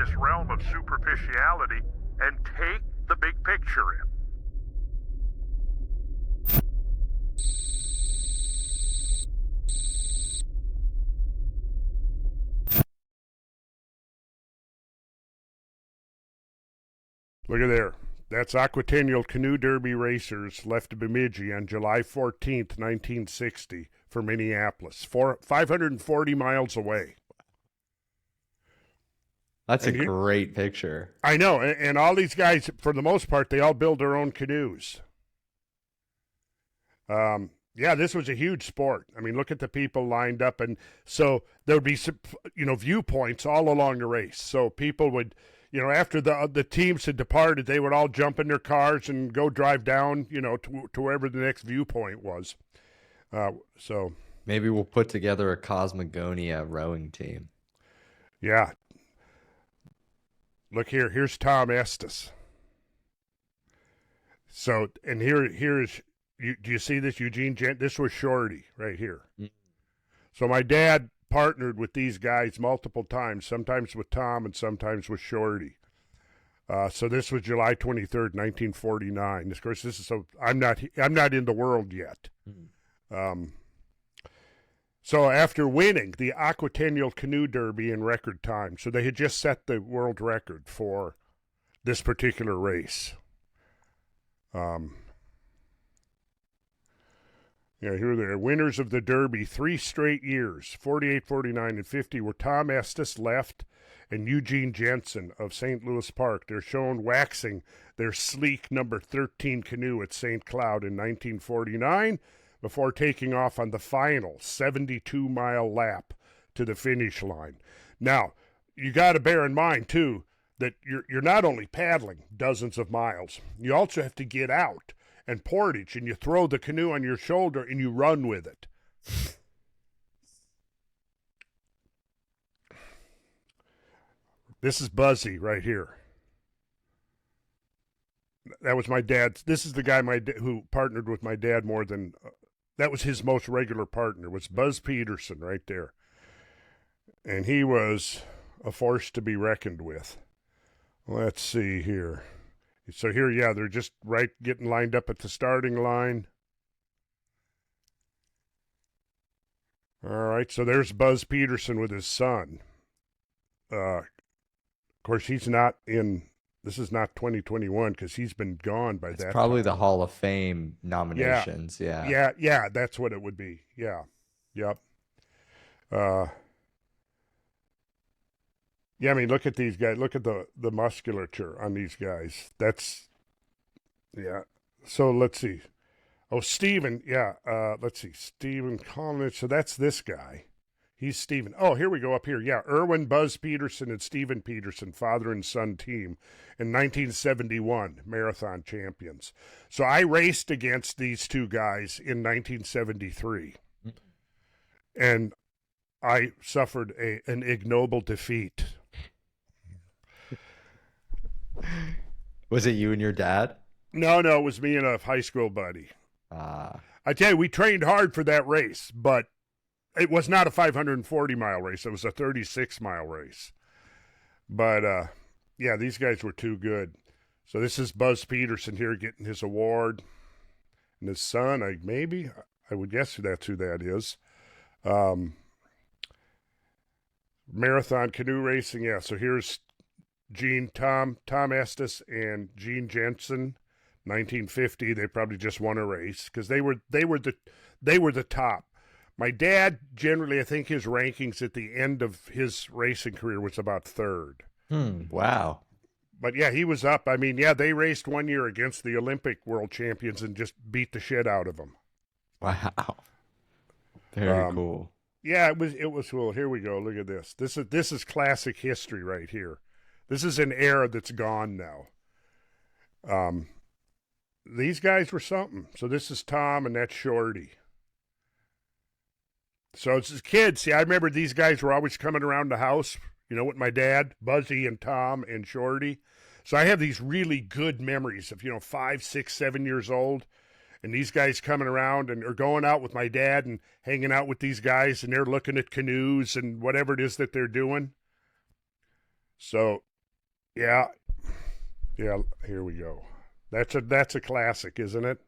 this realm of superficiality and take the big picture in. Look at there. That's Aquatennial Canoe Derby racers left Bemidji on July 14th, 1960 for Minneapolis, 540 miles away. That's a great picture. I know, and all these guys, for the most part, they all build their own canoes. Yeah, this was a huge sport. I mean, look at the people lined up, and so there would be, viewpoints all along the race. So people would, after the teams had departed, they would all jump in their cars and go drive down, to wherever the next viewpoint was. So maybe we'll put together a Cosmogonia rowing team. Yeah. Look here. Here's Tom Estes. So, and here's, do you see this, Eugene Gent? This was Shorty right here. Mm-hmm. So my dad partnered with these guys multiple times, sometimes with Tom and sometimes with Shorty. So this was July 23rd, 1949. Of course, I'm not in the world yet. Mm-hmm. So after winning the Aquatennial Canoe Derby in record time, so they had just set the world record for this particular race. Here they are. Winners of the Derby 3 straight years, 48, 49, and 50, were Tom Estes, left, and Eugene Jensen of St. Louis Park. They're shown waxing their sleek number 13 canoe at St. Cloud in 1949 before taking off on the final 72-mile lap to the finish line. Now, you got to bear in mind, too, that you're not only paddling dozens of miles, you also have to get out and portage, and you throw the canoe on your shoulder and you run with it. This is Buzzy right here. That was my dad. This is the guy who partnered with my dad more than that was his most regular partner, was Buzz Peterson right there. And he was a force to be reckoned with. Let's see here. So here, yeah, they're just getting lined up at the starting line. All right, so there's Buzz Peterson with his son. Of course, he's not in. This is not 2021 because he's been gone by that time. Probably the Hall of Fame nominations. Yeah, that's what it would be. Yeah, yep. Yeah, I mean, look at these guys. Look at the musculature on these guys. Yeah. So let's see. Oh, Stephen. Yeah. Let's see. Stephen Collins. So that's this guy. He's Stephen. Oh, here we go up here. Yeah. Erwin Buzz Peterson and Stephen Peterson, father and son team in 1971, marathon champions. So I raced against these two guys in 1973. And I suffered an ignoble defeat. Was it you and your dad? No, it was me and a high school buddy. I tell you, we trained hard for that race, but it was not a 540-mile race. It was a 36-mile race. But, yeah, these guys were too good. So this is Buzz Peterson here getting his award. And his son, I would guess that's who that is. Marathon canoe racing, yeah. So here's Tom Estes and Gene Jensen, 1950. They probably just won a race because they were the top. My dad, generally, I think his rankings at the end of his racing career was about third. Wow. But yeah, he was up. I mean, yeah, they raced one year against the Olympic world champions and just beat the shit out of them. Wow. Very cool. Yeah, it was cool. Here we go. Look at this. This is classic history right here. This is an era that's gone now. These guys were something. So this is Tom and that's Shorty. So it's kids. See, I remember these guys were always coming around the house, with my dad, Buzzy and Tom and Shorty. So I have these really good memories of, 5, 6, 7 years old. And these guys coming around and are going out with my dad and hanging out with these guys, and they're looking at canoes and whatever it is that they're doing. So Yeah, yeah. Here we go. That's a classic, isn't it?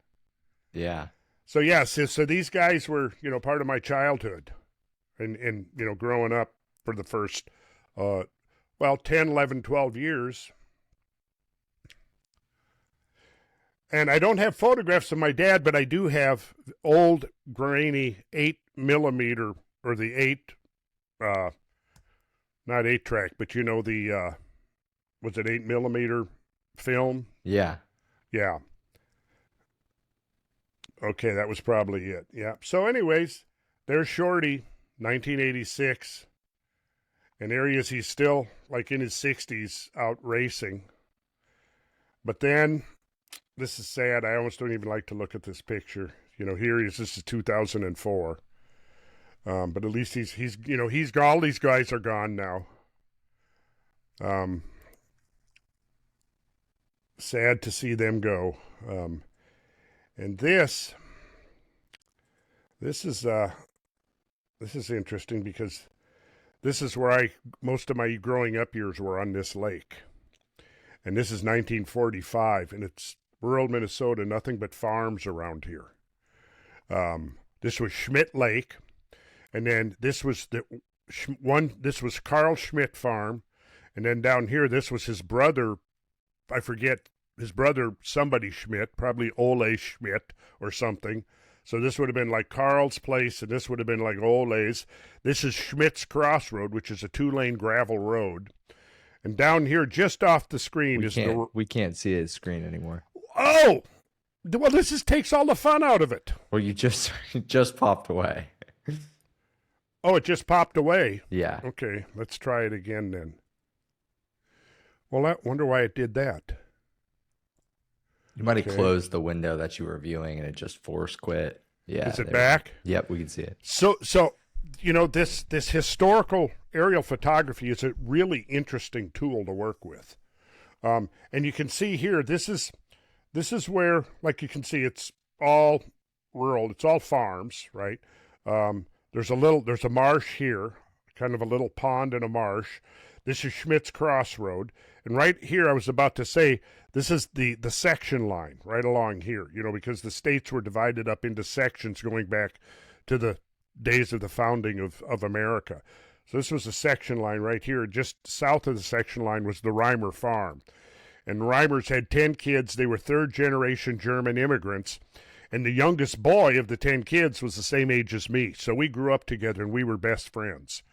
Yeah. So yes, so these guys were part of my childhood, and growing up for the first, uh, 10, 11, 12 years. And I don't have photographs of my dad, but I do have old grainy 8 millimeter, or the uh, not 8 track, but the was it 8 millimeter film? Yeah. Yeah. Okay, that was probably it. Yeah. So, anyways, there's Shorty, 1986, and there he is. He's still like in his 60s out racing. But then, this is sad. I almost don't even like to look at this picture. Here he is. This is 2004. But at least he's all these guys are gone now. Sad to see them go. And this is interesting because this is where most of my growing up years were, on this lake. And this is 1945, and it's rural Minnesota, nothing but farms around here. This was Schmidt Lake, and then this was this was Carl Schmidt Farm, and then down here this was his brother, I forget, his brother, somebody Schmidt, probably Ole Schmidt or something. So this would have been like Carl's place, and this would have been like Ole's. This is Schmidt's Crossroad, which is a 2-lane gravel road. And down here, just off the screen, we can't see his screen anymore. Oh! Well, this takes all the fun out of it. Well, you just popped away. Oh, it just popped away? Yeah. Okay, let's try it again then. Well, I wonder why it did that. You might have closed the window that you were viewing, and it just force quit. Yeah. Is it back? Yep, we can see it. So this historical aerial photography is a really interesting tool to work with. And you can see here, this is where, like you can see, it's all rural. It's all farms, right? There's a marsh here, kind of a little pond and a marsh. This is Schmidt's Crossroad. And right here, I was about to say, this is the section line right along here, because the states were divided up into sections going back to the days of the founding of America. So this was a section line right here. Just south of the section line was the Reimer farm. And Reimers had 10 kids. They were third-generation German immigrants. And the youngest boy of the 10 kids was the same age as me. So we grew up together, and we were best friends.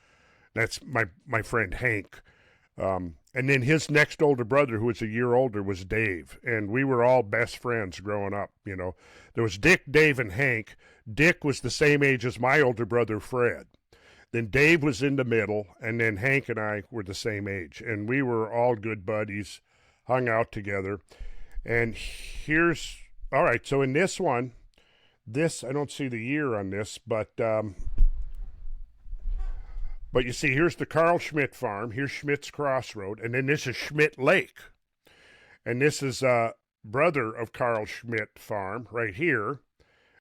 That's my friend Hank. And then his next older brother, who was a year older, was Dave. And we were all best friends growing up, There was Dick, Dave, and Hank. Dick was the same age as my older brother, Fred. Then Dave was in the middle, and then Hank and I were the same age. And we were all good buddies, hung out together. And all right, so in this one, I don't see the year on this, but you see, here's the Carl Schmidt farm. Here's Schmidt's Crossroad. And then this is Schmidt Lake. And this is brother of Carl Schmidt farm right here.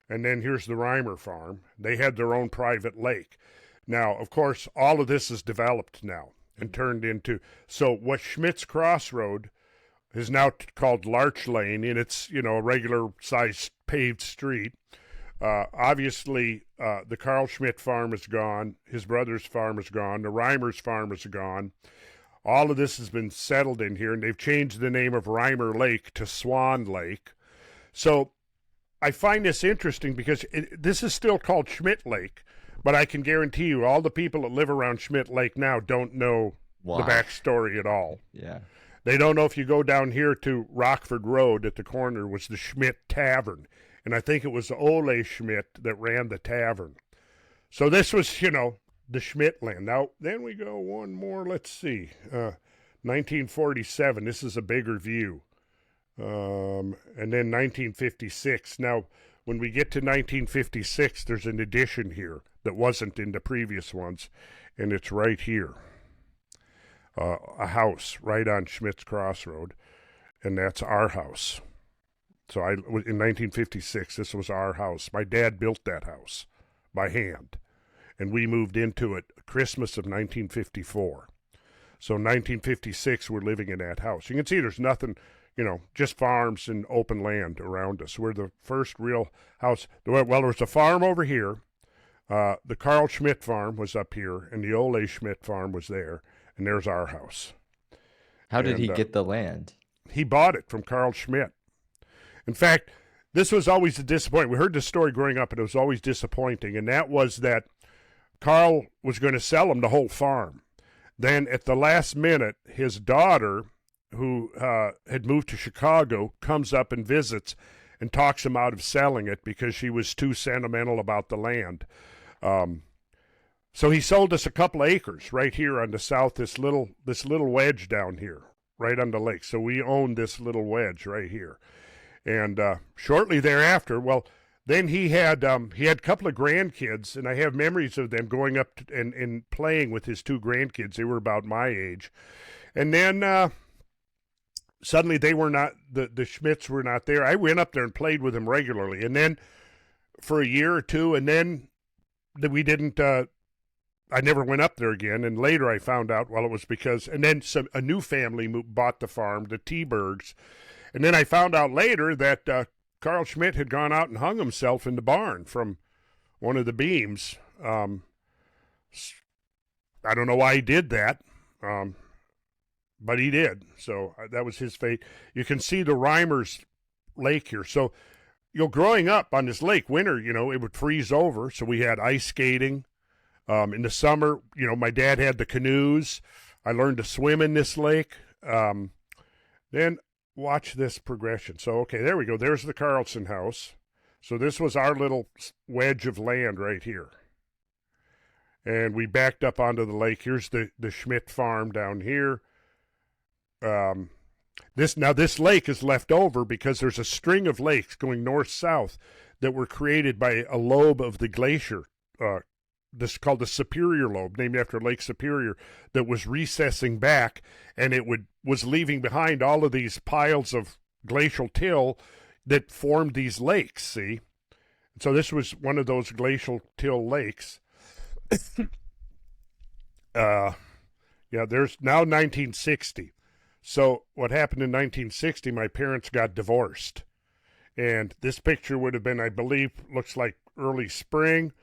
And then here's the Reimer farm. They had their own private lake. Now, of course, all of this is developed now and turned into. So what Schmidt's Crossroad is now called Larch Lane, and it's, a regular-sized paved street. Obviously, the Carl Schmidt farm is gone. His brother's farm is gone. The Reimer's farm is gone. All of this has been settled in here, and they've changed the name of Reimer Lake to Swan Lake. So I find this interesting because this is still called Schmidt Lake, but I can guarantee you all the people that live around Schmidt Lake now don't know the backstory at all. Yeah. They don't know if you go down here to Rockford Road at the corner was the Schmidt Tavern. And I think it was Ole Schmidt that ran the tavern. So this was, the Schmidt land. Now, then we go one more. Let's see. 1947. This is a bigger view. And then 1956. Now, when we get to 1956, there's an addition here that wasn't in the previous ones. And it's right here. A house right on Schmidt's Crossroad. And that's our house. So in 1956, this was our house. My dad built that house by hand, and we moved into it Christmas of 1954. So 1956, we're living in that house. You can see there's nothing, just farms and open land around us. We're the first real house. Well, there's a farm over here. The Carl Schmidt farm was up here, and the Ole Schmidt farm was there, and there's our house. How did he get the land? He bought it from Carl Schmidt. In fact, this was always a disappointment. We heard this story growing up, and it was always disappointing, and that was that Carl was going to sell him the whole farm. Then at the last minute, his daughter, who had moved to Chicago, comes up and visits and talks him out of selling it because she was too sentimental about the land. So he sold us a couple acres right here on the south, this little wedge down here, right on the lake. So we own this little wedge right here. And shortly thereafter, then he had a couple of grandkids, and I have memories of them going up and playing with his two grandkids. They were about my age. And then suddenly they were not, the Schmidts were not there. I went up there and played with them regularly. And then for a year or two, and then we didn't, I never went up there again. And later I found out, it was because, and then a new family bought the farm, the T-Bergs. And then I found out later that Carl Schmidt had gone out and hung himself in the barn from one of the beams. I don't know why he did that, but he did. So that was his fate. You can see the Reimers Lake here. So, growing up on this lake, winter, it would freeze over. So we had ice skating. In the summer, my dad had the canoes. I learned to swim in this lake. Then watch this progression. So, okay, there we go. There's the Carlson house. So this was our little wedge of land right here. And we backed up onto the lake. Here's the Schmidt farm down here. This lake is left over because there's a string of lakes going north-south that were created by a lobe of the glacier. This is called the Superior Lobe, named after Lake Superior, that was recessing back, and it was leaving behind all of these piles of glacial till that formed these lakes, see? So this was one of those glacial till lakes. There's now 1960. So what happened in 1960, my parents got divorced. And this picture would have been, I believe, looks like early spring.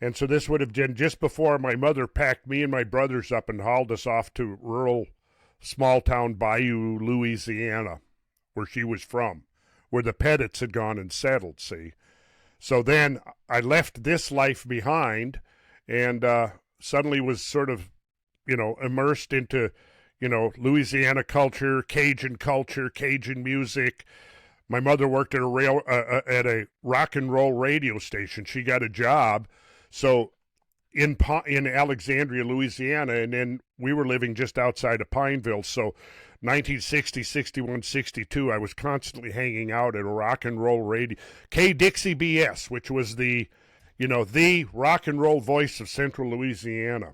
And so this would have been just before my mother packed me and my brothers up and hauled us off to rural small-town Bayou, Louisiana, where she was from, where the Pettits had gone and settled, see. So then I left this life behind and suddenly was sort of, immersed into, Louisiana culture, Cajun music. My mother worked at a rock and roll radio station. She got a job. So in Alexandria, Louisiana, and then we were living just outside of Pineville. So 1960, 61, 62, I was constantly hanging out at a rock and roll radio. K-Dixie BS, which was the rock and roll voice of central Louisiana.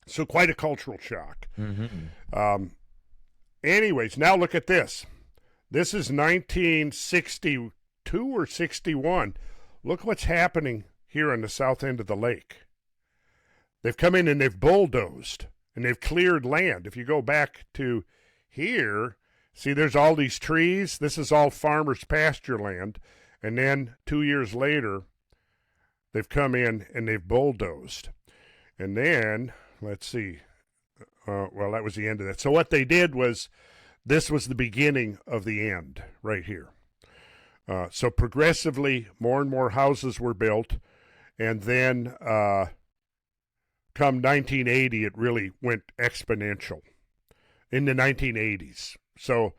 So quite a cultural shock. Mm-hmm. Anyways, now look at this. This is 1962 or 61. Look what's happening here on the south end of the lake. They've come in and they've bulldozed and they've cleared land. If you go back to here, see there's all these trees. This is all farmers' pasture land. And then 2 years later, they've come in and they've bulldozed. And then, let's see. That was the end of that. So what they did was, this was the beginning of the end right here. So progressively, more and more houses were built. And then come 1980, it really went exponential in the 1980s. So,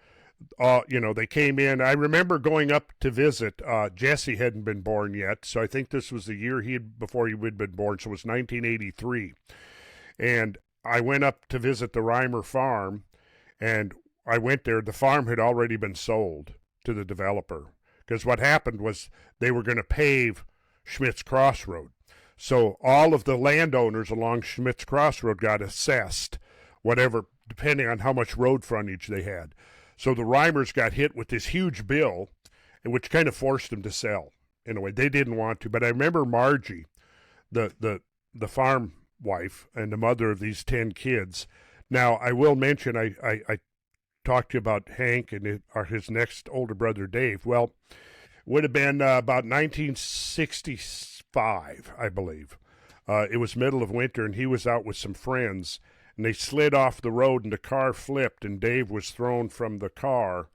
they came in. I remember going up to visit. Jesse hadn't been born yet, so I think this was the year before he had been born, so it was 1983. And I went up to visit the Reimer farm, and I went there. The farm had already been sold to the developer because what happened was they were going to pave Schmidt's Crossroad. So all of the landowners along Schmidt's Crossroad got assessed, whatever, depending on how much road frontage they had. So the Reimers got hit with this huge bill, which kind of forced them to sell in a way. They didn't want to. But I remember Margie, the farm wife and the mother of these 10 kids, Now, I will mention, I talked to you about Hank and his next older brother, Dave. Well, would have been about 1965, I believe. It was middle of winter, and he was out with some friends, and they slid off the road, and the car flipped, and Dave was thrown from the car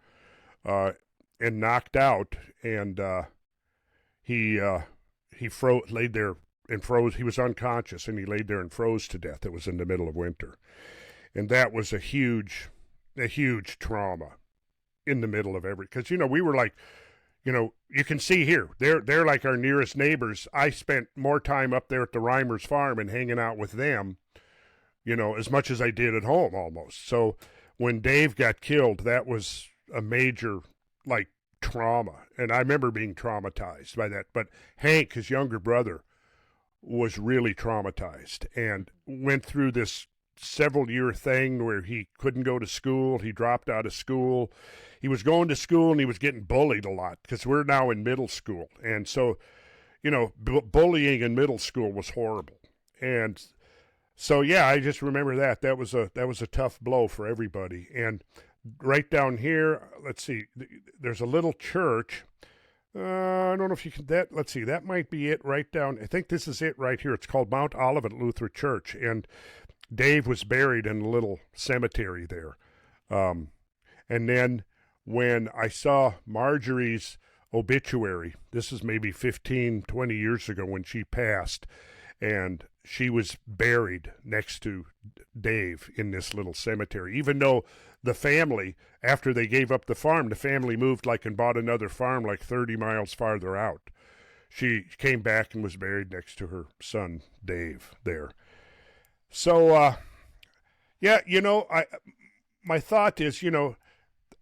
and knocked out, and he laid there and froze. He was unconscious, and he laid there and froze to death. It was in the middle of winter, and that was a huge trauma in the middle of because we were like, you can see here, they're like our nearest neighbors. I spent more time up there at the Reimers farm and hanging out with them, as much as I did at home almost. So when Dave got killed, that was a major trauma, and I remember being traumatized by that. But Hank, his younger brother, was really traumatized and went through this several-year thing where he couldn't go to school. He dropped out of school. He was going to school, and he was getting bullied a lot because we're now in middle school. And so, bullying in middle school was horrible. And so, yeah, I just remember that. That was a tough blow for everybody. And right down here, let's see, there's a little church. I don't know if you can, let's see, that might be it right down. I think this is it right here. It's called Mount Olivet Lutheran Church. And Dave was buried in a little cemetery there. And then when I saw Marjorie's obituary, this is maybe 15, 20 years ago when she passed, and she was buried next to Dave in this little cemetery, even though the family, after they gave up the farm, the family moved and bought another farm 30 miles farther out. She came back and was buried next to her son, Dave, there. So, my thought is,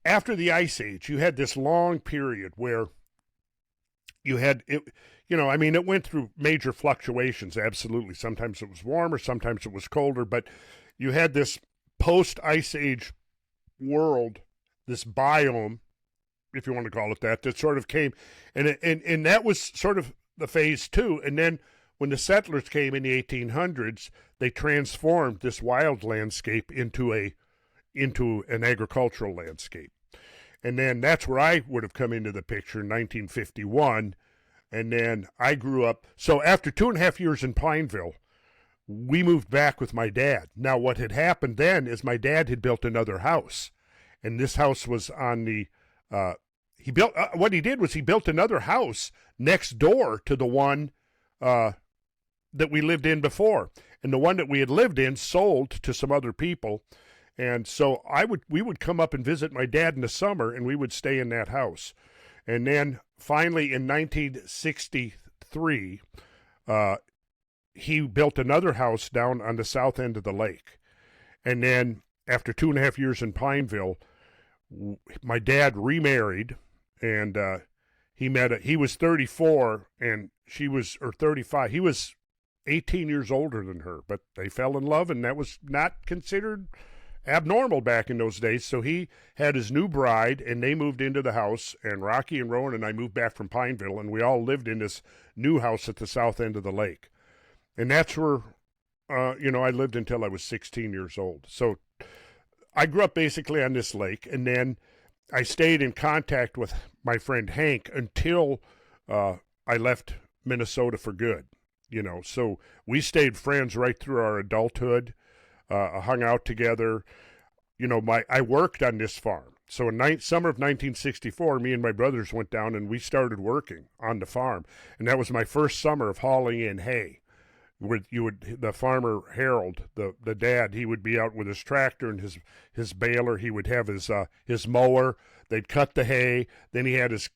after the Ice Age, you had this long period where you had it, it went through major fluctuations, absolutely. Sometimes it was warmer, sometimes it was colder, but you had this post-Ice Age world, this biome, if you want to call it that sort of came, and that was sort of the phase two. And then when the settlers came in the 1800s, they transformed this wild landscape into an agricultural landscape. And then that's where I would have come into the picture in 1951. And then I grew up. So after 2.5 years in Pineville, we moved back with my dad. Now, what had happened then is my dad had built another house. And this house was on the, what he did was he built another house next door to the one that we lived in before. And the one that we had lived in sold to some other people. And so we would come up and visit my dad in the summer, and we would stay in that house. And then finally in 1963, he built another house down on the south end of the lake. And then after 2.5 years in Pineville, my dad remarried, and he was 34 and she was, or 35. He was 18 years older than her, but they fell in love, and that was not considered abnormal back in those days. So he had his new bride, and they moved into the house, and Rocky and Rowan and I moved back from Pineville, and we all lived in this new house at the south end of the lake. And that's where, I lived until I was 16 years old. So I grew up basically on this lake, and then I stayed in contact with my friend Hank until I left Minnesota for good. So we stayed friends right through our adulthood. Hung out together. I worked on this farm. So in summer of 1964, me and my brothers went down and we started working on the farm. And that was my first summer of hauling in hay. The farmer Harold, the dad, he would be out with his tractor and his baler. He would have his mower. They'd cut the hay. Then he had his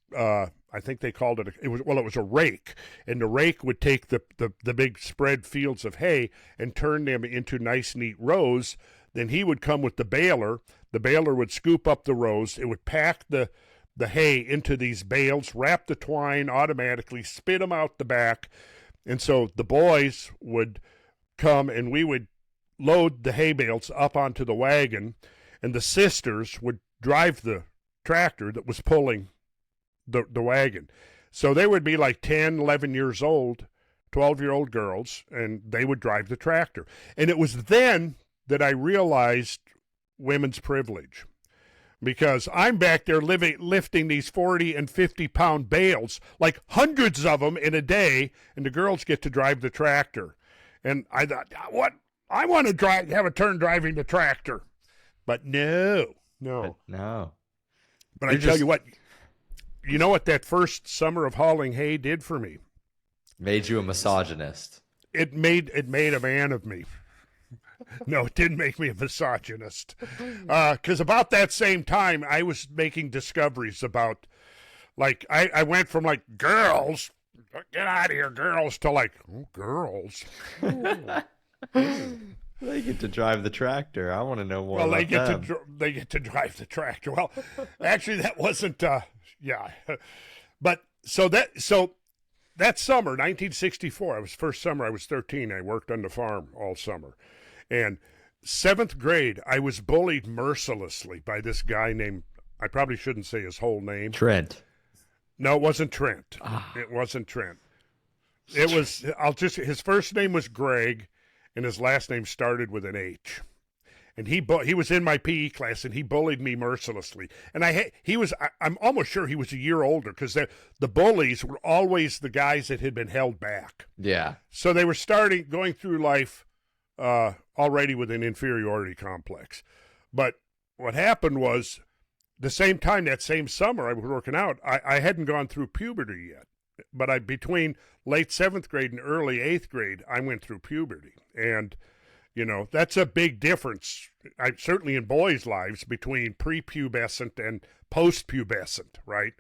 I think they called it it was a rake, and the rake would take the big spread fields of hay and turn them into nice neat rows. Then he would come with the baler. The baler would scoop up the rows. It would pack the hay into these bales, wrap the twine automatically, spit them out the back. And so the boys would come, and we would load the hay bales up onto the wagon, and the sisters would drive the tractor that was pulling the wagon. So they would be 10, 11 years old, 12-year-old girls, and they would drive the tractor. And it was then that I realized women's privilege. Because I'm back there lifting these 40 and 50-pound bales, like hundreds of them in a day, and the girls get to drive the tractor. And I thought, what? I want to have a turn driving the tractor. But no. No. But I tell you what, you know what that first summer of hauling hay did for me? Made you a misogynist. It made a man of me. No, it didn't make me a misogynist. Because about that same time, I was making discoveries about, like, I went from, like, girls, get out of here, girls, to, like, oh, girls. They get to drive the tractor. I want to know more well, about them. They get to drive the tractor. Well, actually, that wasn't, yeah. But, so that summer, 1964, first summer I was 13. I worked on the farm all summer. And 7th grade, I was bullied mercilessly by this guy named, I probably shouldn't say his whole name. Trent. No, it wasn't Trent. It wasn't Trent. It was, his first name was Greg, and his last name started with an H. And he was in my PE class, and he bullied me mercilessly. And I'm almost sure he was a year older, because the bullies were always the guys that had been held back. Yeah. So they were going through life already with an inferiority complex. But what happened was, the same time, that same summer I was working out, I hadn't gone through puberty yet. But between late 7th grade and early 8th grade, I went through puberty. And, you know, that's a big difference, certainly in boys' lives, between prepubescent and post-pubescent, right?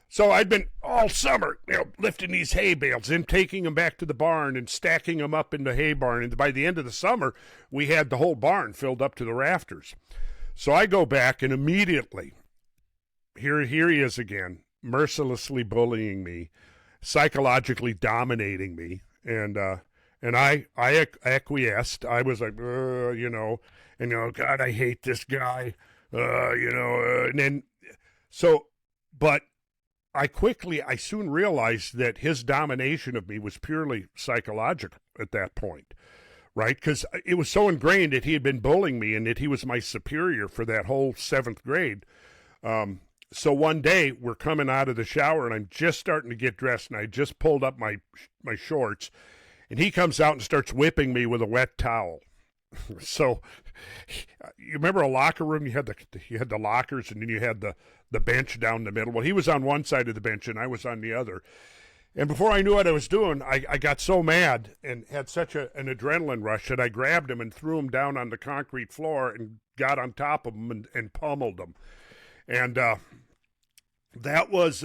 So I'd been all summer, lifting these hay bales and taking them back to the barn and stacking them up in the hay barn. And by the end of the summer, we had the whole barn filled up to the rafters. So I go back, and immediately, here he is again, mercilessly bullying me, psychologically dominating me. And I acquiesced. I was like, God, I hate this guy, and then, but I soon realized that his domination of me was purely psychological at that point, right? Because it was so ingrained that he had been bullying me and that he was my superior for that whole 7th grade. So one day we're coming out of the shower, and I'm just starting to get dressed, and I just pulled up my shorts, and he comes out and starts whipping me with a wet towel. So you remember a locker room? You had the lockers, and then you had the bench down the middle. Well, he was on one side of the bench, and I was on the other. And before I knew what I was doing, I got so mad and had such an adrenaline rush that I grabbed him and threw him down on the concrete floor and got on top of him and pummeled him. And that was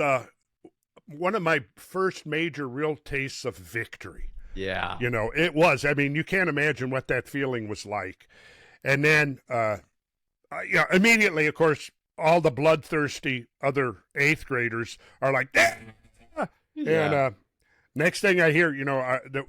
one of my first major real tastes of victory. Yeah. It was. I mean, you can't imagine what that feeling was like. And then, immediately, of course, all the bloodthirsty other 8th graders are like, ah! Yeah. And next thing I hear,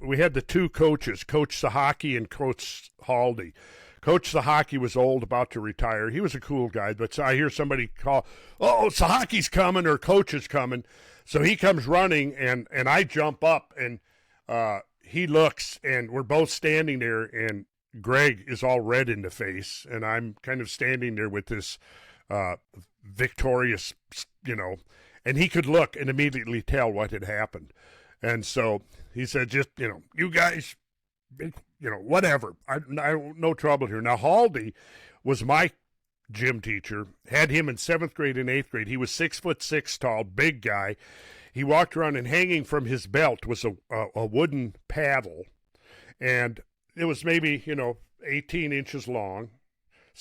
we had the two coaches, Coach Sahaki and Coach Haldy. Coach Sahaki was old, about to retire. He was a cool guy, but I hear somebody call, oh, Sahaki's coming, or Coach is coming. So he comes running, and I jump up, and he looks, and we're both standing there, and Greg is all red in the face, and I'm kind of standing there with this victorious, and he could look and immediately tell what had happened. And so he said, just, you guys, whatever. I no trouble here. Now, Haldy was my gym teacher, had him in 7th grade and 8th grade. He was 6'6" tall, big guy. He walked around, and hanging from his belt was a wooden paddle, and it was maybe, 18 inches long,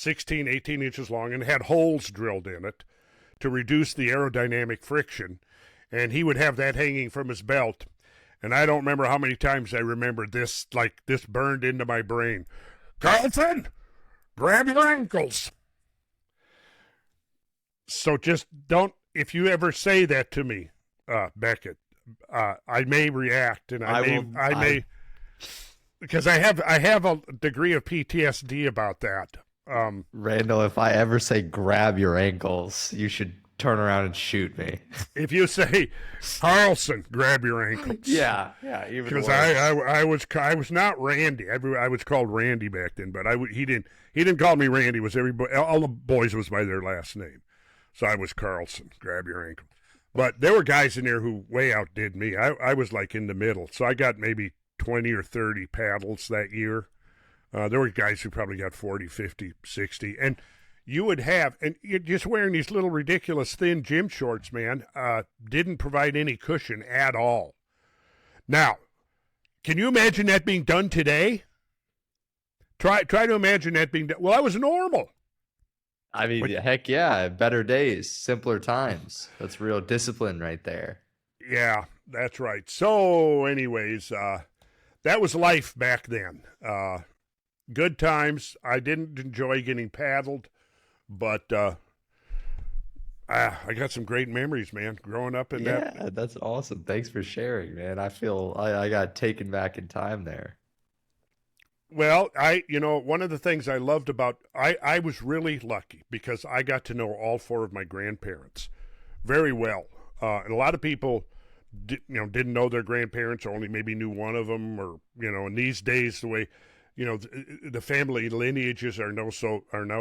18 inches long, and had holes drilled in it to reduce the aerodynamic friction. And he would have that hanging from his belt. And I don't remember how many times I remembered this, like this burned into my brain. Carlson, grab your ankles. So just don't, if you ever say that to me, Beckett, I may react, and I may, because I have a degree of PTSD about that. Randall, if I ever say grab your ankles, you should turn around and shoot me. If you say Carlson, grab your ankles. Yeah, even because worse. I was not Randy. I was called Randy back then, but he didn't call me Randy. It was everybody, all the boys was by their last name, so I was Carlson. Grab your ankle. But there were guys in there who way outdid me. I was like in the middle, so I got maybe 20 or 30 paddles that year. There were guys who probably got 40, 50, 60, and you would have, and you're just wearing these little ridiculous thin gym shorts, man, didn't provide any cushion at all. Now, can you imagine that being done today? Try to imagine that being done. Well, that was normal. I mean, heck yeah, better days, simpler times. That's real discipline right there. Yeah, that's right. So, anyways, that was life back then. Good times. I didn't enjoy getting paddled. But I got some great memories, man, growing up in that. Yeah, that's awesome. Thanks for sharing, man. I feel I got taken back in time there. Well, one of the things I loved about, I was really lucky because I got to know all four of my grandparents very well. And a lot of people, didn't know their grandparents or only maybe knew one of them, or, in these days, the way, the family lineages are now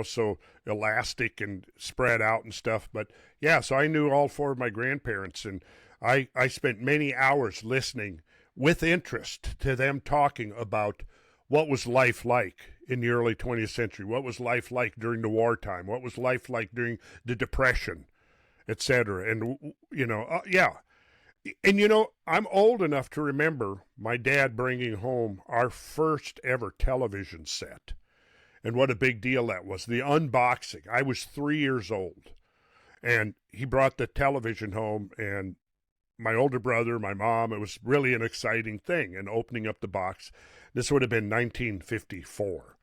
so elastic and spread out and stuff. But yeah, so I knew all four of my grandparents, and I spent many hours listening with interest to them talking about what was life like in the early 20th century, what was life like during the wartime, what was life like during the Depression, etc. And yeah. And, I'm old enough to remember my dad bringing home our first ever television set. And what a big deal that was. The unboxing. I was 3 years old. And he brought the television home, and my older brother, my mom, it was really an exciting thing. And opening up the box, this would have been 1954,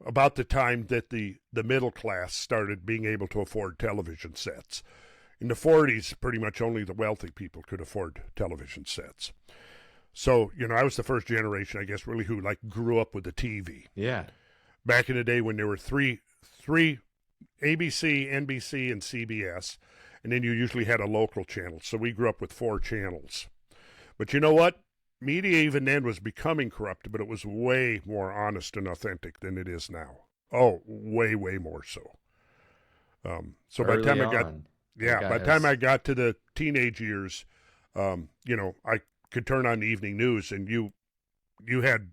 about the time that the middle class started being able to afford television sets. In the 40s, pretty much only the wealthy people could afford television sets. So, I was the first generation, I guess, really who grew up with the TV. Yeah. Back in the day when there were three ABC, NBC, and CBS, and then you usually had a local channel. So we grew up with 4 channels. But you know what? Media even then was becoming corrupt, but it was way more honest and authentic than it is now. Oh, way, way more so. So by the time I got... Yeah, by the time I got to the teenage years, I could turn on the evening news, and you had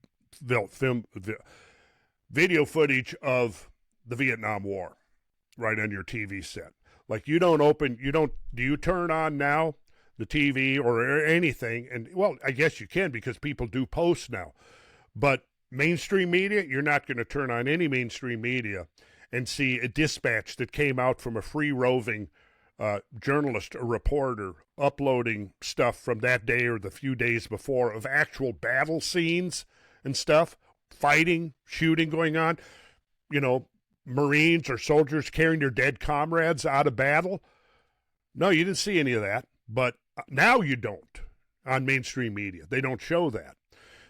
video footage of the Vietnam War right on your TV set. Do you turn on now the TV or anything? And, well, I guess you can because people do post now. But mainstream media, you're not going to turn on any mainstream media and see a dispatch that came out from a free-roving journalist, a reporter, uploading stuff from that day or the few days before of actual battle scenes and stuff, fighting, shooting going on, Marines or soldiers carrying their dead comrades out of battle. No, you didn't see any of that, but now you don't on mainstream media. They don't show that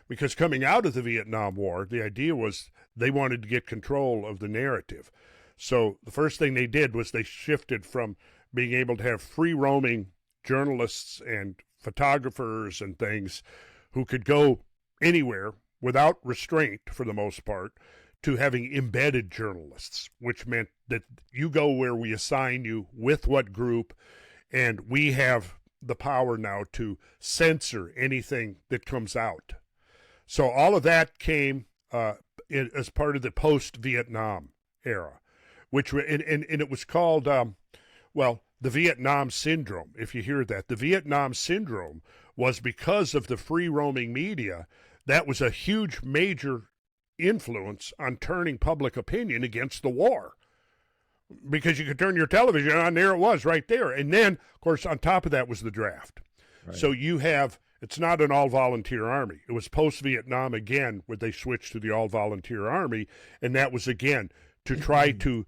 because coming out of the Vietnam War, the idea was they wanted to get control of the narrative. So the first thing they did was they shifted from being able to have free-roaming journalists and photographers and things who could go anywhere without restraint for the most part, to having embedded journalists, which meant that you go where we assign you with what group, and we have the power now to censor anything that comes out. So all of that came as part of the post-Vietnam era, which and it was called the Vietnam Syndrome, if you hear that. The Vietnam Syndrome was because of the free-roaming media. That was a huge, major influence on turning public opinion against the war. Because you could turn your television on, there it was, right there. And then, of course, on top of that was the draft. Right. So it's not an all-volunteer army. It was post-Vietnam again, where they switched to the all-volunteer army, and that was, again, to try to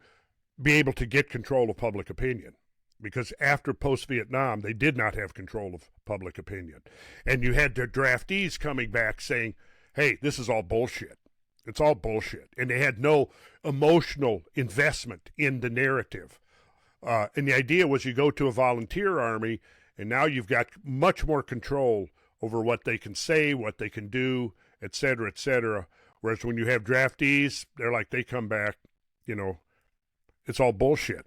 be able to get control of public opinion. Because after post-Vietnam, they did not have control of public opinion. And you had their draftees coming back saying, hey, this is all bullshit. It's all bullshit. And they had no emotional investment in the narrative And the idea was you go to a volunteer army, and now you've got much more control over what they can say, what they can do, et cetera, et cetera. Whereas when you have draftees, they're like, they come back, it's all bullshit.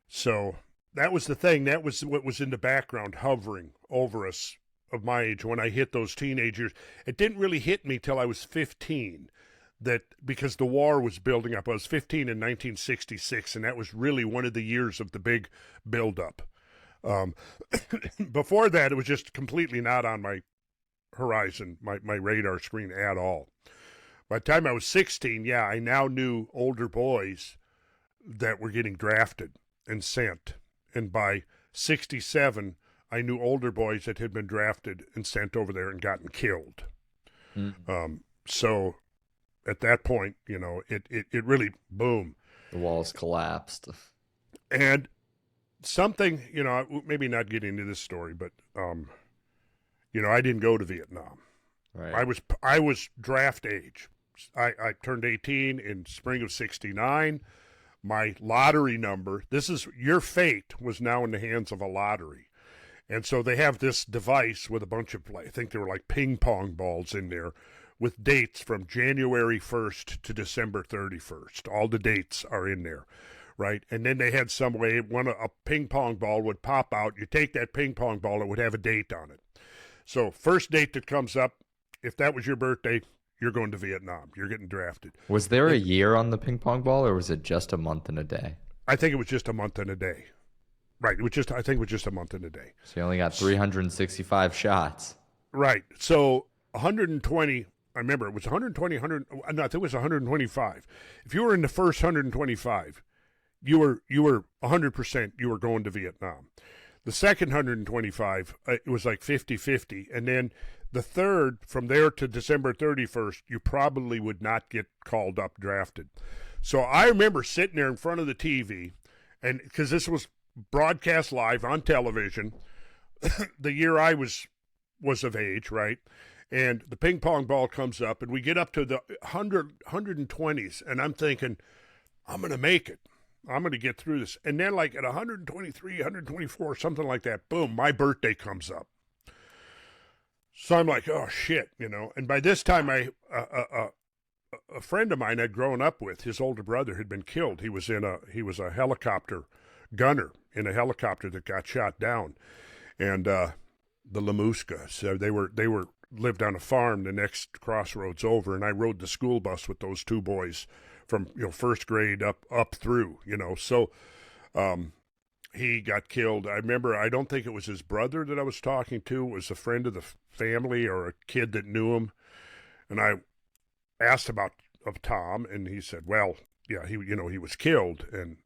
So that was the thing. That was what was in the background hovering over us of my age when I hit those teenage years. It didn't really hit me till I was 15, that because the war was building up. I was 15 in 1966, and that was really one of the years of the big buildup. Before that, it was just completely not on my horizon, my radar screen at all. By the time I was 16, I now knew older boys that were getting drafted and sent. And by 67, I knew older boys that had been drafted and sent over there and gotten killed. So at that point, it really, boom. The walls collapsed. And something, maybe not get into this story, but, I didn't go to Vietnam. Right. I was draft age. I turned 18 in spring of 69. My lottery number, your fate was now in the hands of a lottery. And so they have this device with a bunch of, I think there were like ping pong balls in there with dates from January 1st to December 31st. All the dates are in there, right? And then they had some way, a ping pong ball would pop out. You take that ping pong ball, it would have a date on it. So first date that comes up, if that was your birthday, you're going to Vietnam. You're getting drafted. Was there a year on the ping pong ball, or was it just a month and a day? I think it was just a month and a day. Right. I think it was just a month and a day. So you only got 365 shots. Right. So 120, I remember it was 120, no, I think it was 125. If you were in the first 125, you were 100%, you were going to Vietnam. The second 125, it was like 50-50. And then the third, from there to December 31st, you probably would not get called up drafted. So I remember sitting there in front of the TV, and because this was broadcast live on television, the year I was of age, right? And the ping pong ball comes up, and we get up to the 120s, and I'm thinking, I'm going to make it. I'm going to get through this. And then like at 123, 124, something like that, boom, my birthday comes up. So I'm like, oh, shit, And by this time, a friend of mine I'd grown up with, his older brother had been killed. He was a helicopter gunner in a helicopter that got shot down. And the Lamuska, so they lived on a farm the next crossroads over, and I rode the school bus with those two boys from first grade up through, so he got killed. I remember, I don't think it was his brother that I was talking to, it was a friend of the family or a kid that knew him, and I asked of Tom, and he said, well, yeah, he was killed, and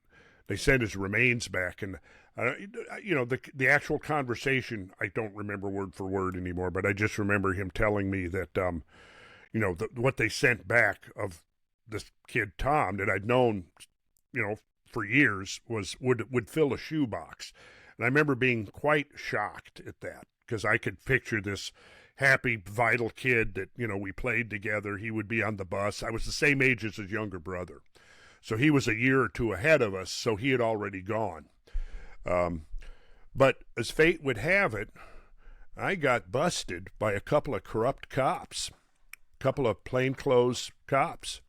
they sent his remains back, and the actual conversation I don't remember word for word anymore, but I just remember him telling me that what they sent back of this kid Tom that I'd known, for years would fill a shoebox. And I remember being quite shocked at that, because I could picture this happy, vital kid that, we played together. He would be on the bus. I was the same age as his younger brother. So he was a year or two ahead of us, so he had already gone. But as fate would have it, I got busted by a couple of corrupt cops, a couple of plainclothes cops,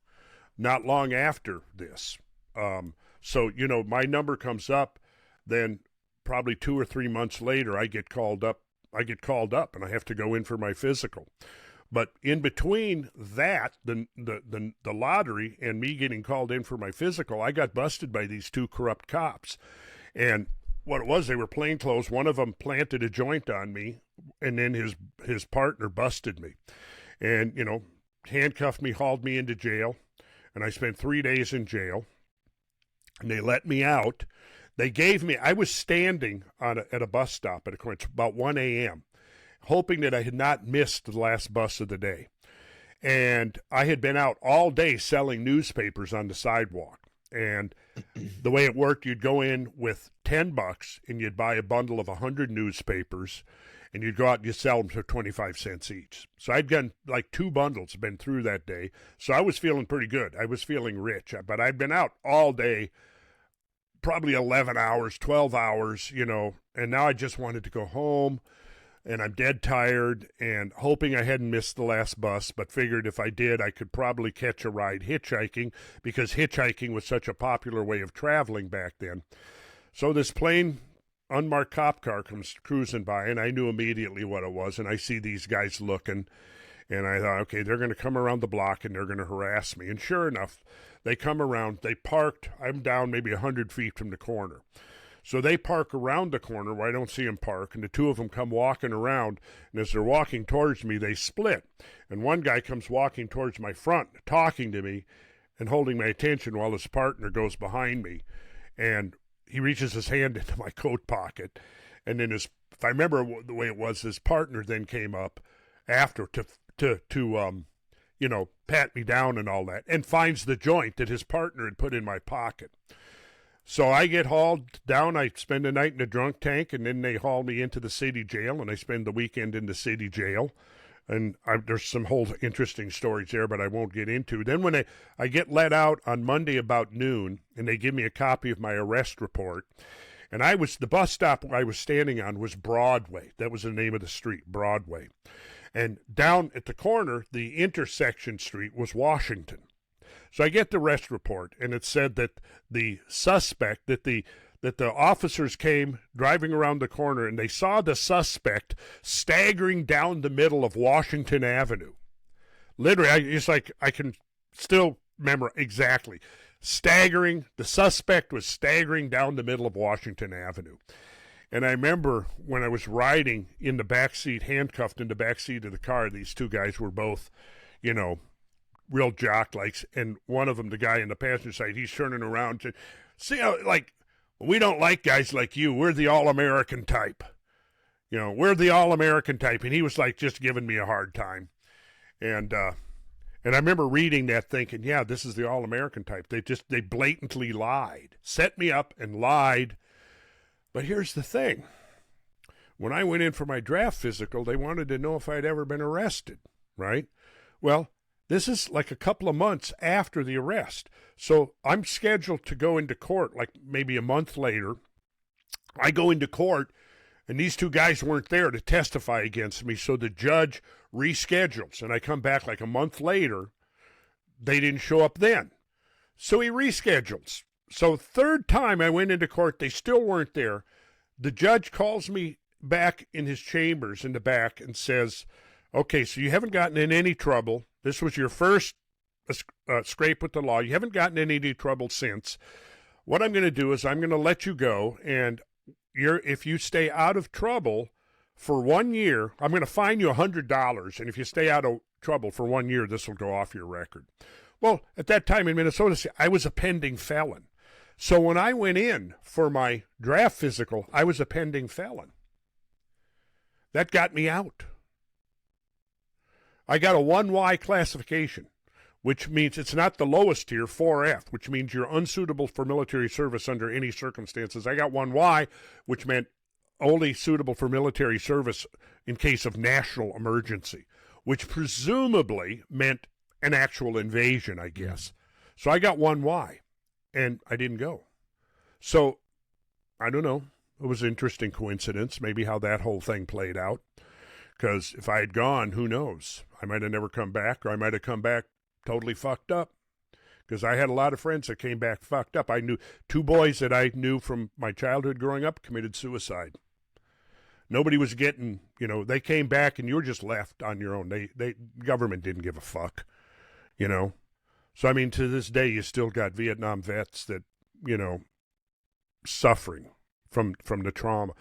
not long after this. So, my number comes up, then probably 2 or 3 months later, I get called up, and I have to go in for my physical. But in between that, the lottery and me getting called in for my physical, I got busted by these two corrupt cops. And what it was, they were plainclothes. One of them planted a joint on me, and then his partner busted me. And, handcuffed me, hauled me into jail. And I spent 3 days in jail, and they let me out. I was standing at a bus stop at about 1 a.m., hoping that I had not missed the last bus of the day. And I had been out all day selling newspapers on the sidewalk. And the way it worked, you'd go in with $10 and you'd buy a bundle of 100 newspapers, and you'd go out and you sell them for 25 cents each. So I'd gotten like 2 bundles, been through that day. So I was feeling pretty good. I was feeling rich, but I'd been out all day probably 11 hours, 12 hours, you know, and now I just wanted to go home, and I'm dead tired and hoping I hadn't missed the last bus, but figured if I did, I could probably catch a ride hitchhiking, because hitchhiking was such a popular way of traveling back then. So this plain, unmarked cop car comes cruising by, and I knew immediately what it was, and I see these guys looking, and I thought, okay, they're going to come around the block, and they're going to harass me. And sure enough, they come around, they parked, I'm down maybe 100 feet from the corner. So they park around the corner where I don't see them park, and the two of them come walking around, and as they're walking towards me, they split. And one guy comes walking towards my front, talking to me and holding my attention while his partner goes behind me. And he reaches his hand into my coat pocket, and then if I remember the way it was, his partner then came up after to you know, pat me down and all that, and finds the joint that his partner had put in my pocket. So I get hauled down. I spend the night in the drunk tank, and then they haul me into the city jail, and I spend the weekend in the city jail. And there's some whole interesting stories there, but I won't get into. Then when I get let out on Monday about noon, and they give me a copy of my arrest report, and the bus stop I was standing on was Broadway. That was the name of the street, Broadway. And down at the corner, the intersection street was Washington. So I get the arrest report, and it said that the suspect, that the officers came driving around the corner, and they saw the suspect staggering down the middle of Washington Avenue. Literally, I can still remember exactly. The suspect was staggering down the middle of Washington Avenue. And I remember when I was riding in the back seat, handcuffed in the back seat of the car, these two guys were both, you know, real jock-likes, and one of them, the guy in the passenger side, he's turning around to see how, like, we don't like guys like you. We're the all-American type. You know, we're the all-American type. And he was like just giving me a hard time. And I remember reading that thinking, yeah, this is the all-American type. They blatantly lied, set me up and lied. But here's the thing. When I went in for my draft physical, they wanted to know if I'd ever been arrested, right? Well, this is like a couple of months after the arrest. So I'm scheduled to go into court like maybe a month later. I go into court, and these two guys weren't there to testify against me, so the judge reschedules. And I come back like a month later. They didn't show up then. So he reschedules. So third time I went into court, they still weren't there. The judge calls me back in his chambers in the back and says, okay, so you haven't gotten in any trouble. This was your first scrape with the law. You haven't gotten in any trouble since. What I'm going to do is I'm going to let you go, and if you stay out of trouble for 1 year, I'm going to fine you $100, and if you stay out of trouble for 1 year, this will go off your record. Well, at that time in Minnesota, I was a pending felon. So when I went in for my draft physical, I was a pending felon. That got me out. I got a 1Y classification, which means it's not the lowest tier, 4F, which means you're unsuitable for military service under any circumstances. I got 1Y, which meant only suitable for military service in case of national emergency, which presumably meant an actual invasion, I guess. So I got 1Y, and I didn't go. So, I don't know. It was an interesting coincidence, maybe how that whole thing played out. Because if I had gone, who knows? I might have never come back, or I might have come back totally fucked up. Because I had a lot of friends that came back fucked up. I knew 2 boys that I knew from my childhood growing up committed suicide. Nobody was getting, you know, they came back and you were just left on your own. The government didn't give a fuck, you know. So, I mean, to this day, you still got Vietnam vets that, you know, suffering from the trauma.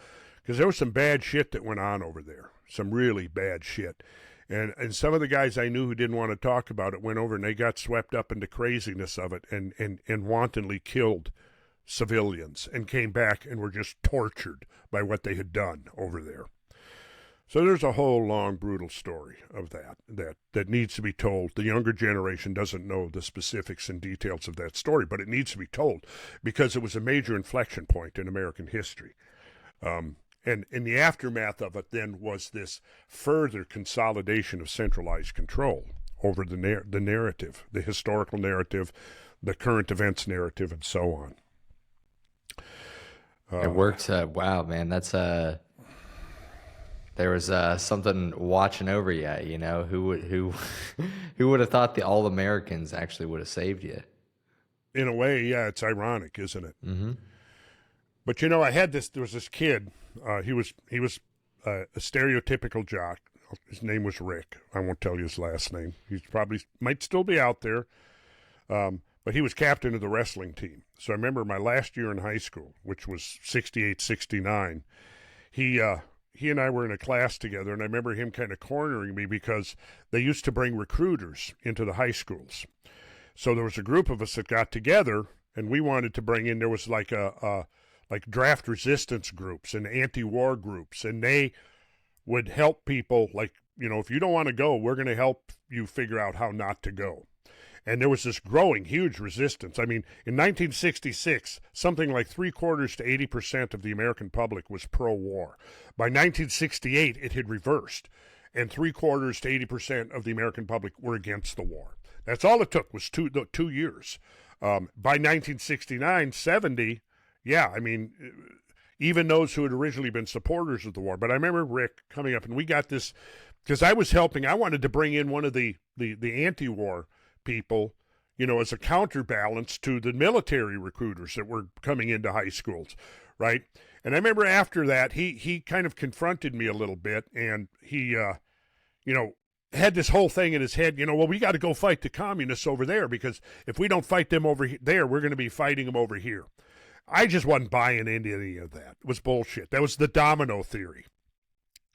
Because there was some bad shit that went on over there. Some really bad shit. And some of the guys I knew who didn't want to talk about it went over and they got swept up into craziness of it and wantonly killed civilians and came back and were just tortured by what they had done over there. So there's a whole long, brutal story of that needs to be told. The younger generation doesn't know the specifics and details of that story, but it needs to be told because it was a major inflection point in American history. And in the aftermath of it then was this further consolidation of centralized control over the narrative, the historical narrative, the current events narrative, and so on. It worked. Wow, man, that's there was something watching over you. You know, who who would have thought the All Americans actually would have saved you? In a way, yeah, it's ironic, isn't it? Mm-hmm. But you know, there was this kid. He was a stereotypical jock. His name was Rick. I won't tell you his last name. He's probably might still be out there. But he was captain of the wrestling team. So I remember my last year in high school, which was 68, 69. He and I were in a class together, and I remember him kind of cornering me because they used to bring recruiters into the high schools. So there was a group of us that got together, and we wanted to bring in, there was like like draft resistance groups and anti-war groups, and they would help people, like, you know, if you don't want to go, we're going to help you figure out how not to go. And there was this growing, huge resistance. I mean, in 1966, something like 3/4 to 80% of the American public was pro-war. By 1968, it had reversed, and 3/4 to 80% of the American public were against the war. That's all it took was two years. By 1969, 70, yeah, I mean, even those who had originally been supporters of the war. But I remember Rick coming up, and we got this, because I was helping. I wanted to bring in one of the anti-war people, you know, as a counterbalance to the military recruiters that were coming into high schools, right? And I remember after that, he kind of confronted me a little bit, and he, you know, had this whole thing in his head, you know, well, we got to go fight the communists over there, because if we don't fight them over there, we're going to be fighting them over here. I just wasn't buying into any of that. It was bullshit. That was the domino theory.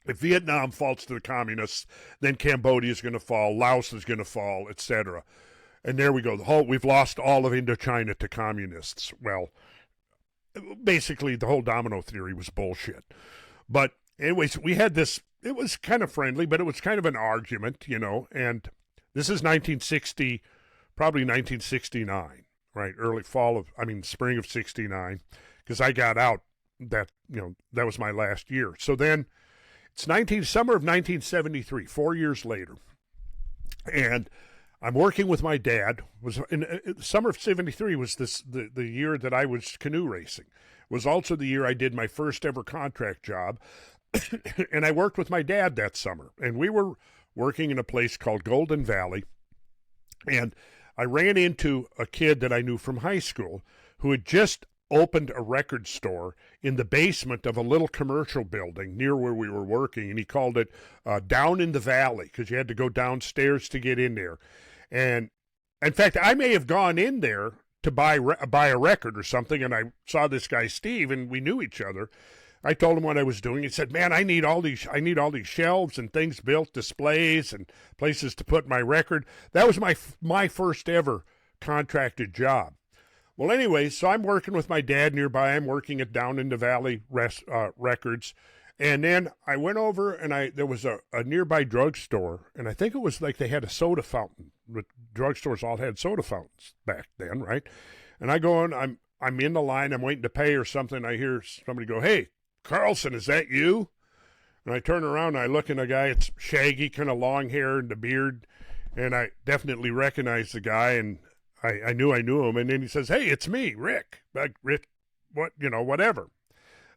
If Vietnam falls to the communists, then Cambodia is going to fall, Laos is going to fall, etc. And there we go. We've lost all of Indochina to communists. Well, basically, the whole domino theory was bullshit. But anyways, we had this. It was kind of friendly, but it was kind of an argument, you know. And this is 1960, probably 1969, right? Spring of 69, because I got out that, you know, that was my last year. So then, it's summer of 1973, 4 years later, and I'm working with my dad. Was in summer of 73 was the year that I was canoe racing. It was also the year I did my first ever contract job, and I worked with my dad that summer. And we were working in a place called Golden Valley, and I ran into a kid that I knew from high school who had just opened a record store in the basement of a little commercial building near where we were working, and he called it Down in the Valley, because you had to go downstairs to get in there. And in fact, I may have gone in there to buy a record or something, and I saw this guy Steve, and we knew each other. I told him what I was doing. He said, "Man, I need all these shelves and things built, displays and places to put my record." That was my first ever contracted job. Well, anyway, so I'm working with my dad nearby. I'm working at Down in the Valley Records. And then I went over, and there was a nearby drugstore, and I think it was like they had a soda fountain. The drugstores all had soda fountains back then, right? And I go in, I'm in the line, I'm waiting to pay or something. I hear somebody go, "Hey, Carlson, is that you?" And I turn around, and I look, and the guy, it's shaggy, kind of long hair and the beard, and I definitely recognize the guy, and I knew him, and then he says, "Hey, it's me, Rick." Like, Rick, what, you know, whatever.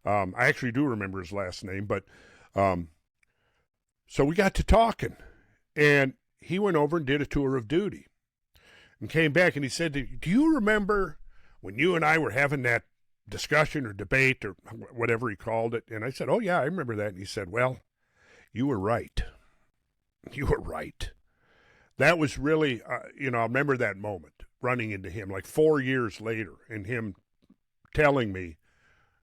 I actually do remember his last name, but so we got to talking, and he went over and did a tour of duty, and came back, and he said, "Do you remember when you and I were having that discussion or debate or whatever he called it?" And I said, "Oh yeah, I remember that." And he said, "Well, you were right. You were right." That was really, you know, I remember that moment, running into him like 4 years later, and him telling me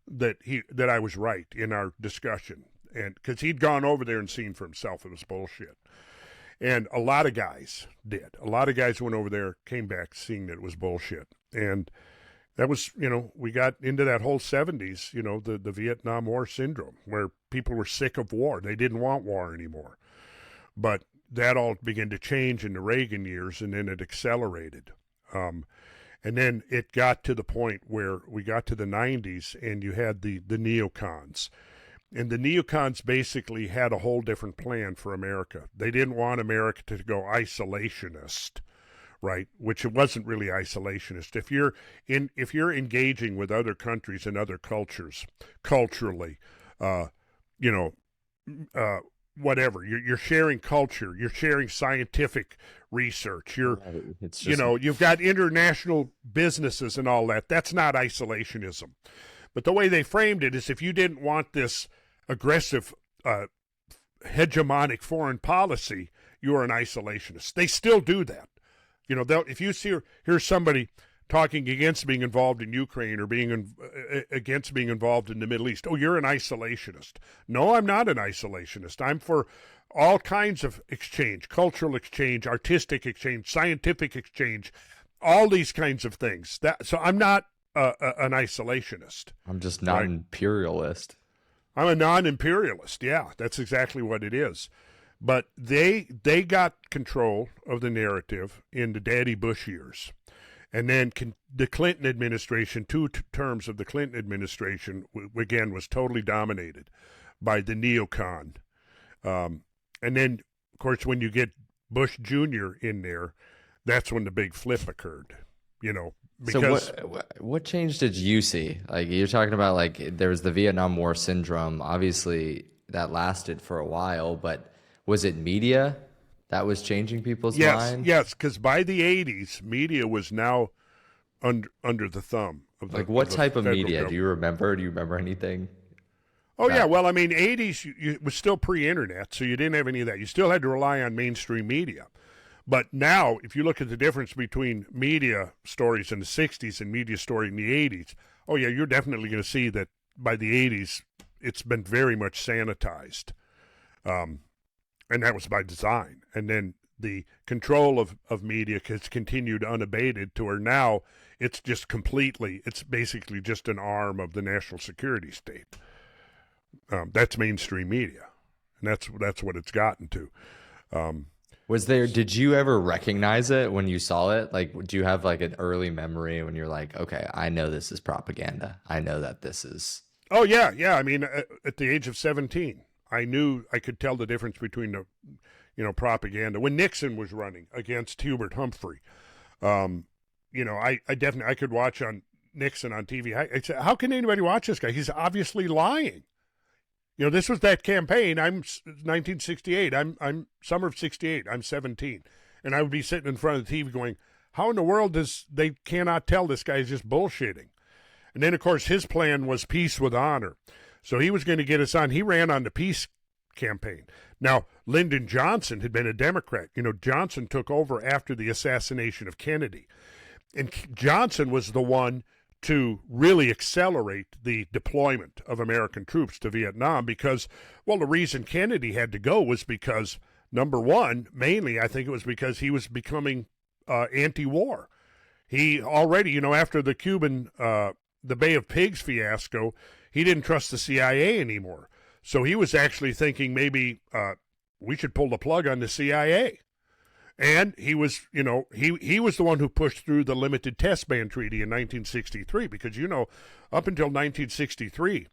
that I was right in our discussion, and because he'd gone over there and seen for himself it was bullshit. And a lot of guys did. A lot of guys went over there, came back seeing that it was bullshit. And that was, you know, we got into that whole 70s, you know, the Vietnam War syndrome, where people were sick of war. They didn't want war anymore. But that all began to change in the Reagan years, and then it accelerated. And then it got to the point where we got to the 90s, and you had the neocons. And the neocons basically had a whole different plan for America. They didn't want America to go isolationist, right? Which it wasn't really isolationist. If you're engaging with other countries and other cultures culturally, you know, whatever, you're sharing culture, you're sharing scientific research, It's just you've got international businesses and all that. That's not isolationism. But the way they framed it is if you didn't want this aggressive hegemonic foreign policy, you are an isolationist. They still do that. If you hear somebody talking against being involved in Ukraine or against being involved in the Middle East, oh, you're an isolationist. No, I'm not an isolationist. I'm for all kinds of exchange, cultural exchange, artistic exchange, scientific exchange, all these kinds of things. So I'm not an isolationist. I'm just not an imperialist. I'm a non-imperialist. Yeah, that's exactly what it is. But they got control of the narrative in the Daddy Bush years. And then the Clinton administration, two terms of the Clinton administration, again, was totally dominated by the neocon. And then, of course, when you get Bush Jr. in there, that's when the big flip occurred, Because, so what change did you see? Like, you're talking about, like, there was the Vietnam War syndrome. Obviously, that lasted for a while, but was it media that was changing people's minds? Yes, because by the 80s, media was now under the thumb of the Like, what type of media? government. Do you remember? Do you remember anything? Oh, yeah. Well, I mean, 80s it was still pre-internet, so you didn't have any of that. You still had to rely on mainstream media. But now, if you look at the difference between media stories in the 60s and media story in the 80s, oh, yeah, you're definitely going to see that by the 80s, it's been very much sanitized. And that was by design. And then the control of media has continued unabated to where now it's basically just an arm of the national security state. That's mainstream media. And that's what it's gotten to. Did you ever recognize it when you saw it? Like, do you have like an early memory when you're like, okay, I know this is propaganda. I know that this is. Oh, yeah. Yeah. I mean, at the age of 17, I knew I could tell the difference between the, propaganda. When Nixon was running against Hubert Humphrey, I could watch on Nixon on TV. I said, how can anybody watch this guy? He's obviously lying. This was that campaign. I'm 1968. I'm summer of 68. I'm 17. And I would be sitting in front of the TV going, how in the world they cannot tell this guy is just bullshitting? And then, of course, his plan was peace with honor. So he was going to get us on. He ran on the peace campaign. Now, Lyndon Johnson had been a Democrat. Johnson took over after the assassination of Kennedy. And Johnson was the one to really accelerate the deployment of American troops to Vietnam because, well, the reason Kennedy had to go was because, number one, mainly I think it was because he was becoming anti-war. He already, after the the Bay of Pigs fiasco, he didn't trust the CIA anymore. So he was actually thinking maybe we should pull the plug on the CIA. And he was, he was the one who pushed through the Limited Test Ban Treaty in 1963 because, up until 1963,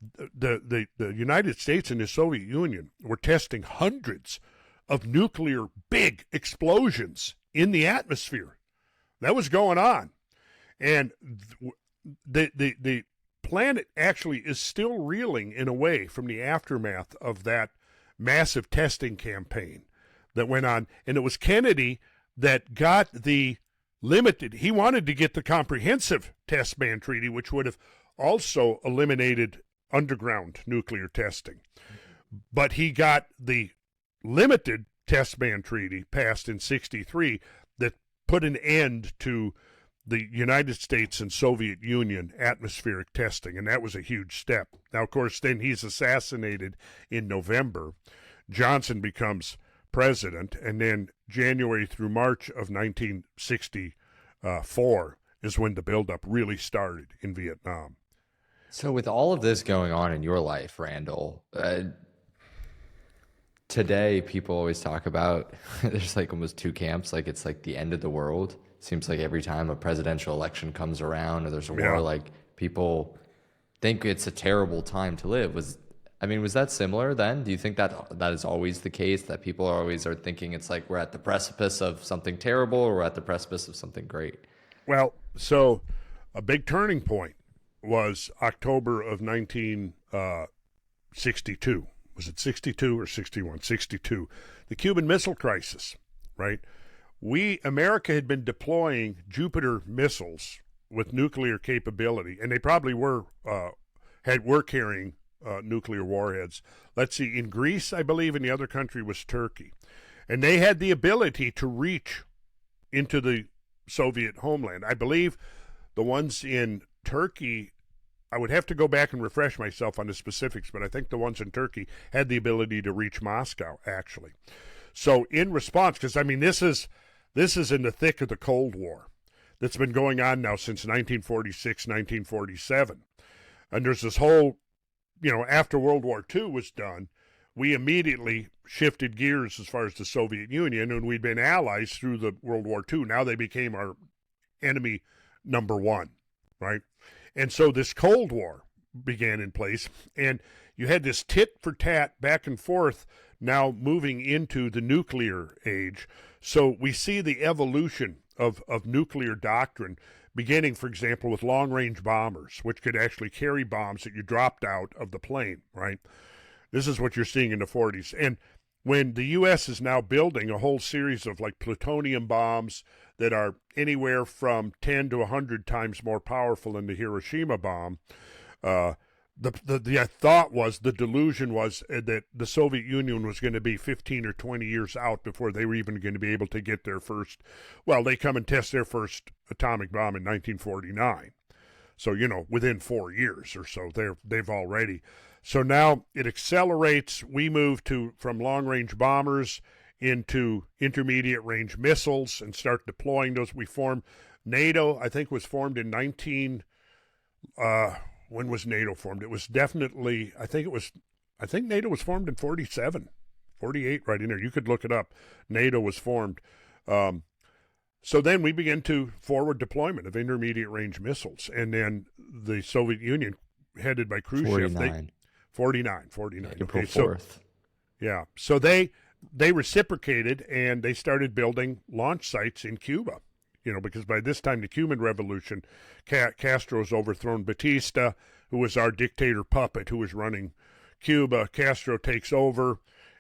the United States and the Soviet Union were testing hundreds of nuclear big explosions in the atmosphere. That was going on. And the planet actually is still reeling in a way from the aftermath of that massive testing campaign that went on. And it was Kennedy that got the limited, he wanted to get the comprehensive test ban treaty, which would have also eliminated underground nuclear testing. But he got the limited test ban treaty passed in 63 that put an end to the United States and Soviet Union atmospheric testing, and that was a huge step. Now, of course, then he's assassinated in November. Johnson becomes president, and then January through March of 1964 is when the buildup really started in Vietnam. So with all of this going on in your life, Randall, today people always talk about there's like almost two camps, like it's like the end of the world. Seems like every time a presidential election comes around or there's a war, like people think it's a terrible time to live. I mean, was that similar then? Do you think that that is always the case, that people are thinking it's like we're at the precipice of something terrible or we're at the precipice of something great? Well, so a big turning point was October of 1962. Was it 62 or 61? 62. The Cuban Missile Crisis, right? America had been deploying Jupiter missiles with nuclear capability, and they probably were carrying nuclear warheads. Let's see, in Greece, I believe, and the other country was Turkey. And they had the ability to reach into the Soviet homeland. I believe the ones in Turkey, I would have to go back and refresh myself on the specifics, but I think the ones in Turkey had the ability to reach Moscow, actually. So in response, because I mean, this is in the thick of the Cold War that's been going on now since 1946, 1947. And there's this whole, after World War II was done, we immediately shifted gears as far as the Soviet Union, and we'd been allies through the World War II. Now they became our enemy number one, right? And so this Cold War began in place, and you had this tit for tat back and forth now moving into the nuclear age. So we see the evolution of nuclear doctrine beginning, for example, with long-range bombers, which could actually carry bombs that you dropped out of the plane, right? This is what you're seeing in the 40s. And when the U.S. is now building a whole series of like plutonium bombs that are anywhere from 10 to 100 times more powerful than the Hiroshima bomb, the thought was, the delusion was that the Soviet Union was going to be 15 or 20 years out before they were even going to be able to get their first, well, they come and test their first atomic bomb in 1949. So, within 4 years or so, they've already. So now it accelerates. We move from long-range bombers into intermediate-range missiles and start deploying those. We form NATO, I think, was formed in when was NATO formed? It was definitely, I think NATO was formed in 47, 48, right in there. You could look it up. NATO was formed. So then we begin to forward deployment of intermediate range missiles. And then the Soviet Union, headed by Khrushchev, 49. April 4th. Yeah. So they reciprocated, and they started building launch sites in Cuba. Because by this time, the Cuban Revolution, Castro's overthrown Batista, who was our dictator puppet who was running Cuba. Castro takes over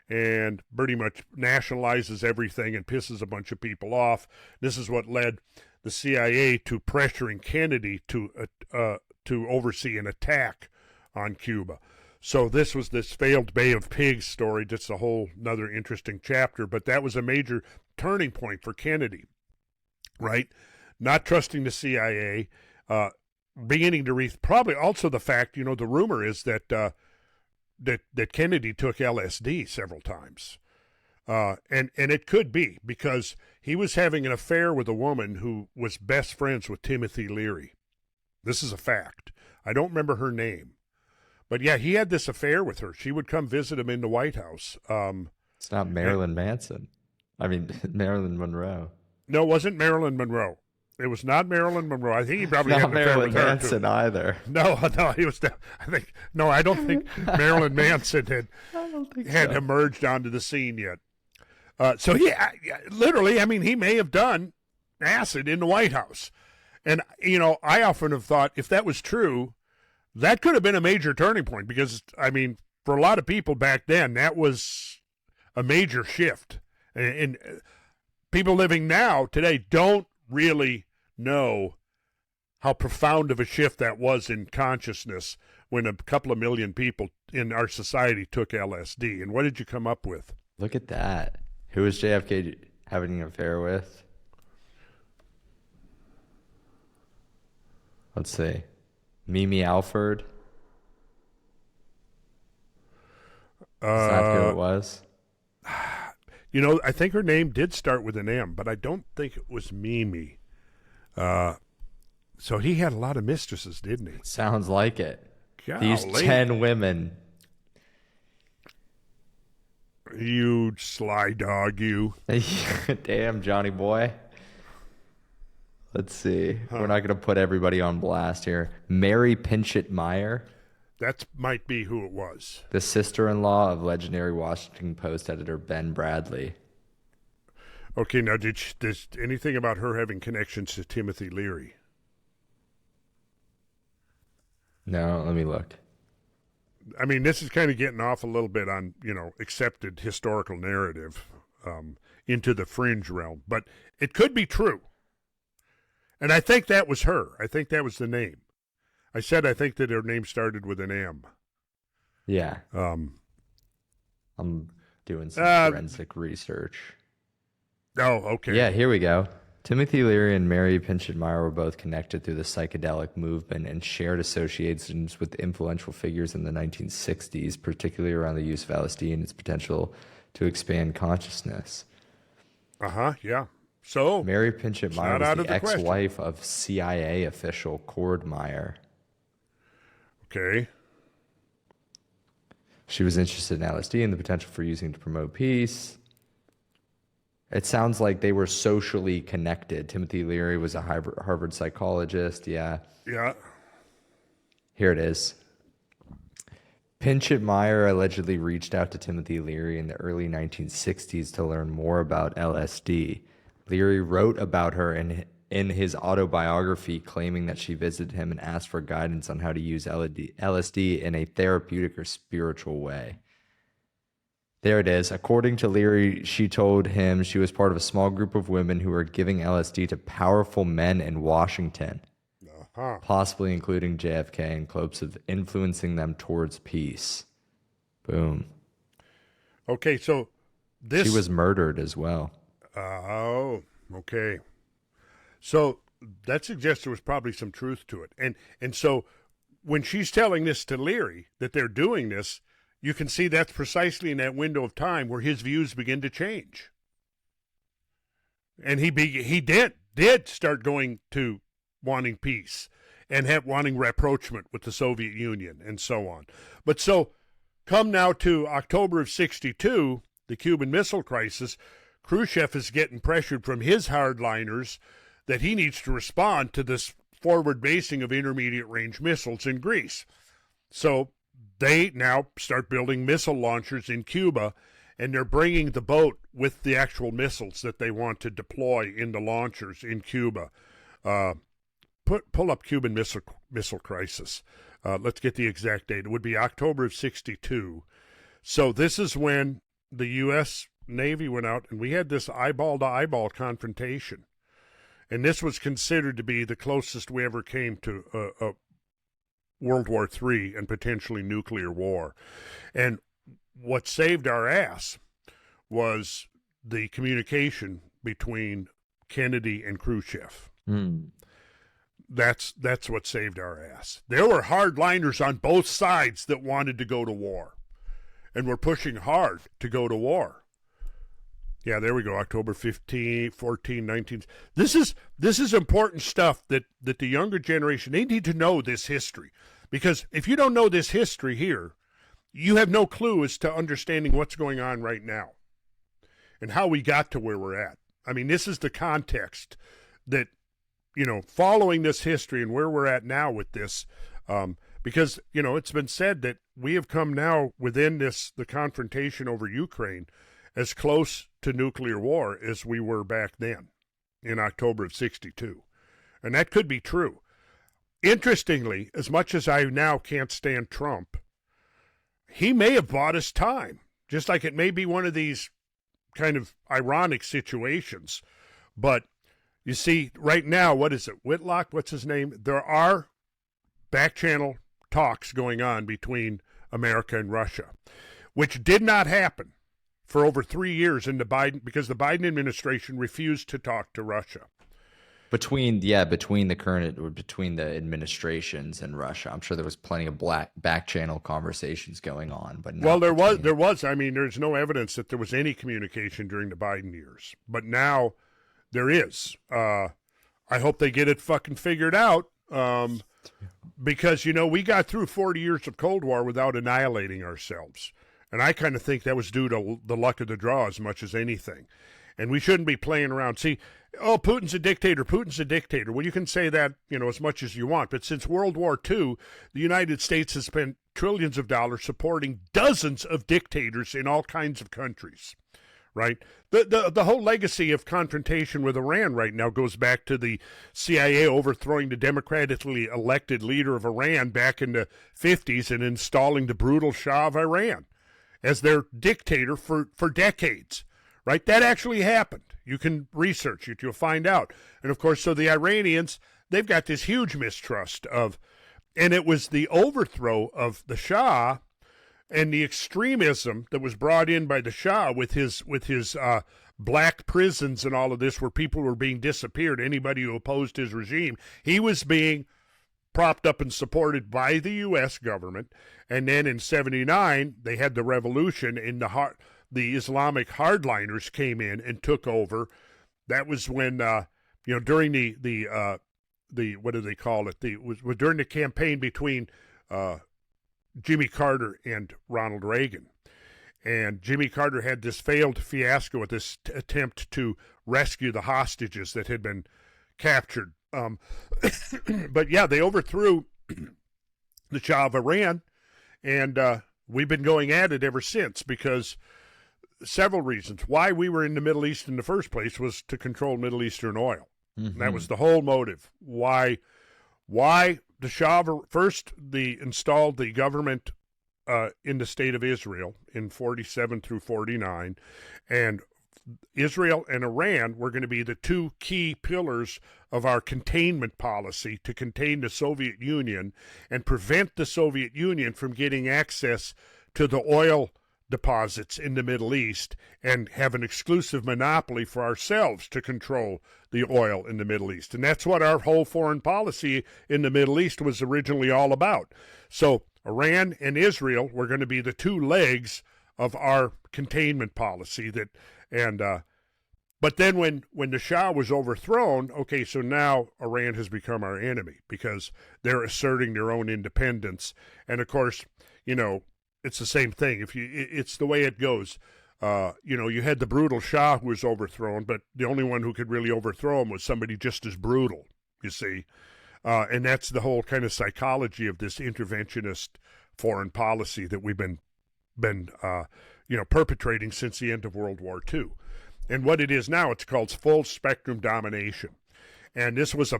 and pretty much nationalizes everything and pisses a bunch of people off. This is what led the CIA to pressuring Kennedy to oversee an attack on Cuba. So this was this failed Bay of Pigs story. That's a whole another interesting chapter, but that was a major turning point for Kennedy. Right, not trusting the CIA, beginning to probably also the fact, the rumor is that that Kennedy took LSD several times, and it could be because he was having an affair with a woman who was best friends with Timothy Leary. This is a fact. I don't remember her name, but yeah, he had this affair with her. She would come visit him in the White House. It's not Marilyn Manson. I mean, Marilyn Monroe. No, it wasn't Marilyn Monroe. It was not Marilyn Monroe. I think he probably had an affair with her, Manson too. Either. No, he was. I don't think Marilyn Manson had emerged onto the scene yet. So literally, I mean, he may have done acid in the White House, and I often have thought if that was true, that could have been a major turning point because I mean, for a lot of people back then, that was a major shift, and people living now today don't really know how profound of a shift that was in consciousness when a couple of million people in our society took LSD. And what did you come up with? Look at that. Who was JFK having an affair with? Let's see. Mimi Alford. Is that who it was? I think her name did start with an M, but I don't think it was Mimi. So he had a lot of mistresses, didn't he? Sounds like it. Golly. These 10 women. You sly dog, you. Damn, Johnny boy. Let's see. We're not going to put everybody on blast here. Mary Pinchot Meyer. That might be who it was. The sister-in-law of legendary Washington Post editor Ben Bradley. Okay, now does anything about her having connections to Timothy Leary? No, let me look. I mean, this is kind of getting off a little bit on, accepted historical narrative into the fringe realm. But it could be true. And I think that was her. I think that was the name. I think that her name started with an M. Yeah. I'm doing some forensic research. Oh, okay. Yeah, here we go. Timothy Leary and Mary Pinchet-Meyer were both connected through the psychedelic movement and shared associations with influential figures in the 1960s, particularly around the use of LSD and its potential to expand consciousness. Yeah. So Mary Pinchet-Meyer was the ex-wife of CIA official Cord Meyer. Okay. She was interested in LSD and the potential for using it to promote peace. It sounds like they were socially connected. Timothy Leary was a Harvard psychologist. Yeah. Yeah. Here it is. Pinchet-Meyer allegedly reached out to Timothy Leary in the early 1960s to learn more about LSD. Leary wrote about her in his autobiography, claiming that she visited him and asked for guidance on how to use LSD in a therapeutic or spiritual way. There it is. According to Leary, she told him she was part of a small group of women who were giving LSD to powerful men in Washington, possibly including JFK, in hopes of influencing them towards peace. Boom. Okay, so she was murdered as well. Oh, okay. So that suggests there was probably some truth to it. And so when she's telling this to Leary, that they're doing this, you can see that's precisely in that window of time where his views begin to change. And he did start going to wanting peace and wanting rapprochement with the Soviet Union and so on. But so come now to October of 62, the Cuban Missile Crisis, Khrushchev is getting pressured from his hardliners that he needs to respond to this forward basing of intermediate range missiles in Greece. So they now start building missile launchers in Cuba, and they're bringing the boat with the actual missiles that they want to deploy in the launchers in Cuba. Pull up Cuban Missile Crisis. Let's get the exact date. It would be October of 62. So this is when the U.S. Navy went out, and we had this eyeball-to-eyeball confrontation. And this was considered to be the closest we ever came to a World War III and potentially nuclear war. And what saved our ass was the communication between Kennedy and Khrushchev. That's what saved our ass. There were hardliners on both sides that wanted to go to war and were pushing hard to go to war. Yeah, there we go, October 15, 14, 19. This is important stuff that the younger generation, they need to know this history. Because if you don't know this history here, you have no clue as to understanding what's going on right now and how we got to where we're at. I mean, this is the context that, following this history and where we're at now with this, because, it's been said that we have come now within the confrontation over Ukraine as close to nuclear war as we were back then in October of 62. And that could be true. Interestingly, as much as I now can't stand Trump, he may have bought us time, just like it may be one of these kind of ironic situations. But you see, right now, what is it? Whitlock, what's his name? There are back-channel talks going on between America and Russia, which did not happen for over 3 years because the Biden administration refused to talk to Russia. Between the administrations and Russia, I'm sure there was plenty of back channel conversations going on, but there was. I mean, there's no evidence that there was any communication during the Biden years, but now there is. I hope they get it fucking figured out, because we got through 40 years of Cold War without annihilating ourselves. And I kind of think that was due to the luck of the draw as much as anything. And we shouldn't be playing around. See, Oh, Putin's a dictator. Putin's a dictator. Well, you can say that, as much as you want. But since World War II, the United States has spent trillions of dollars supporting dozens of dictators in all kinds of countries, right? The whole legacy of confrontation with Iran right now goes back to the CIA overthrowing the democratically elected leader of Iran back in the 50s and installing the brutal Shah of Iran as their dictator for decades, right? That actually happened. You can research it. You'll find out. And, of course, so the Iranians, they've got this huge mistrust of, and it was the overthrow of the Shah and the extremism that was brought in by the Shah with his black prisons and all of this where people were being disappeared, anybody who opposed his regime. He was being propped up and supported by the U.S. government. And then in 79, they had the revolution in the Islamic hardliners came in and took over. That was when, during the what do they call it? Was during the campaign between Jimmy Carter and Ronald Reagan. And Jimmy Carter had this failed fiasco with this attempt to rescue the hostages that had been captured. But yeah, they overthrew the Shah of Iran, and we've been going at it ever since because several reasons. Why we were in the Middle East in the first place was to control Middle Eastern oil. Mm-hmm. That was the whole motive. Why the Shah first installed the government in the state of Israel in 47 through 49, and Israel and Iran were going to be the two key pillars of our containment policy to contain the Soviet Union and prevent the Soviet Union from getting access to the oil deposits in the Middle East and have an exclusive monopoly for ourselves to control the oil in the Middle East. And that's what our whole foreign policy in the Middle East was originally all about. So Iran and Israel were going to be the two legs of our containment policy but then when the Shah was overthrown, okay, so now Iran has become our enemy because they're asserting their own independence. And of course, it's the same thing. It's the way it goes. You had the brutal Shah who was overthrown, but the only one who could really overthrow him was somebody just as brutal, you see. And that's the whole kind of psychology of this interventionist foreign policy that we've been perpetrating since the end of World War II. And what it is now, it's called full spectrum domination. And this was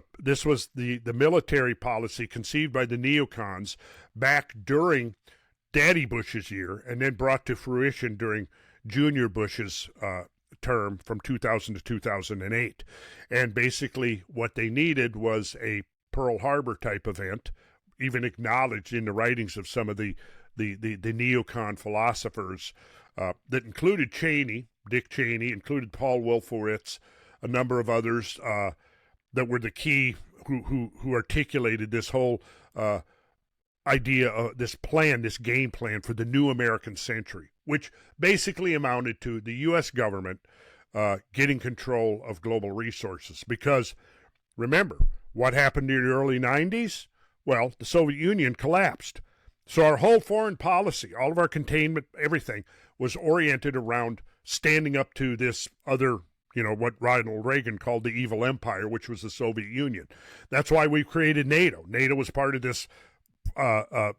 the military policy conceived by the neocons back during Daddy Bush's year and then brought to fruition during Junior Bush's term from 2000 to 2008. And basically what they needed was a Pearl Harbor type event, even acknowledged in the writings of some of the neocon philosophers that included Dick Cheney, included Paul Wolfowitz, a number of others that were the key who articulated this whole idea of this game plan for the new American century, which basically amounted to the U.S. government getting control of global resources. Because remember, what happened in the early 90s? Well, the Soviet Union collapsed. So our whole foreign policy, all of our containment, everything, was oriented around standing up to this other, what Ronald Reagan called the evil empire, which was the Soviet Union. That's why we created NATO. NATO was part of this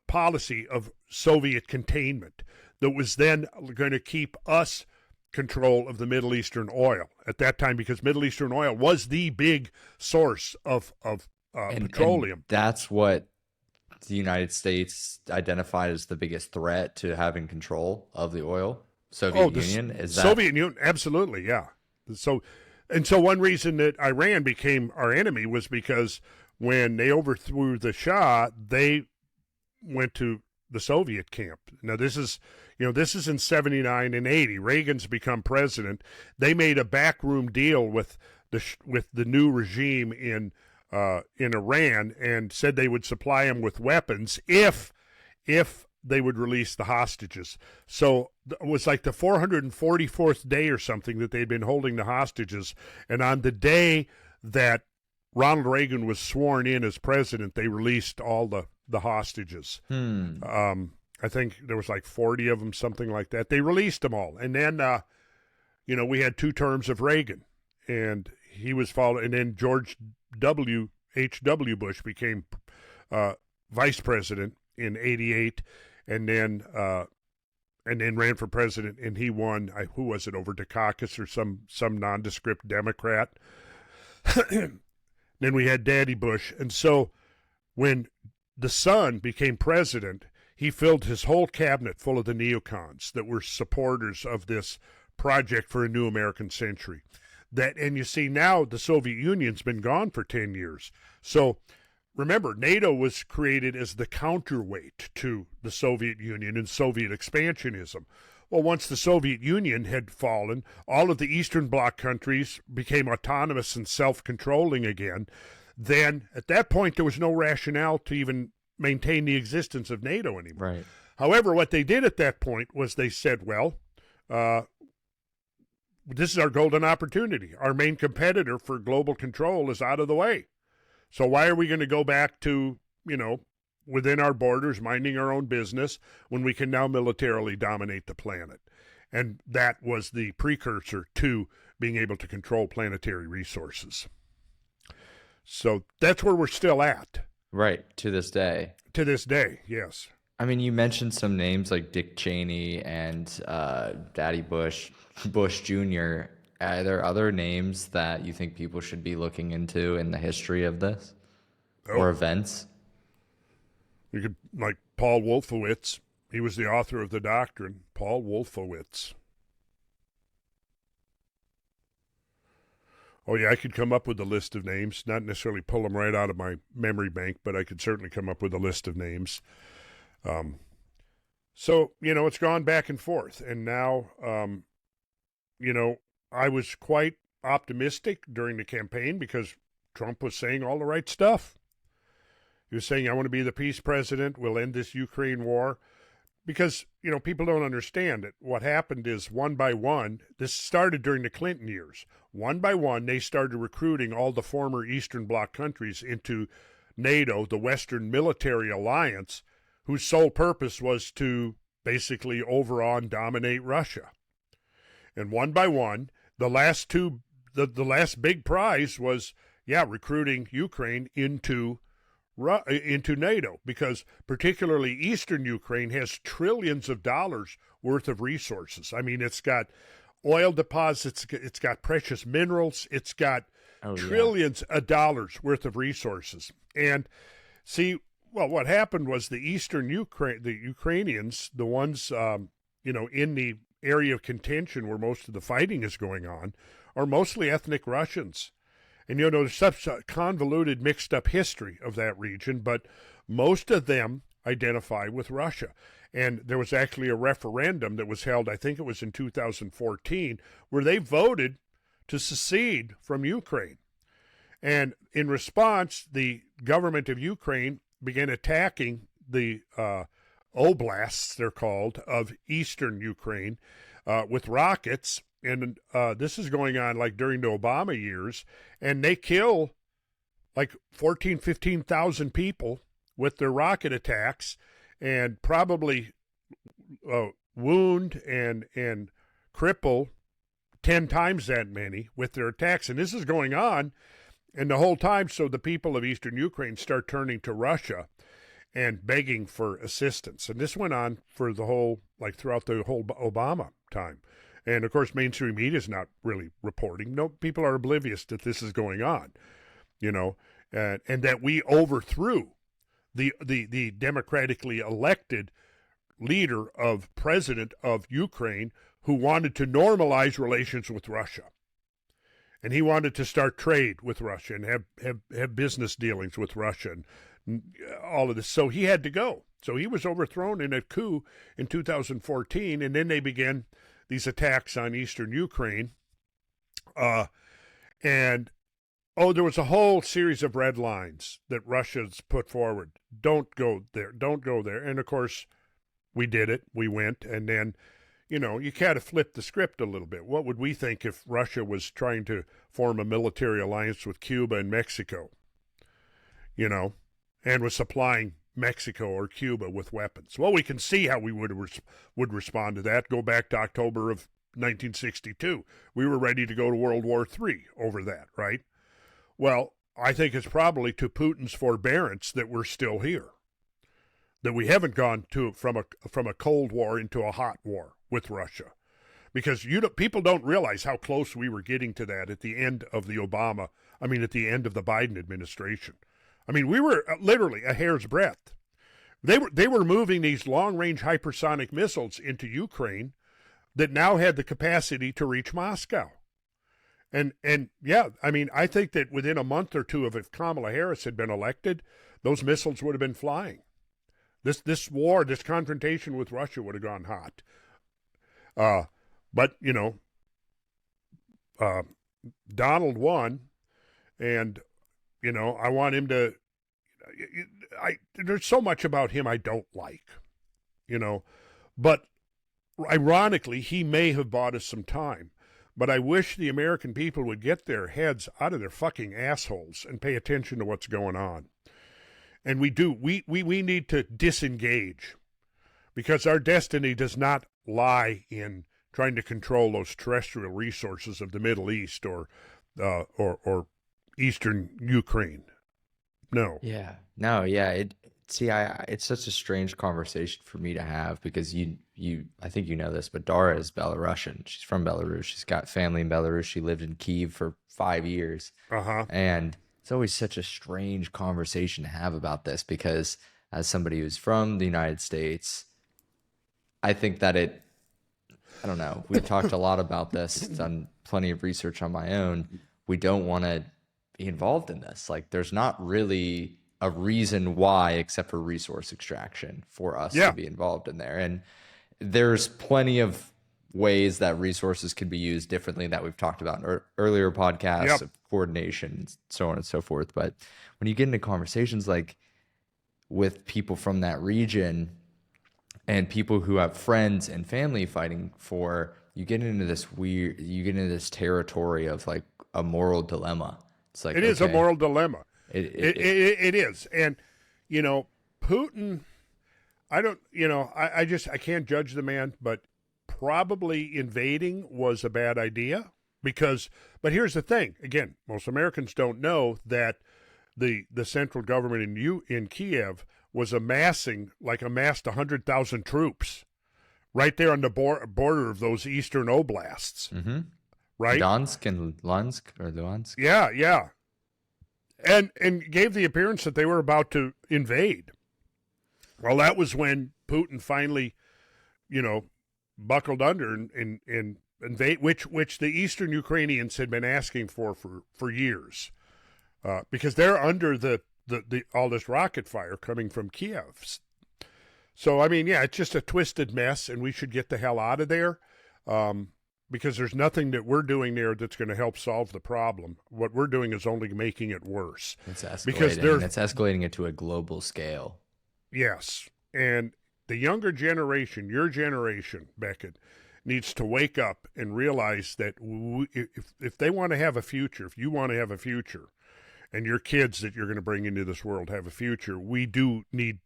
policy of Soviet containment that was then going to keep us control of the Middle Eastern oil at that time, because Middle Eastern oil was the big source of petroleum. And that's what the United States identified as the biggest threat to having control of the oil. Soviet Union, is that? Soviet Union, absolutely, yeah. So one reason that Iran became our enemy was because when they overthrew the Shah, they went to the Soviet camp. Now this is in 79 and 80. Reagan's become president. They made a backroom deal with the new regime in Iran and said they would supply them with weapons if they would release the hostages. So it was like the 444th day or something that they'd been holding the hostages. And on the day that Ronald Reagan was sworn in as president, they released all the hostages. I think there was like 40 of them, something like that. They released them all. And then, we had 2 terms of Reagan. And he was followed, and then George H.W. Bush became vice president in '88, and then ran for president, and he won. Who was it, over Dukakis or some nondescript Democrat? Then we had Daddy Bush, and so when the son became president, he filled his whole cabinet full of the neocons that were supporters of this project for a new American century. And you see now the Soviet Union's been gone for 10 years. So remember, NATO was created as the counterweight to the Soviet Union and Soviet expansionism. Well, once the Soviet Union had fallen, all of the Eastern Bloc countries became autonomous and self-controlling again. Then, at that point, there was no rationale to even maintain the existence of NATO anymore. Right. However, what they did at that point was they said, well, this is our golden opportunity. Our main competitor for global control is out of the way. So why are we going to go back to, within our borders, minding our own business, when we can now militarily dominate the planet? And that was the precursor to being able to control planetary resources. So that's where we're still at. Right, to this day. To this day, yes. I mean, you mentioned some names like Dick Cheney and Daddy Bush, Bush Jr. Are there other names that you think people should be looking into in the history of this or events? You could, like Paul Wolfowitz. He was the author of the doctrine, Paul Wolfowitz. Oh, yeah, I could come up with a list of names, not necessarily pull them right out of my memory bank, but I could certainly come up with a list of names. So, it's gone back and forth. And now, I was quite optimistic during the campaign because Trump was saying all the right stuff. He was saying, I want to be the peace president. We'll end this Ukraine war. Because, people don't understand it. What happened is one by one, this started during the Clinton years. One by one, they started recruiting all the former Eastern Bloc countries into NATO, the Western military alliance, whose sole purpose was to basically overawe and dominate Russia. And one by one, the last big prize was, recruiting Ukraine into NATO, because particularly Eastern Ukraine has trillions of dollars worth of resources. I mean, it's got oil deposits, it's got precious minerals, it's got trillions of dollars worth of resources. And see, well, what happened was the Ukrainians, the ones, in the area of contention where most of the fighting is going on, are mostly ethnic Russians. And, there's such a convoluted, mixed-up history of that region, but most of them identify with Russia. And there was actually a referendum that was held, I think it was in 2014, where they voted to secede from Ukraine. And in response, the government of Ukraine began attacking the oblasts, they're called, of eastern Ukraine with rockets. And this is going on like during the Obama years, and they kill like 15,000 people with their rocket attacks, and probably wound and cripple 10 times that many with their attacks. And this is going on, and the whole time, so the people of eastern Ukraine start turning to Russia and begging for assistance. And this went on for throughout the whole Obama time. And, of course, mainstream media is not really reporting. No, people are oblivious that this is going on, and that we overthrew the democratically elected president of Ukraine, who wanted to normalize relations with Russia. And he wanted to start trade with Russia and have business dealings with Russia and all of this. So he had to go. So he was overthrown in a coup in 2014, and then they began these attacks on eastern Ukraine. There was a whole series of red lines that Russia's put forward. Don't go there. Don't go there. And, of course, we did it. We went. And then, you kind of flip the script a little bit. What would we think if Russia was trying to form a military alliance with Cuba and Mexico, and was supplying Mexico or Cuba with weapons? Well, we can see how we would respond to that. Go back to October of 1962. We were ready to go to World War III over that, right? Well, I think it's probably to Putin's forbearance that we're still here, that we haven't gone from a Cold War into a hot war with Russia, because people don't realize how close we were getting to that at the end of the at the end of the Biden administration. I mean, we were literally a hair's breadth. They were moving these long-range hypersonic missiles into Ukraine that now had the capacity to reach Moscow. And yeah, I mean, I think that within a month or two if Kamala Harris had been elected, those missiles would have been flying. This war, this confrontation with Russia would have gone hot. But, Donald won, and, I want him to there's so much about him I don't like, but ironically, he may have bought us some time. But I wish the American people would get their heads out of their fucking assholes and pay attention to what's going on. And we do. We need to disengage, because our destiny does not lie in trying to control those terrestrial resources of the Middle East or Eastern Ukraine. No. Yeah. No. Yeah. It's such a strange conversation for me to have, because I think you know this, but Dara is Belarusian. She's from Belarus. She's got family in Belarus. She lived in Kyiv for 5 years. And it's always such a strange conversation to have about this, because as somebody who's from the United States, I think that I don't know. We've talked a lot about this, done plenty of research on my own. We don't want to be involved in this. Like, there's not really a reason why, except for resource extraction, for us to be involved in there. And there's plenty of ways that resources can be used differently that we've talked about in earlier podcasts, of coordination, so on and so forth. But when you get into conversations like with people from that region and people who have friends and family fighting for, you get into this territory of like a moral dilemma. It's like, it is a moral dilemma. It is. And, Putin, I can't judge the man, but probably invading was a bad idea, but here's the thing. Again, most Americans don't know that the central government in Kiev amassed 100,000 troops right there on the border of those eastern oblasts. Mm-hmm. Right? Donsk and Luhansk. Yeah. And gave the appearance that they were about to invade. Well, that was when Putin finally, buckled under and invade, which the Eastern Ukrainians had been asking for years, because they're under the all this rocket fire coming from Kiev. So I mean, it's just a twisted mess, and we should get the hell out of there. Because there's nothing that we're doing there that's going to help solve the problem. What we're doing is only making it worse. It's escalating. It's escalating it to a global scale. Yes. And the younger generation, your generation, Beckett, needs to wake up and realize that if they want to have a future, if you want to have a future, and your kids that you're going to bring into this world have a future, we do need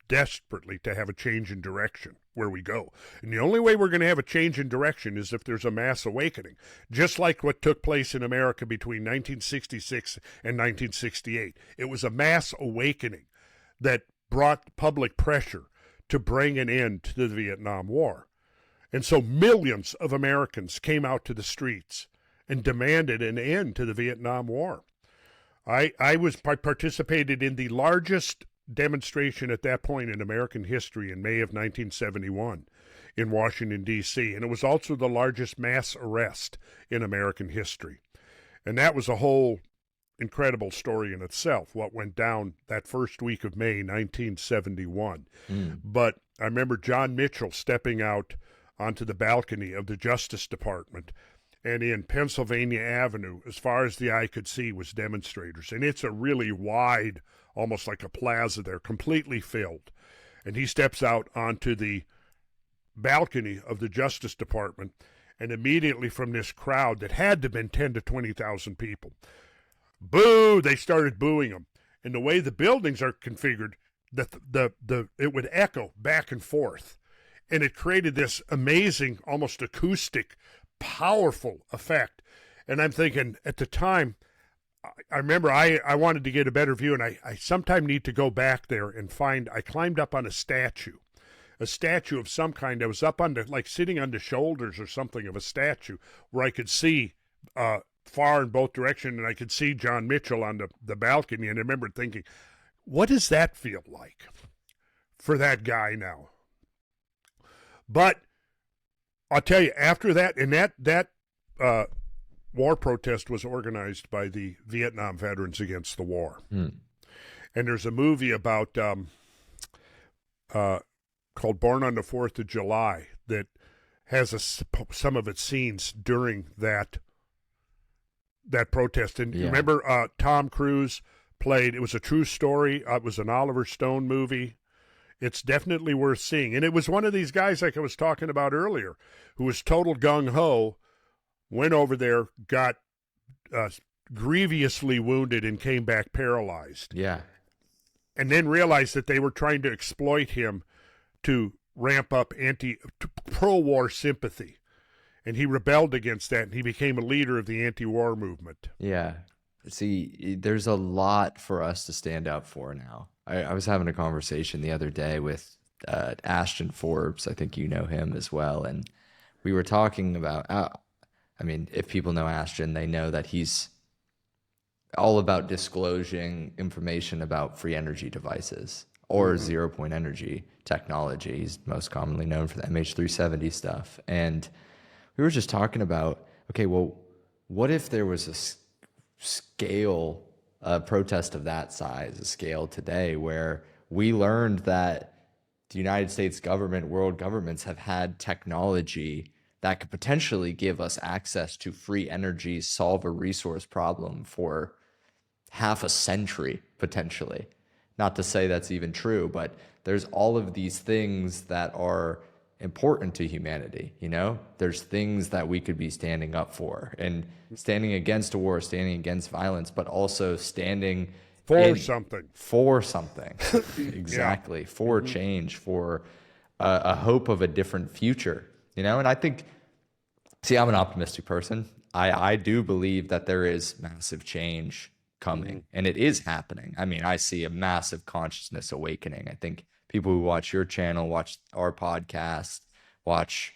desperately to have a change in direction where we go. And the only way we're going to have a change in direction is if there's a mass awakening, just like what took place in America between 1966 and 1968. It was a mass awakening that brought public pressure to bring an end to the Vietnam War. And so millions of Americans came out to the streets and demanded an end to the Vietnam War. I participated in the largest demonstration at that point in American history in May of 1971 in Washington, D.C., and it was also the largest mass arrest in American history. And that was a whole incredible story in itself, what went down that first week of May 1971. But I remember John Mitchell stepping out onto the balcony of the Justice Department, and in Pennsylvania Avenue, as far as the eye could see, was demonstrators. And it's a really wide, almost like a plaza there, completely filled. And he steps out onto the balcony of the Justice Department, and immediately from this crowd that had to have been 10 to 20,000 people, boo, they started booing him. And the way the buildings are configured, it would echo back and forth. And it created this amazing, almost acoustic powerful effect. And I'm thinking at the time, I remember I wanted to get a better view, and I sometime need to go back there and find, I climbed up on a statue of some kind. I was up on the, like sitting on the shoulders or something of a statue where I could see far in both directions, and I could see John Mitchell on the balcony. And I remember thinking, what does that feel like for that guy now? But I'll tell you, after that, and that war protest was organized by the Vietnam Veterans Against the War. And there's a movie about called Born on the 4th of July that has some of its scenes during that protest. And you remember Tom Cruise played, it was a true story. It was an Oliver Stone movie. It's definitely worth seeing. And it was one of these guys like I was talking about earlier who was total gung-ho, went over there, got grievously wounded, and came back paralyzed. Yeah. And then realized that they were trying to exploit him to ramp up pro-war sympathy. And he rebelled against that, and he became a leader of the anti-war movement. Yeah. See, there's a lot for us to stand up for now. I was having a conversation the other day with Ashton Forbes. I think you know him as well. And we were talking about, I mean, if people know Ashton, they know that he's all about disclosing information about free energy devices or zero-point energy technology. He's most commonly known for the MH370 stuff. And we were just talking about, okay, well, what if there was a scale protest of that size, a scale today where we learned that the United States government, world governments have had technology that could potentially give us access to free energy, solve a resource problem for half a century, potentially. Not to say that's even true, but there's all of these things that are important to humanity. You know, there's things that we could be standing up for, and standing against a war, standing against violence, but also standing for something. Exactly. For change, for a hope of a different future, you know? And I think, see, I'm an optimistic person. I do believe that there is massive change coming, and it is happening. I mean, I see a massive consciousness awakening. I think people who watch your channel, watch our podcast, watch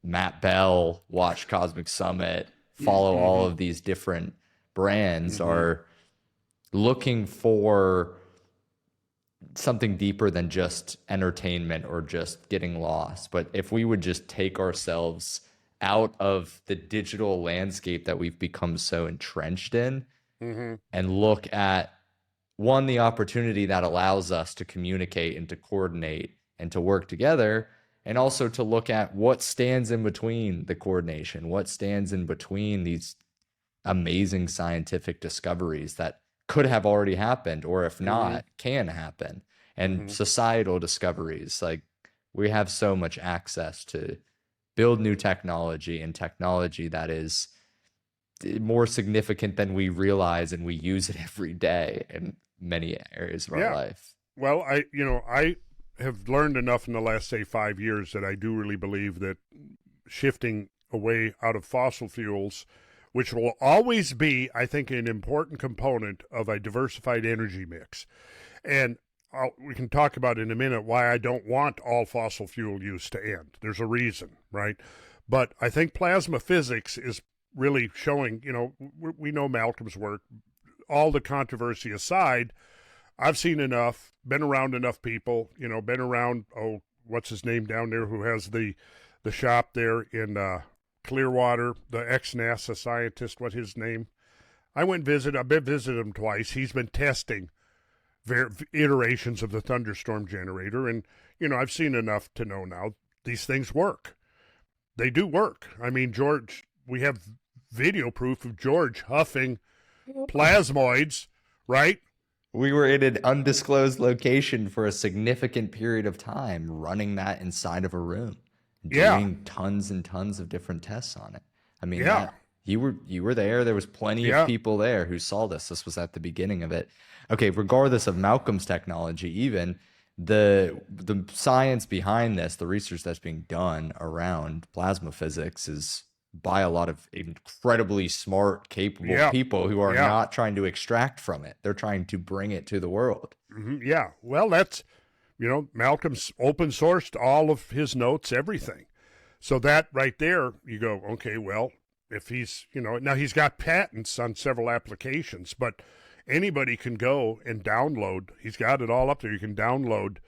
Matt Bell, watch Cosmic Summit, follow all of these different brands are looking for something deeper than just entertainment or just getting lost. But if we would just take ourselves out of the digital landscape that we've become so entrenched in and look at, one, the opportunity that allows us to communicate and to coordinate and to work together, and also to look at what stands in between the coordination, what stands in between these amazing scientific discoveries that could have already happened, or if not, can happen, and societal discoveries. Like, we have so much access to build new technology, and technology that is more significant than we realize, and we use it every day in many areas of our life. Well, I have learned enough in the last, say, 5 years that I do really believe that shifting away out of fossil fuels, which will always be, I think, an important component of a diversified energy mix. And we can talk about in a minute why I don't want all fossil fuel use to end. There's a reason, right? But I think plasma physics is really showing, we know Malcolm's work, all the controversy aside, I've seen enough, been around enough people, been around, what's his name down there who has the shop there in Clearwater, the ex-NASA scientist, what's his name? I've been visited him twice. He's been testing iterations of the thunderstorm generator, and, I've seen enough to know now these things work. They do work. I mean, George, we have video proof of George huffing plasmoids, right? We were in an undisclosed location for a significant period of time, running that inside of a room, doing tons and tons of different tests on it. I mean, you were there. There was plenty of people there who saw this. This was at the beginning of it. Okay, regardless of Malcolm's technology, even the science behind this, the research that's being done around plasma physics is by a lot of incredibly smart, capable Yeah. people who are Yeah. not trying to extract from it. They're trying to bring it to the world. Yeah. Well, that's, Malcolm's open sourced all of his notes, everything. So that right there, you go, okay, well, if he's, now he's got patents on several applications, but anybody can go and download. He's got it all up there. You can download,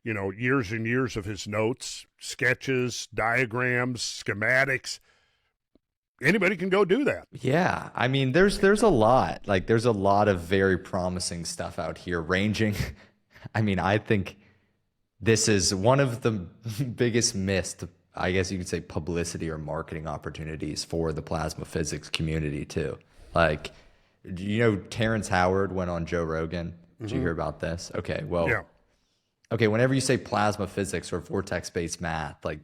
years and years of his notes, sketches, diagrams, schematics. Anybody can go do that. Yeah, I mean, there's a lot. Like, there's a lot of very promising stuff out here, ranging. I mean, I think this is one of the biggest missed, I guess you could say, publicity or marketing opportunities for the plasma physics community too. Like, Terrence Howard went on Joe Rogan. Did you hear about this? Okay, well, Yeah. Okay, whenever you say plasma physics or vortex-based math, like,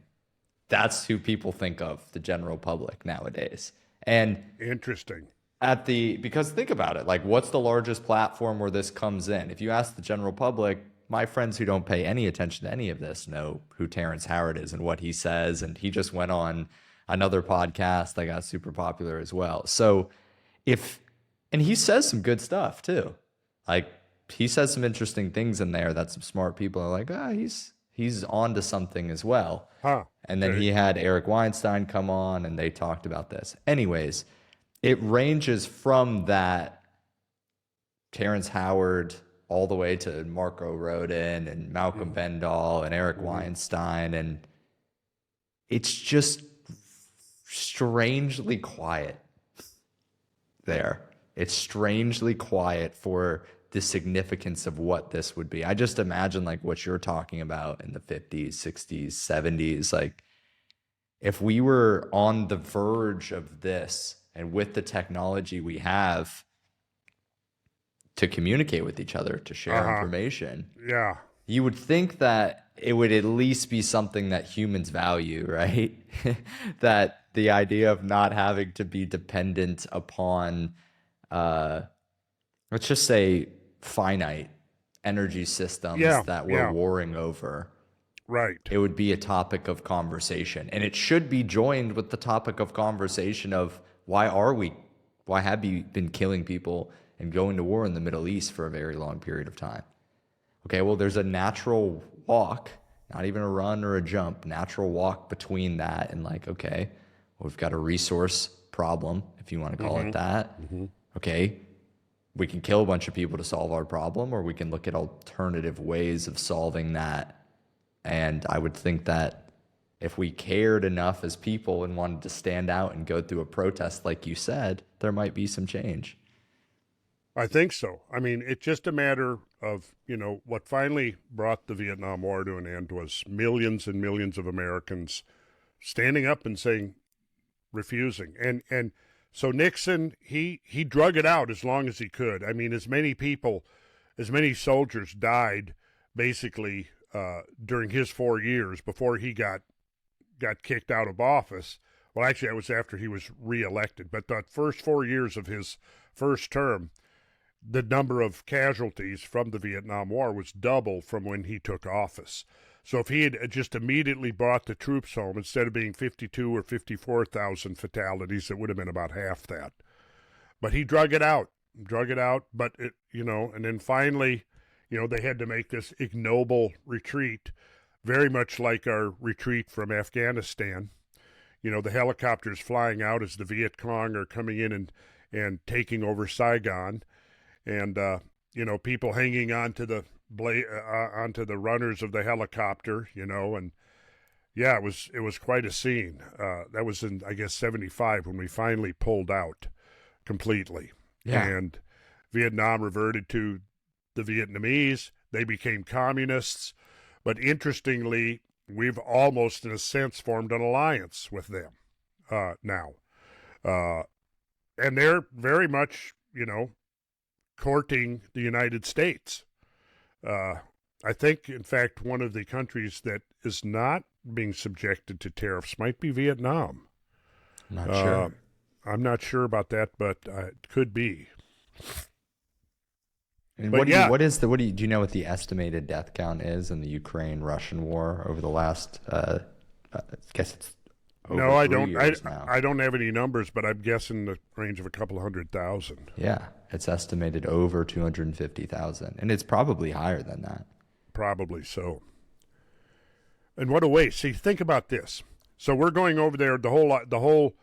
that's who people think of, the general public nowadays. And Interesting. because think about it, like, what's the largest platform where this comes in? If you ask the general public, my friends who don't pay any attention to any of this know who Terrence Howard is and what he says. And he just went on another podcast that got super popular as well. So and he says some good stuff too. Like, he says some interesting things in there that some smart people are like, he's on to something as well. Huh. And then he had Eric Weinstein come on and they talked about this. Anyways, it ranges from that Terrence Howard all the way to Marco Rodin and Malcolm Bendall and Eric Weinstein. And it's just strangely quiet there. It's strangely quiet for the significance of what this would be. I just imagine, like, what you're talking about in the 50s, 60s, 70s. Like, if we were on the verge of this and with the technology we have to communicate with each other, to share information, Yeah. you would think that it would at least be something that humans value, right? That the idea of not having to be dependent upon, let's just say, finite energy systems that we're warring over. Right. It would be a topic of conversation. And it should be joined with the topic of conversation of why have you been killing people and going to war in the Middle East for a very long period of time? Okay, well, there's a natural walk, not even a run or a jump, natural walk between that and, like, okay, well, we've got a resource problem, if you want to call it that. Okay, we can kill a bunch of people to solve our problem, or we can look at alternative ways of solving that. And I would think that if we cared enough as people and wanted to stand out and go through a protest, like you said, there might be some change. I think so. I mean, it's just a matter of, what finally brought the Vietnam War to an end was millions and millions of Americans standing up and saying, refusing. And so Nixon, he drug it out as long as he could. I mean, as many soldiers died basically during his 4 years before he got kicked out of office. Well, actually, that was after he was reelected. But the first 4 years of his first term, the number of casualties from the Vietnam War was double from when he took office. So if he had just immediately brought the troops home, instead of being 52 or 54,000 fatalities, it would have been about half that. But he drug it out, but and then finally, they had to make this ignoble retreat, very much like our retreat from Afghanistan. The helicopters flying out as the Viet Cong are coming in and taking over Saigon, and people hanging onto the onto the runners of the helicopter, and yeah, it was quite a scene. That was in, I guess, 75 when we finally pulled out completely. Yeah. And Vietnam reverted to the Vietnamese. They became communists. But interestingly, we've almost, in a sense, formed an alliance with them now. And they're very much, courting the United States. I think, in fact, one of the countries that is not being subjected to tariffs might be Vietnam. Not sure. I'm not sure about that, but it could be. And but do you know what the estimated death count is in the Ukraine-Russian war over the last, I guess it's over No, I 3 don't. years now. I don't have any numbers, but I'm guessing the range of a couple 100,000. Yeah, it's estimated over 250,000, and it's probably higher than that. Probably so. And what a waste. See, think about this. So we're going over there. The whole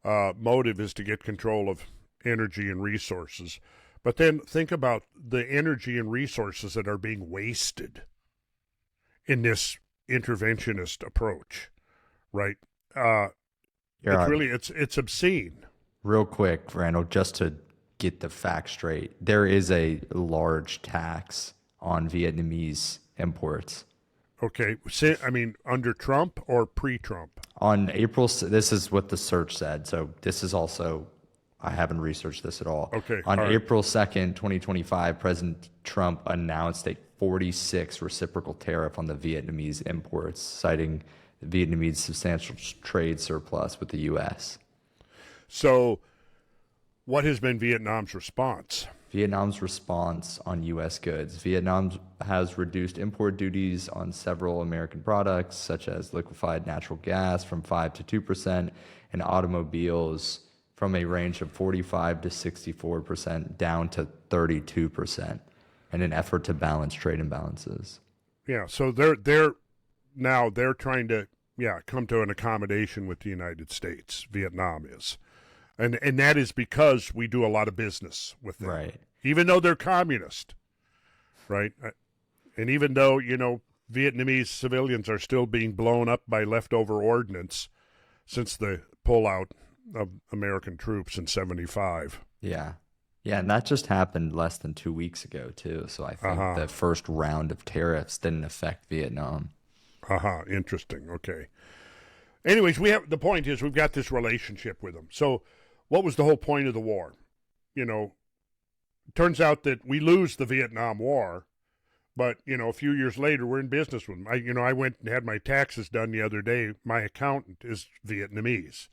motive is to get control of energy and resources. But then think about the energy and resources that are being wasted in this interventionist approach, right? It's obscene. Real quick, Randall, just to get the facts straight, there is a large tax on Vietnamese imports. Okay, I mean, under Trump or pre-Trump? On April, this is what the search said. So this is also, I haven't researched this at all. Okay. On April 2nd, 2025, President Trump announced a 46 reciprocal tariff on the Vietnamese imports, citing the Vietnamese substantial trade surplus with the U.S. So what has been Vietnam's response? Vietnam's response on U.S. goods. Vietnam has reduced import duties on several American products, such as liquefied natural gas from 5 to 2%, and automobiles from a range of 45 to 64% down to 32%, in an effort to balance trade imbalances. Yeah, so they're trying to come to an accommodation with the United States. Vietnam is. And that is because we do a lot of business with them. Right. Even though they're communist, right? And even though, Vietnamese civilians are still being blown up by leftover ordnance since the pullout of American troops in 1975. Yeah. Yeah, and that just happened less than 2 weeks ago, too. So I think the first round of tariffs didn't affect Vietnam. Interesting. Okay. Anyways, the point is we've got this relationship with them. So what was the whole point of the war? Turns out that we lose the Vietnam War, but, a few years later, we're in business with them. I went and had my taxes done the other day. My accountant is Vietnamese.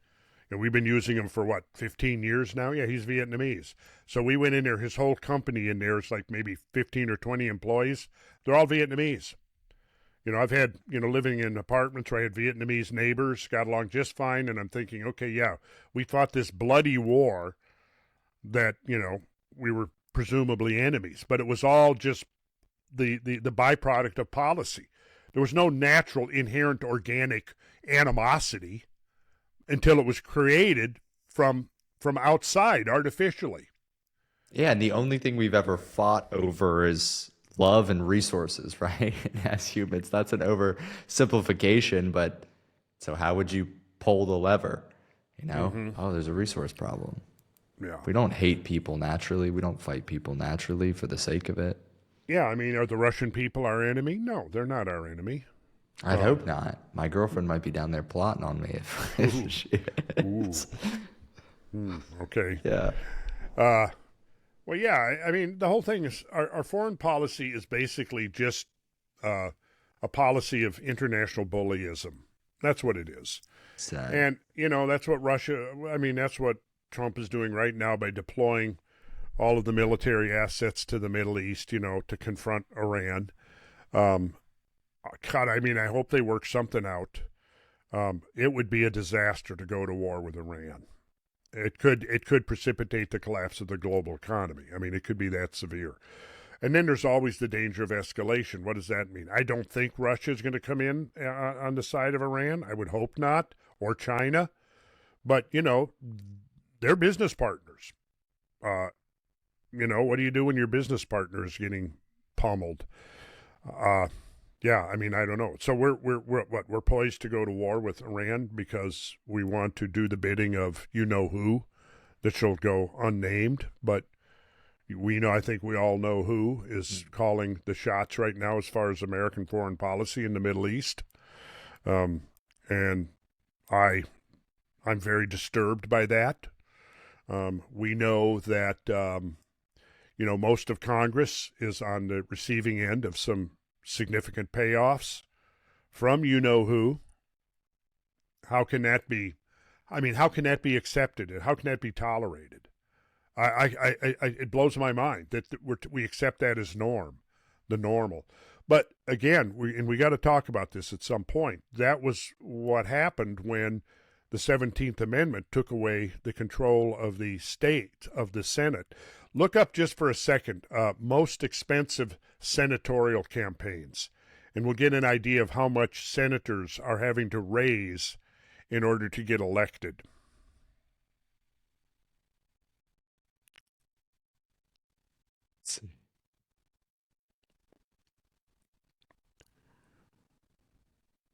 And we've been using him for 15 years now? Yeah, he's Vietnamese. So we went in there, his whole company in there is like maybe 15 or 20 employees. They're all Vietnamese. I've had, living in apartments where I had Vietnamese neighbors, got along just fine, and I'm thinking, okay, yeah, we fought this bloody war that, we were presumably enemies, but it was all just the byproduct of policy. There was no natural, inherent, organic animosity until it was created from outside artificially. Yeah, and the only thing we've ever fought over is love and resources, right? As humans, that's an oversimplification, but so how would you pull the lever? Oh, there's a resource problem. Yeah. We don't hate people naturally. We don't fight people naturally for the sake of it. Yeah, I mean, are the Russian people our enemy? No, they're not our enemy. I'd hope not. My girlfriend might be down there plotting on me if she is. Okay. Yeah. Well, yeah, I mean, the whole thing is our foreign policy is basically just a policy of international bullyism. That's what it is. Sad. And, that's what that's what Trump is doing right now by deploying all of the military assets to the Middle East, to confront Iran. God, I mean, I hope they work something out. It would be a disaster to go to war with Iran. It could precipitate the collapse of the global economy. I mean, it could be that severe. And then there's always the danger of escalation. What does that mean? I don't think Russia is going to come in on the side of Iran. I would hope not, or China. But, they're business partners. What do you do when your business partner is getting pummeled? Yeah, I mean, I don't know. So we're poised to go to war with Iran because we want to do the bidding of who, that shall go unnamed, but I think we all know who is calling the shots right now as far as American foreign policy in the Middle East. And I'm very disturbed by that. We know that most of Congress is on the receiving end of some significant payoffs from who. How can that be? I mean, how can that be accepted? How can that be tolerated? It blows my mind that we accept that as the normal. But again, we got to talk about this at some point. That was what happened when the 17th Amendment took away the control of the state, of the Senate. Look up just for a second, most expensive senatorial campaigns, and we'll get an idea of how much senators are having to raise in order to get elected. Let's see.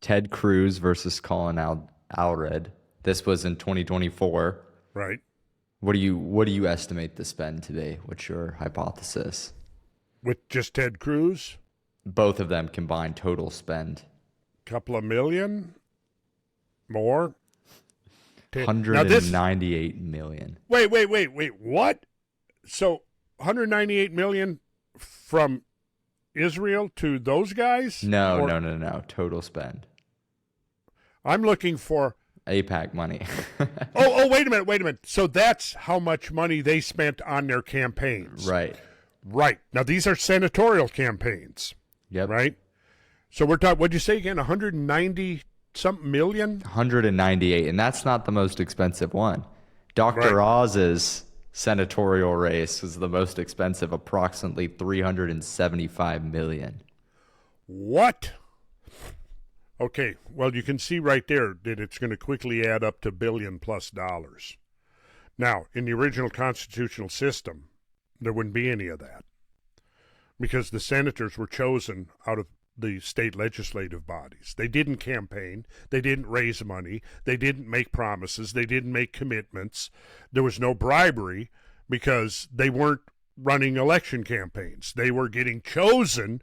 Ted Cruz versus Colin Allred. This was in 2024. Right. What do you estimate the spend today? What's your hypothesis? With just Ted Cruz? Both of them combined total spend. Couple of million? More? 198 million. Wait, what? So 198 million from Israel to those guys? No. Total spend. I'm looking for AIPAC money. oh, wait a minute. So that's how much money they spent on their campaigns. Right. Now these are senatorial campaigns. Yep. Right? So we're talking, what'd you say again, 190 something million? 198, and that's not the most expensive one. Dr. Oz's senatorial race was the most expensive, approximately 375 million. What? Okay, well, you can see right there that it's going to quickly add up to $1 billion plus. Now, in the original constitutional system, there wouldn't be any of that because the senators were chosen out of the state legislative bodies. They didn't campaign. They didn't raise money. They didn't make promises. They didn't make commitments. There was no bribery because they weren't running election campaigns. They were getting chosen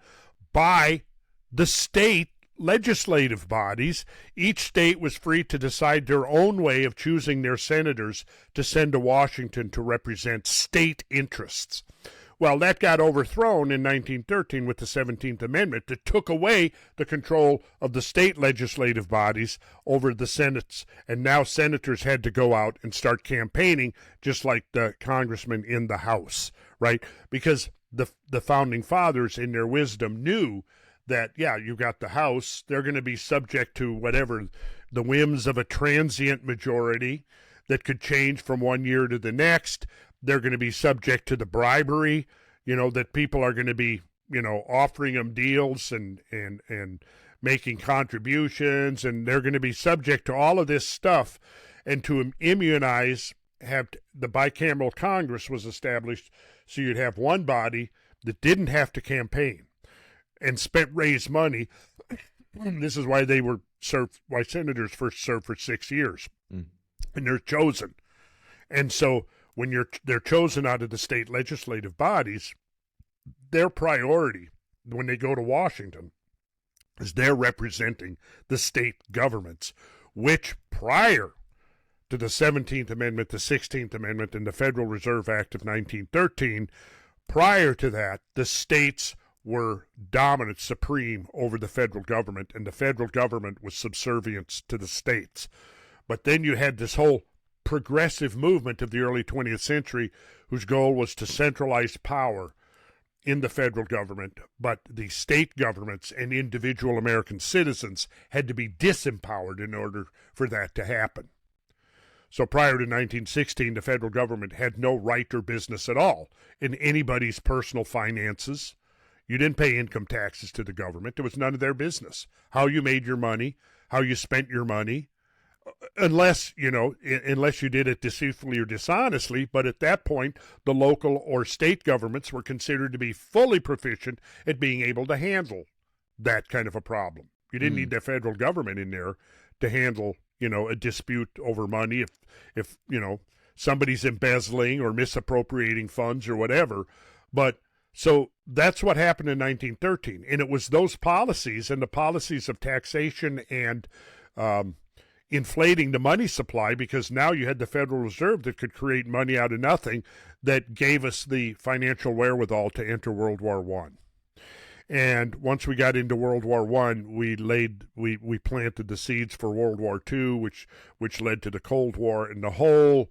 by the state legislative bodies. Each state was free to decide their own way of choosing their senators to send to Washington to represent state interests. Well, that got overthrown in 1913 with the 17th Amendment that took away the control of the state legislative bodies over the senates. And now senators had to go out and start campaigning just like the congressmen in the House, right? Because the founding fathers in their wisdom knew that, yeah, you got the House, they're going to be subject to whatever the whims of a transient majority that could change from one year to the next. They're going to be subject to the bribery, that people are going to be, offering them deals and making contributions, and they're going to be subject to all of this stuff. And to immunize, the bicameral Congress was established so you'd have one body that didn't have to campaign and raise money. This is why why senators first served for 6 years, and they're chosen. And so when they're chosen out of the state legislative bodies, their priority when they go to Washington is they're representing the state governments, which prior to the 17th Amendment, the 16th Amendment, and the Federal Reserve Act of 1913, prior to that, the states were dominant, supreme over the federal government, and the federal government was subservient to the states. But then you had this whole progressive movement of the early 20th century whose goal was to centralize power in the federal government, but the state governments and individual American citizens had to be disempowered in order for that to happen. So prior to 1916, the federal government had no right or business at all in anybody's personal finances. You didn't pay income taxes to the government. It was none of their business. How you made your money, how you spent your money, unless you did it deceitfully or dishonestly. But at that point, the local or state governments were considered to be fully proficient at being able to handle that kind of a problem. You didn't need the federal government in there to handle, a dispute over money if somebody's embezzling or misappropriating funds or whatever. But so that's what happened in 1913. And it was those policies and the policies of taxation and inflating the money supply, because now you had the Federal Reserve that could create money out of nothing, that gave us the financial wherewithal to enter World War I. And once we got into World War I, we planted the seeds for World War II, which led to the Cold War, and the whole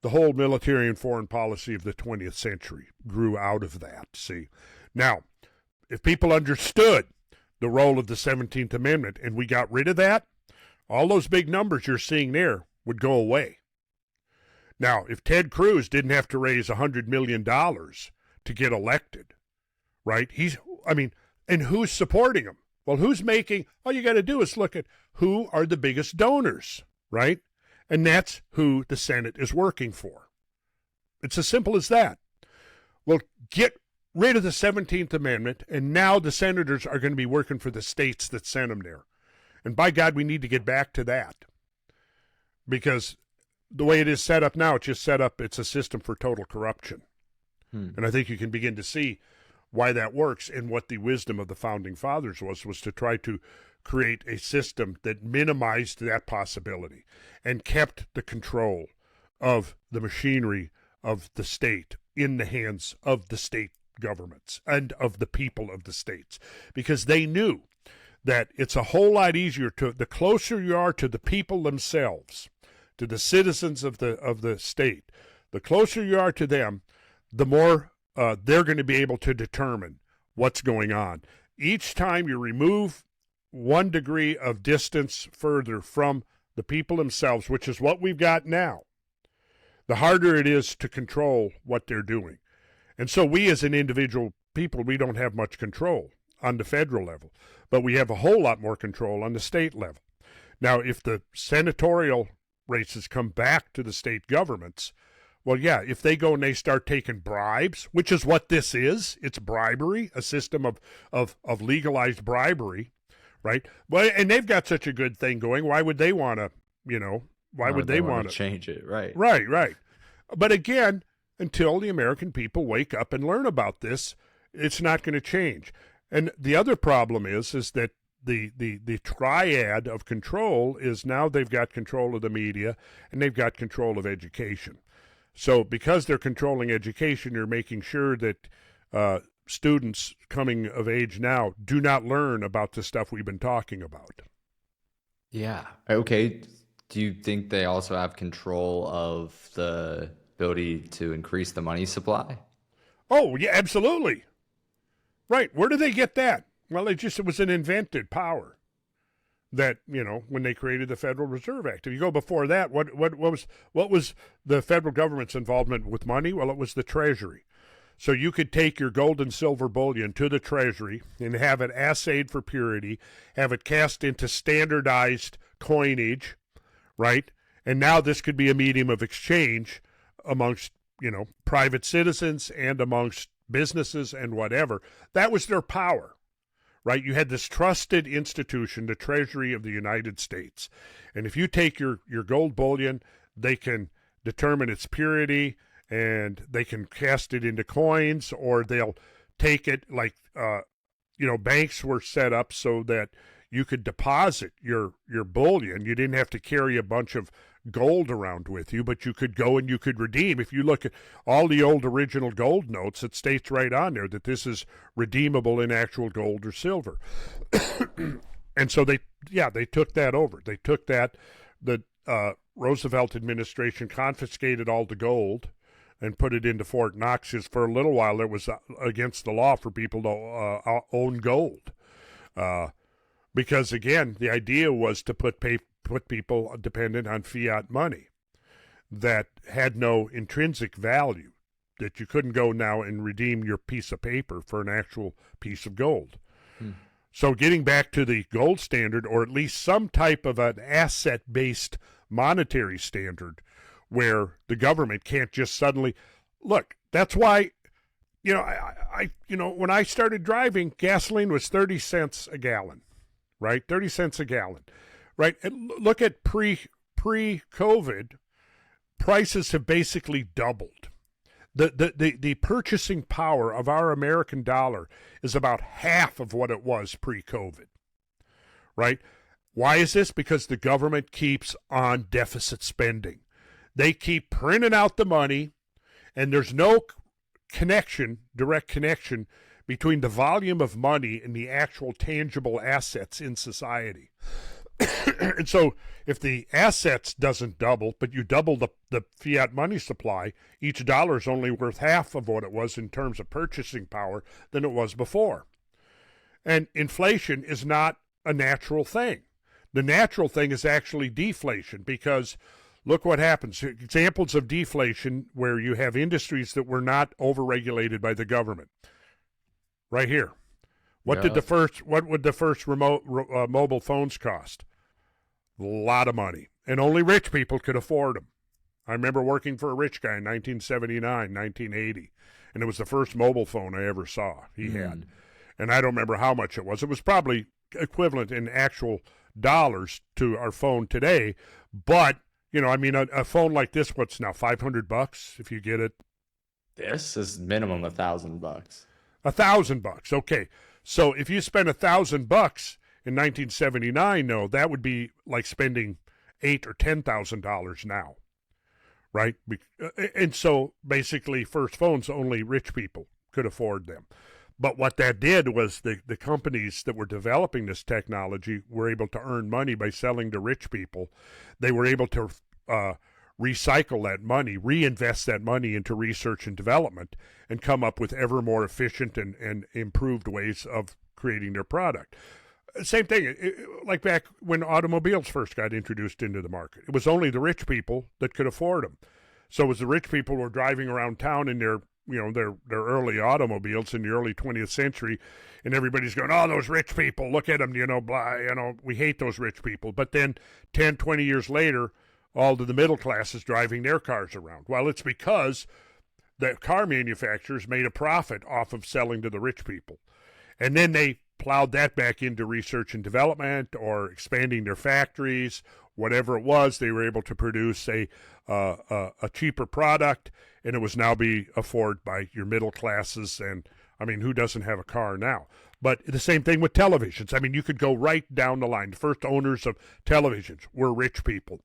military and foreign policy of the 20th century grew out of that. See, now, if people understood the role of the 17th Amendment and we got rid of that, all those big numbers you're seeing there would go away. Now, if Ted Cruz didn't have to raise $100 million to get elected, right? And who's supporting him? Well, who's making, all you got to do is look at who are the biggest donors, right? And that's who the Senate is working for. It's as simple as that. Well, get rid of the 17th Amendment, and now the senators are going to be working for the states that sent them there. And by God, we need to get back to that. Because the way it is set up now, it's a system for total corruption. And I think you can begin to see why that works and what the wisdom of the Founding Fathers was to try to create a system that minimized that possibility and kept the control of the machinery of the state in the hands of the state governments and of the people of the states, because they knew that it's a whole lot easier the closer you are to the people themselves, to the citizens of the state, the closer you are to them, the more they're going to be able to determine what's going on. Each time you remove 1 degree of distance further from the people themselves, which is what we've got now, the harder it is to control what they're doing. And so we as an individual people, we don't have much control on the federal level, but we have a whole lot more control on the state level. Now, if the senatorial races come back to the state governments, well, yeah, if they go and they start taking bribes, which is what this is, it's bribery, a system of legalized bribery, right? Well, and they've got such a good thing going. Why would they want to, why would they want to change it? Right. Right. But again, until the American people wake up and learn about this, it's not going to change. And the other problem is that the triad of control is now they've got control of the media and they've got control of education. So because they're controlling education, you're making sure that students coming of age now do not learn about the stuff we've been talking about. Yeah. Okay. Do you think they also have control of the ability to increase the money supply? Oh, yeah, absolutely. Right. Where did they get that? Well, it was an invented power that, when they created the Federal Reserve Act. If you go before that, what was the federal government's involvement with money? Well, it was the Treasury. So you could take your gold and silver bullion to the Treasury and have it assayed for purity, have it cast into standardized coinage, right? And now this could be a medium of exchange amongst, private citizens and amongst businesses and whatever. That was their power. Right? You had this trusted institution, the Treasury of the United States. And if you take your gold bullion, they can determine its purity and they can cast it into coins, or they'll take it like, banks were set up so that you could deposit your bullion. You didn't have to carry a bunch of gold around with you, but you could go and you could redeem. If you look at all the old original gold notes, it states right on there that this is redeemable in actual gold or silver. And so they took that over. They took that. The Roosevelt administration confiscated all the gold and put it into Fort Knox, because for a little while it was against the law for people to own gold. Because, again, the idea was to put people dependent on fiat money that had no intrinsic value, that you couldn't go now and redeem your piece of paper for an actual piece of gold. So getting back to the gold standard, or at least some type of an asset-based monetary standard where the government can't just suddenly look. That's why, when I started driving, gasoline was 30 cents a gallon, right? 30 cents a gallon, right? And look at pre-COVID, prices have basically doubled. The purchasing power of our American dollar is about half of what it was pre-COVID, right? Why is this? Because the government keeps on deficit spending. They keep printing out the money, and there's no direct connection between the volume of money and the actual tangible assets in society. And so if the assets doesn't double, but you double the fiat money supply, each dollar is only worth half of what it was in terms of purchasing power than it was before. And inflation is not a natural thing. The natural thing is actually deflation, because Look what happens. Examples of deflation where you have industries that were not overregulated by the government. Right here. What would the first mobile phones cost? A lot of money. And only rich people could afford them. I remember working for a rich guy in 1979, 1980, and it was the first mobile phone I ever saw he had. And I don't remember how much it was. It was probably equivalent in actual dollars to our phone today, but a phone like this, what's now $500 if you get it? This is minimum $1,000. $1,000. Okay. So if you spend $1,000 in 1979, no, that would be like spending $8,000 or $10,000 now. Right? And so basically first phones, only rich people could afford them. But what that did was the companies that were developing this technology were able to earn money by selling to rich people. They were able to recycle that money, reinvest that money into research and development, and come up with ever more efficient and improved ways of creating their product. Same thing, like back when automobiles first got introduced into the market. It was only the rich people that could afford them. So as the rich people were driving around town in their early automobiles in the early 20th century, and everybody's going, oh, those rich people, look at them, we hate those rich people. But then 10, 20 years later, all of the middle class is driving their cars around. Well, it's because the car manufacturers made a profit off of selling to the rich people. And then they plowed that back into research and development or expanding their factories, whatever it was. They were able to produce a cheaper product, and it was now being afforded by your middle classes. And, who doesn't have a car now? But the same thing with televisions. You could go right down the line. The first owners of televisions were rich people.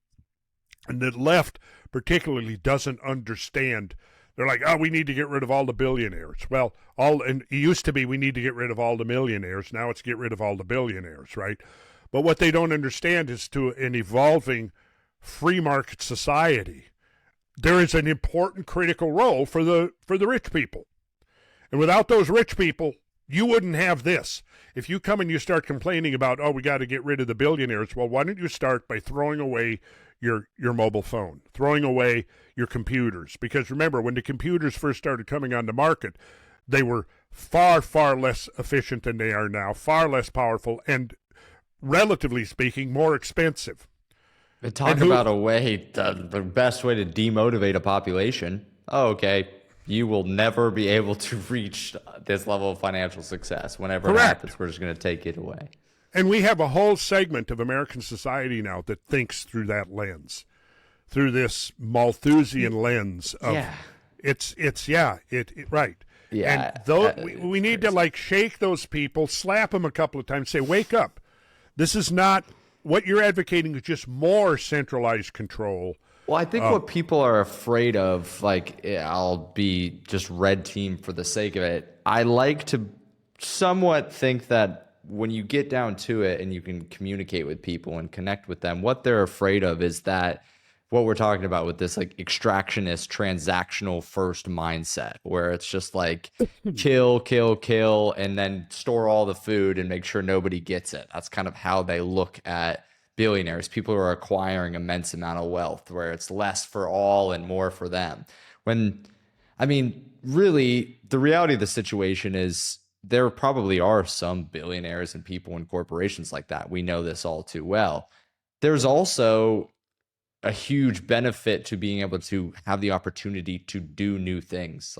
And the left particularly doesn't understand. They're like, oh, we need to get rid of all the billionaires. Well, and it used to be we need to get rid of all the millionaires. Now it's get rid of all the billionaires, right? But what they don't understand is to an evolving free market society, there is an important critical role for the rich people. And without those rich people, you wouldn't have this. If you come and you start complaining about, oh, we got to get rid of the billionaires, well, why don't you start by throwing away your mobile phone, throwing away your computers? Because remember, when the computers first started coming on the market, they were far, far less efficient than they are now, far less powerful, and relatively speaking, more expensive. But talk about the best way to demotivate a population. Oh, okay. You will never be able to reach this level of financial success. Whenever it happens, we're just going to take it away. And we have a whole segment of American society now that thinks through that lens, through this Malthusian lens of right. Yeah. And we need to shake those people, slap them a couple of times, say, wake up. This is not what you're advocating is just more centralized control. Well, I think what people are afraid of, I'll be just red team for the sake of it. I like to somewhat think that when you get down to it and you can communicate with people and connect with them, what they're afraid of is that what we're talking about with this extractionist, transactional first mindset, where it's just kill, kill, kill, and then store all the food and make sure nobody gets it. That's kind of how they look at billionaires, people who are acquiring immense amount of wealth, where it's less for all and more for them. Really, the reality of the situation is there probably are some billionaires and people and corporations like that. We know this all too well. There's also a huge benefit to being able to have the opportunity to do new things.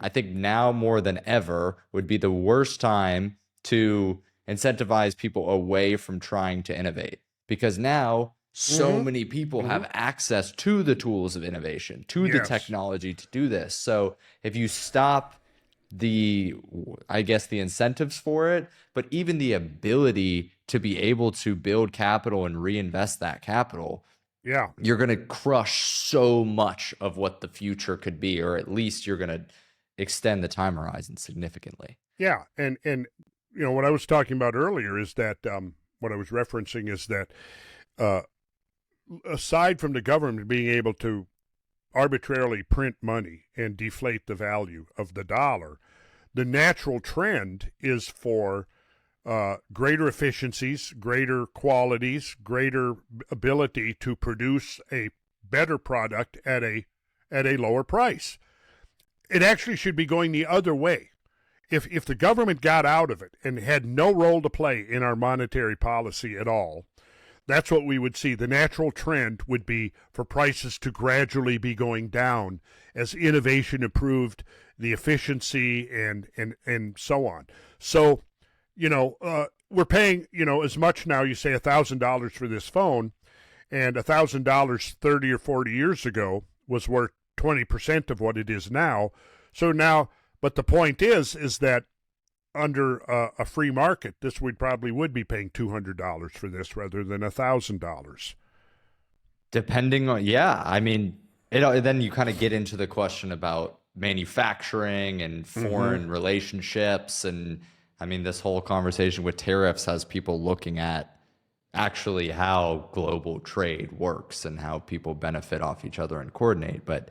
I think now more than ever would be the worst time to incentivize people away from trying to innovate. Because now so many people have access to the tools of innovation, to the technology to do this. So if you stop the incentives for it, but even the ability to be able to build capital and reinvest that capital, you're going to crush so much of what the future could be, or at least you're going to extend the time horizon significantly. Yeah. And what I was talking about earlier is that, what I was referencing is that aside from the government being able to arbitrarily print money and deflate the value of the dollar, the natural trend is for greater efficiencies, greater qualities, greater ability to produce a better product at a lower price. It actually should be going the other way. If the government got out of it and had no role to play in our monetary policy at all, that's what we would see. The natural trend would be for prices to gradually be going down as innovation improved the efficiency and so on. So, we're paying, as much now, you say $1,000 for this phone, and $1,000 30 or 40 years ago was worth 20% of what it is now. So now, but the point is that under a free market, this would be paying $200 for this rather than $1,000. Depending on, yeah, I mean, then you kind of get into the question about manufacturing and foreign relationships. And I mean, this whole conversation with tariffs has people looking at actually how global trade works and how people benefit off each other and coordinate. But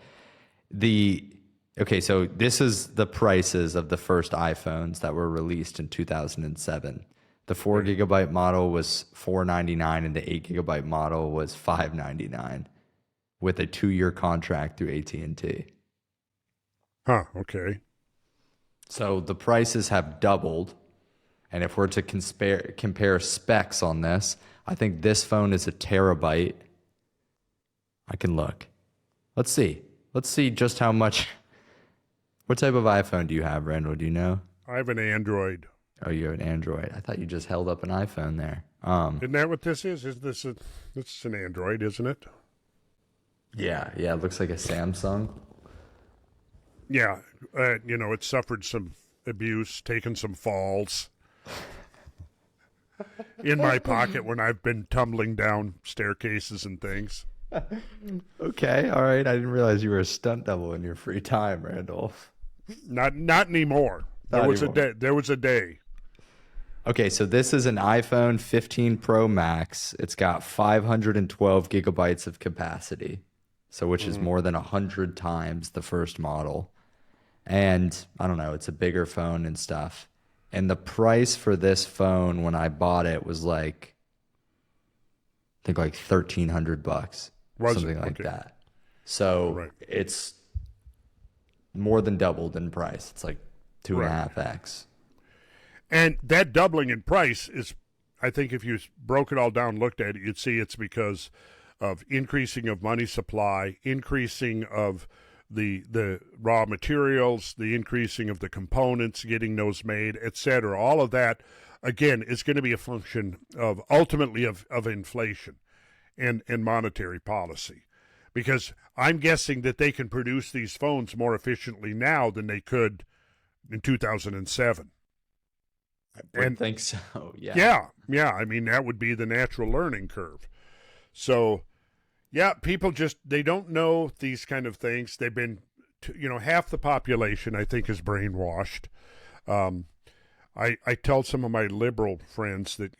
okay, so this is the prices of the first iPhones that were released in 2007. The 4 gigabyte model was $499 and the 8 gigabyte model was $599 with a 2-year contract through AT&T. Huh, okay. So the prices have doubled. And if we're to compare specs on this, I think this phone is a terabyte. I can look. Let's see just how much. What type of iPhone do you have, Randall? Do you know? I have an Android. Oh, you have an Android. I thought you just held up an iPhone there. Isn't that what this is? This an Android, isn't it? Yeah. It looks like a Samsung. Yeah, it suffered some abuse, taken some falls in my pocket when I've been tumbling down staircases and things. Okay, all right. I didn't realize you were a stunt double in your free time, Randall. Not anymore. There was a day. Okay, so this is an iPhone 15 Pro Max. It's got 512 gigabytes of capacity, so which is more than 100 times the first model. And I don't know, it's a bigger phone and stuff. And the price for this phone when I bought it was I think like $1,300, something like that. So it's more than doubled in price. It's like 2.5x. And that doubling in price is, I think if you broke it all down, looked at it, you'd see it's because of increasing of money supply, increasing of the raw materials, the increasing of the components, getting those made, et cetera. All of that, again, is going to be a function of ultimately of inflation and monetary policy. Because I'm guessing that they can produce these phones more efficiently now than they could in 2007. I think so, yeah. Yeah. I mean, that would be the natural learning curve. So, yeah, people they don't know these kind of things. They've been, half the population, I think, is brainwashed. I tell some of my liberal friends that,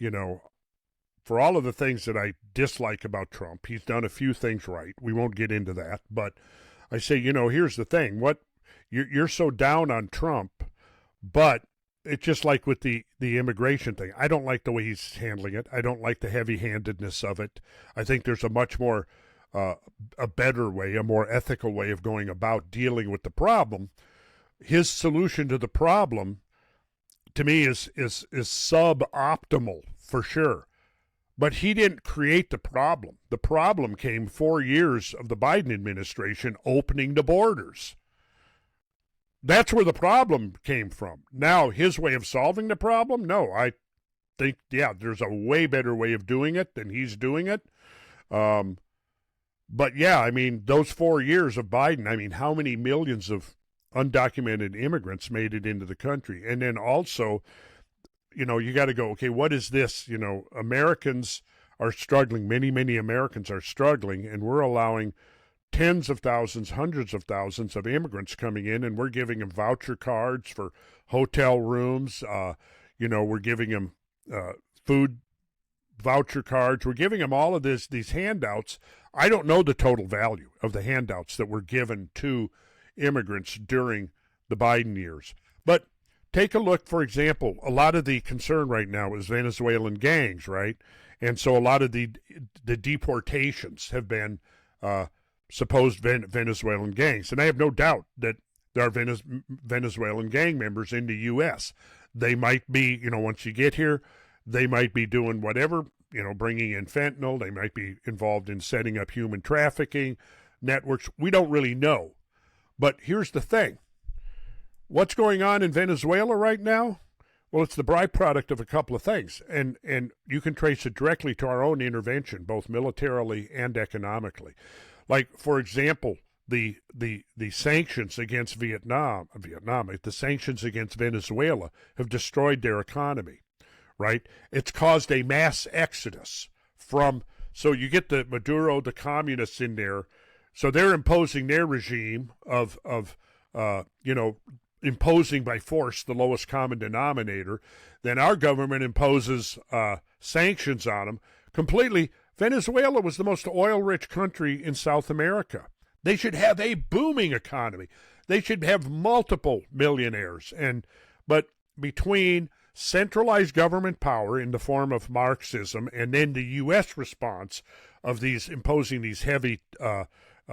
for all of the things that I dislike about Trump, he's done a few things right. We won't get into that. But I say, here's the thing. You're so down on Trump, but it's just like with the immigration thing. I don't like the way he's handling it. I don't like the heavy-handedness of it. I think there's a much more, a better way, a more ethical way of going about dealing with the problem. His solution to the problem, to me, is suboptimal for sure. But he didn't create the problem. The problem came 4 years of the Biden administration opening the borders. That's where the problem came from. Now, his way of solving the problem? No, I think, there's a way better way of doing it than he's doing it. But, I mean, those 4 years of Biden, I mean, how many millions of undocumented immigrants made it into the country? And then also, you got to go, okay, what is this? Americans are struggling. Many, many Americans are struggling, and we're allowing tens of thousands, hundreds of thousands of immigrants coming in, and we're giving them voucher cards for hotel rooms. We're giving them food voucher cards. We're giving them all of these handouts. I don't know the total value of the handouts that were given to immigrants during the Biden years. But take a look, for example, a lot of the concern right now is Venezuelan gangs, right? And so a lot of the deportations have been supposed Venezuelan gangs. And I have no doubt that there are Venezuelan gang members in the U.S. They might be, once you get here, they might be doing whatever, bringing in fentanyl. They might be involved in setting up human trafficking networks. We don't really know. But here's the thing. What's going on in Venezuela right now? Well, it's the byproduct of a couple of things, and you can trace it directly to our own intervention, both militarily and economically. Like, for example, the sanctions against the sanctions against Venezuela have destroyed their economy, right? It's caused a mass exodus so you get the Maduro, the communists in there, so they're imposing their regime of imposing by force the lowest common denominator. Then our government imposes sanctions on them completely. Venezuela was the most oil-rich country in South America. They should have a booming economy. They should have multiple millionaires. But between centralized government power in the form of Marxism and then the U.S. response of these imposing these heavy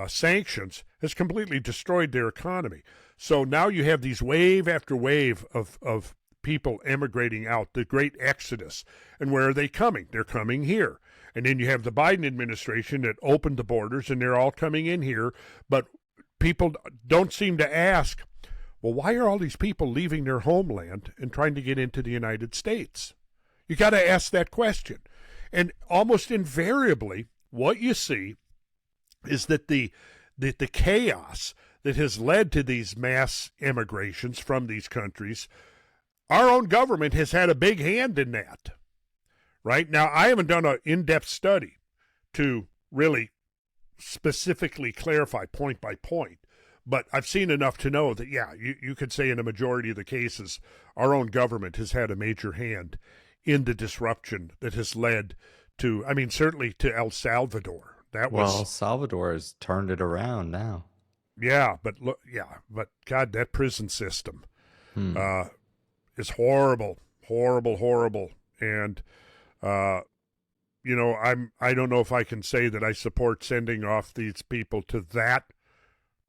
sanctions has completely destroyed their economy. So now you have these wave after wave of people emigrating out, the great exodus. And where are they coming? They're coming here. And then you have the Biden administration that opened the borders, and they're all coming in here. But people don't seem to ask, well, why are all these people leaving their homeland and trying to get into the United States? You got to ask that question. And almost invariably, what you see is that the chaos that has led to these mass emigrations from these countries, our own government has had a big hand in that. Right? Now, I haven't done an in-depth study to really specifically clarify point by point, but I've seen enough to know that, yeah, you could say in a majority of the cases, our own government has had a major hand in the disruption that has led to, certainly to El Salvador. El Salvador has turned it around now. Yeah, but God, that prison system is horrible, horrible, horrible. And, I don't know if I can say that I support sending off these people to that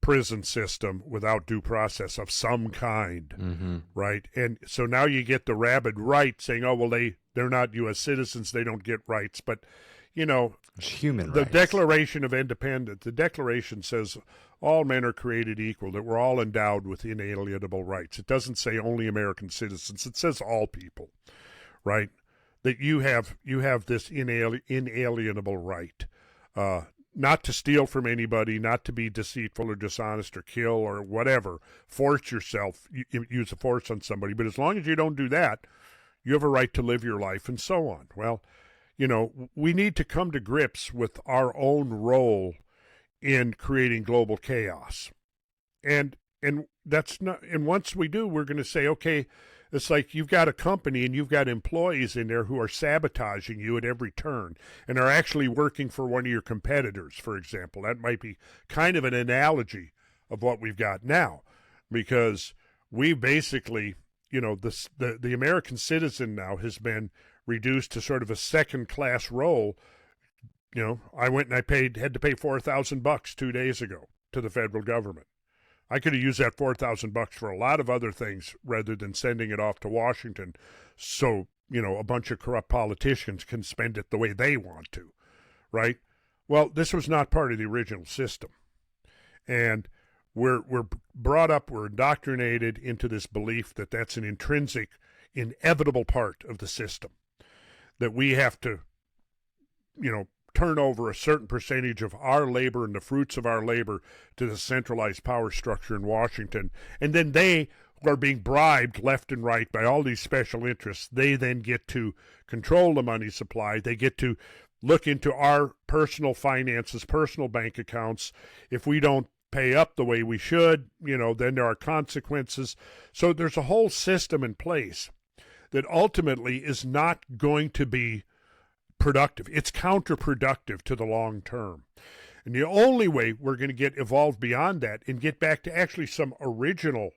prison system without due process of some kind, right? And so now you get the rabid right saying, oh, well, they're not U.S. citizens, they don't get rights. But, it's human rights. The Declaration of Independence, the Declaration says all men are created equal, that we're all endowed with inalienable rights. It doesn't say only American citizens. It says all people, right? That you have this inalienable right, not to steal from anybody, not to be deceitful or dishonest or kill or whatever, force yourself, use a force on somebody. But as long as you don't do that, you have a right to live your life and so on. Well, we need to come to grips with our own role in creating global chaos. And that's not, and once we do, we're going to say, okay, it's like you've got a company and you've got employees in there who are sabotaging you at every turn and are actually working for one of your competitors, for example. That might be kind of an analogy of what we've got now, because we basically, the American citizen now has been reduced to sort of a second-class role. I went and had to pay $4,000 2 days ago to the federal government. I could have used that $4,000 for a lot of other things rather than sending it off to Washington so, a bunch of corrupt politicians can spend it the way they want to, right? Well, this was not part of the original system. And we're brought up, we're indoctrinated into this belief that that's an intrinsic, inevitable part of the system, that we have to, turn over a certain percentage of our labor and the fruits of our labor to the centralized power structure in Washington. And then they are being bribed left and right by all these special interests. They then get to control the money supply. They get to look into our personal finances, personal bank accounts. If we don't pay up the way we should, then there are consequences. So there's a whole system in place that ultimately is not going to be productive. It's counterproductive to the long term. And the only way we're going to get evolved beyond that and get back to actually some original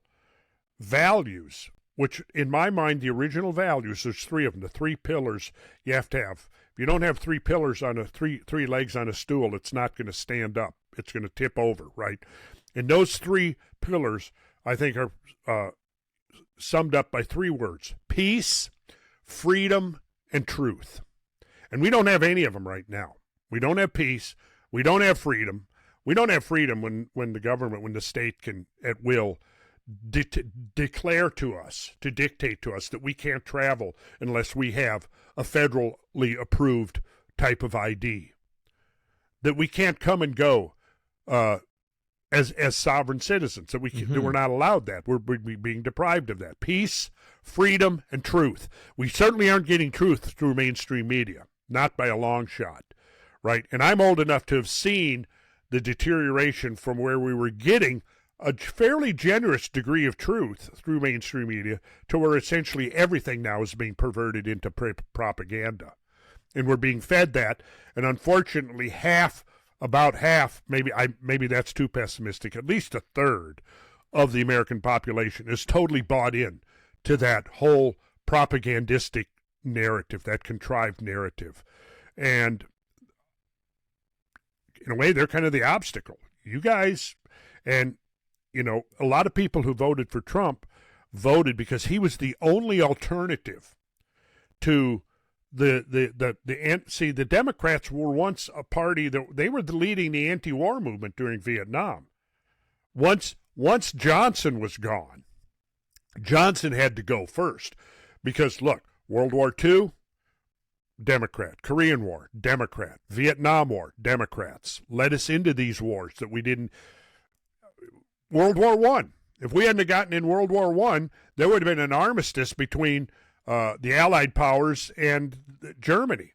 values, which in my mind, the original values, there's three of them, the three pillars you have to have. If you don't have three pillars on three legs on a stool, it's not going to stand up. to tip over, right? And those three pillars, I think, are summed up by three words: peace, freedom, and truth. And we don't have any of them right now. We don't have peace. We don't have freedom. We don't have freedom when the government, when the state can, at will, declare to us, to dictate to us that we can't travel unless we have a federally approved type of ID. That we can't come and go as sovereign citizens. That we're not allowed that. We're being deprived of that. Peace, freedom, and truth. We certainly aren't getting truth through mainstream media, not by a long shot, right? And I'm old enough to have seen the deterioration from where we were getting a fairly generous degree of truth through mainstream media to where essentially everything now is being perverted into propaganda. And we're being fed that. And unfortunately, about half, maybe that's too pessimistic, at least a third of the American population is totally bought in to that whole propagandistic narrative, that contrived narrative. And in a way, they're kind of the obstacle. You guys, and a lot of people who voted for Trump voted because he was the only alternative to the Democrats were once a party that they were leading the anti-war movement during Vietnam. Once Johnson was gone, Johnson had to go first because look, World War II, Democrat. Korean War, Democrat. Vietnam War, Democrats. Led us into these wars that we didn't. World War I. If we hadn't gotten in World War I, there would have been an armistice between the Allied powers and Germany.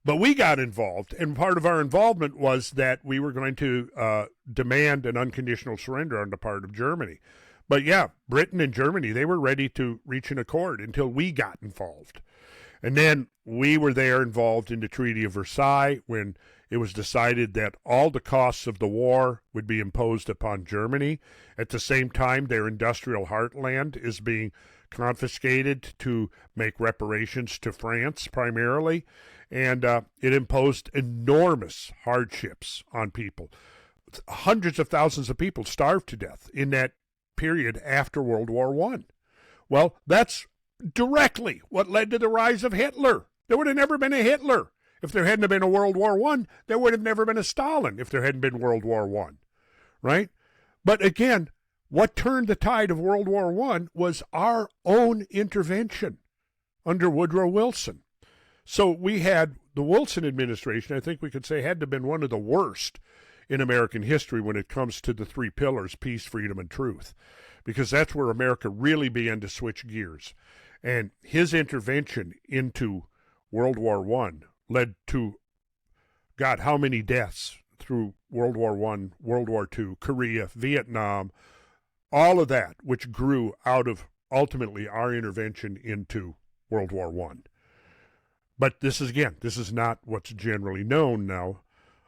But we got involved, and part of our involvement was that we were going to demand an unconditional surrender on the part of Germany. But yeah, Britain and Germany, they were ready to reach an accord until we got involved. And then we were there involved in the Treaty of Versailles when it was decided that all the costs of the war would be imposed upon Germany. At the same time, their industrial heartland is being confiscated to make reparations to France primarily. And it imposed enormous hardships on people. Hundreds of thousands of people starved to death in that period after World War I. Well, that's directly what led to the rise of Hitler. There would have never been a Hitler if there hadn't been a World War I. There would have never been a Stalin if there hadn't been World War I, right? But again, what turned the tide of World War I was our own intervention under Woodrow Wilson. So we had the Wilson administration, I think we could say, had to have been one of the worst in American history when it comes to the three pillars, peace, freedom, and truth, because that's where America really began to switch gears. And his intervention into World War I led to, God, how many deaths through World War I, World War II, Korea, Vietnam, all of that, which grew out of ultimately our intervention into World War I. But this is not what's generally known now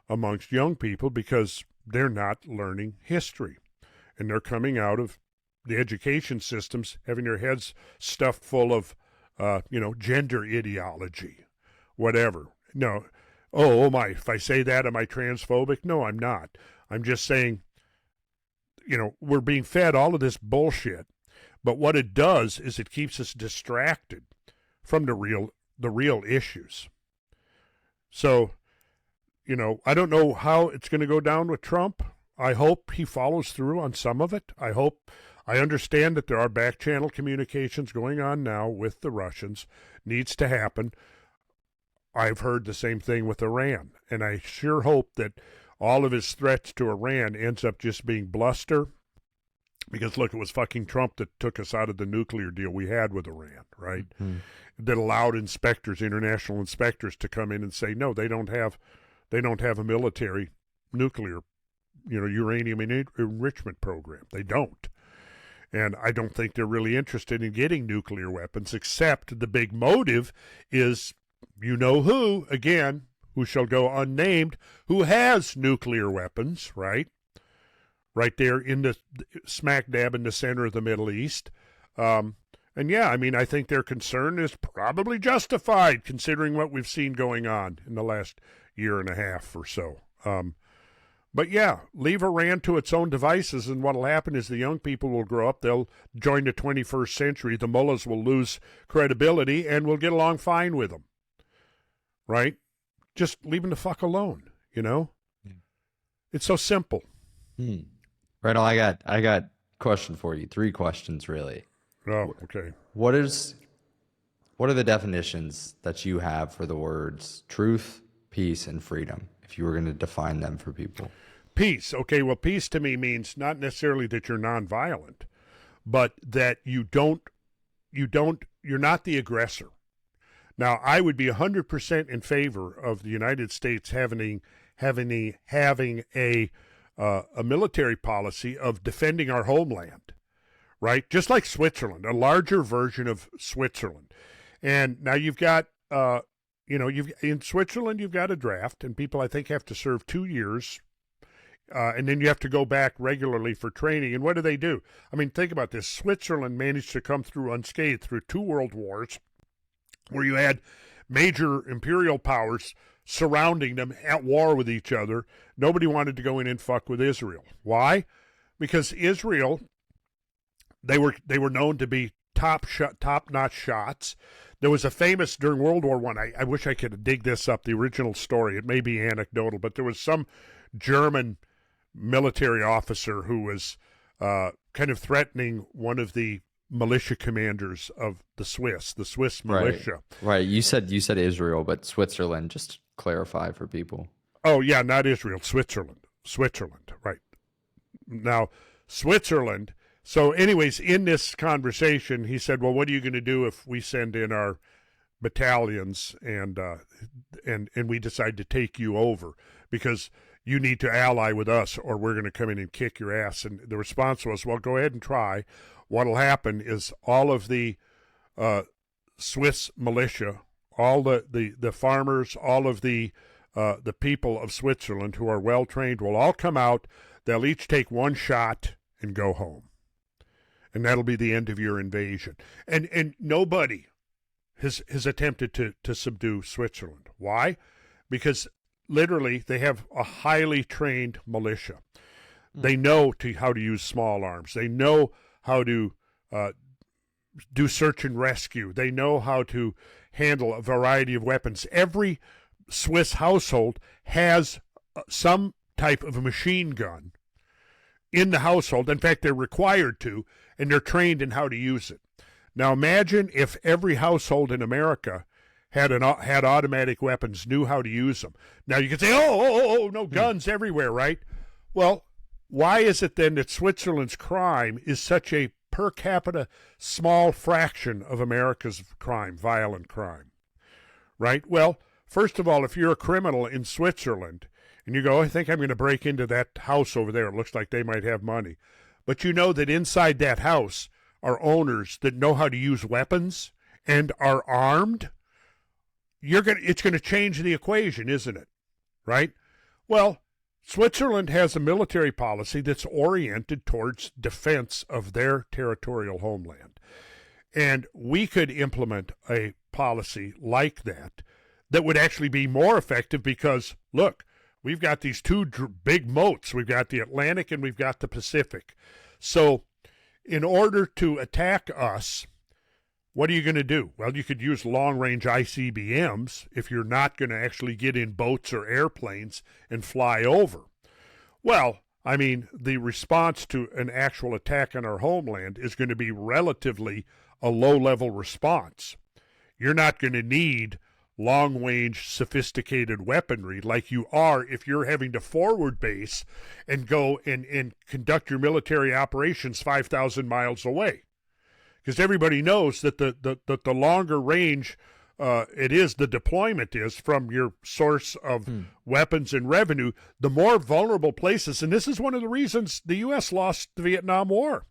amongst young people because they're not learning history. And they're coming out of the education systems having their heads stuffed full of, gender ideology, whatever. No, oh my, if I say that, am I transphobic? No, I'm not. I'm just saying, we're being fed all of this bullshit. But what it does is it keeps us distracted from the real issues. So, I don't know how it's going to go down with Trump. I hope he follows through on some of it. I understand that there are back channel communications going on now with the Russians. Needs to happen. I've heard the same thing with Iran. And I sure hope that all of his threats to Iran ends up just being bluster. Because, look, it was fucking Trump that took us out of the nuclear deal we had with Iran, right? Mm-hmm. That allowed international inspectors, to come in and say, no, they don't have a military nuclear, uranium enrichment program. They don't. And I don't think they're really interested in getting nuclear weapons, except the big motive is, who shall go unnamed, who has nuclear weapons, right? Right there in the smack dab in the center of the Middle East. I think their concern is probably justified considering what we've seen going on in the last year and a half or so. But yeah, leave Iran to its own devices, and what'll happen is the young people will grow up. They'll join the 21st century. The mullahs will lose credibility, and we'll get along fine with them. Right? Just leave them the fuck alone. You know, it's so simple. Randall, I got a question for you. 3 questions, really. Oh, okay. What are the definitions that you have for the words truth, peace, and freedom, if you were going to define them for people? Peace. Okay, well, peace to me means not necessarily that you're nonviolent, but that you're not the aggressor. Now, I would be 100% in favor of the United States having a military policy of defending our homeland, right? Just like Switzerland, a larger version of Switzerland. And now you've got, in Switzerland, you've got a draft, and people, I think, have to serve 2 years, and then you have to go back regularly for training. And what do? I mean, think about this. Switzerland managed to come through unscathed through 2 world wars, where you had major imperial powers surrounding them at war with each other. Nobody wanted to go in and fuck with Israel. Why? Because Israel, they were known to be top-notch shots. There was a famous, during World War I, I wish I could dig this up, the original story. It may be anecdotal, but there was some German military officer who was kind of threatening one of the militia commanders of the Swiss militia. Right. You said Israel, but Switzerland, just clarify for people. Oh, yeah, not Israel, Switzerland, right. Now, Switzerland, so anyways, in this conversation, he said, well, what are you going to do if we send in our battalions and we decide to take you over? Because you need to ally with us or we're going to come in and kick your ass. And the response was, well, go ahead and try. What'll happen is all of the Swiss militia, all the farmers, all of the people of Switzerland who are well trained will all come out. They'll each take 1 shot and go home, and that'll be the end of your invasion. And nobody has attempted to subdue Switzerland. Why? Because literally they have a highly trained militia. They know how to use small arms. They know how to do search and rescue. They know how to handle a variety of weapons. Every Swiss household has some type of a machine gun in the household. In fact, they're required to, and they're trained in how to use it. Now imagine if every household in America had automatic weapons, knew how to use them. Now you could say, no guns everywhere, right? Well, why is it then that Switzerland's crime is such a per capita small fraction of America's crime, violent crime, right? Well, first of all, if you're a criminal in Switzerland and you go, I think I'm going to break into that house over there, it looks like they might have money. But you know that inside that house are owners that know how to use weapons and are armed. It's going to change the equation, isn't it? Right? Well, Switzerland has a military policy that's oriented towards defense of their territorial homeland. And we could implement a policy like that would actually be more effective because, look, we've got these 2 big moats. We've got the Atlantic and we've got the Pacific. So in order to attack us, what are you going to do? Well, you could use long-range ICBMs if you're not going to actually get in boats or airplanes and fly over. Well, I mean, the response to an actual attack on our homeland is going to be relatively a low-level response. You're not going to need long-range sophisticated weaponry like you are if you're having to forward base and go and conduct your military operations 5,000 miles away. Because everybody knows that the longer range the deployment is from your source of weapons and revenue, the more vulnerable places. And this is one of the reasons the U.S. lost the Vietnam War,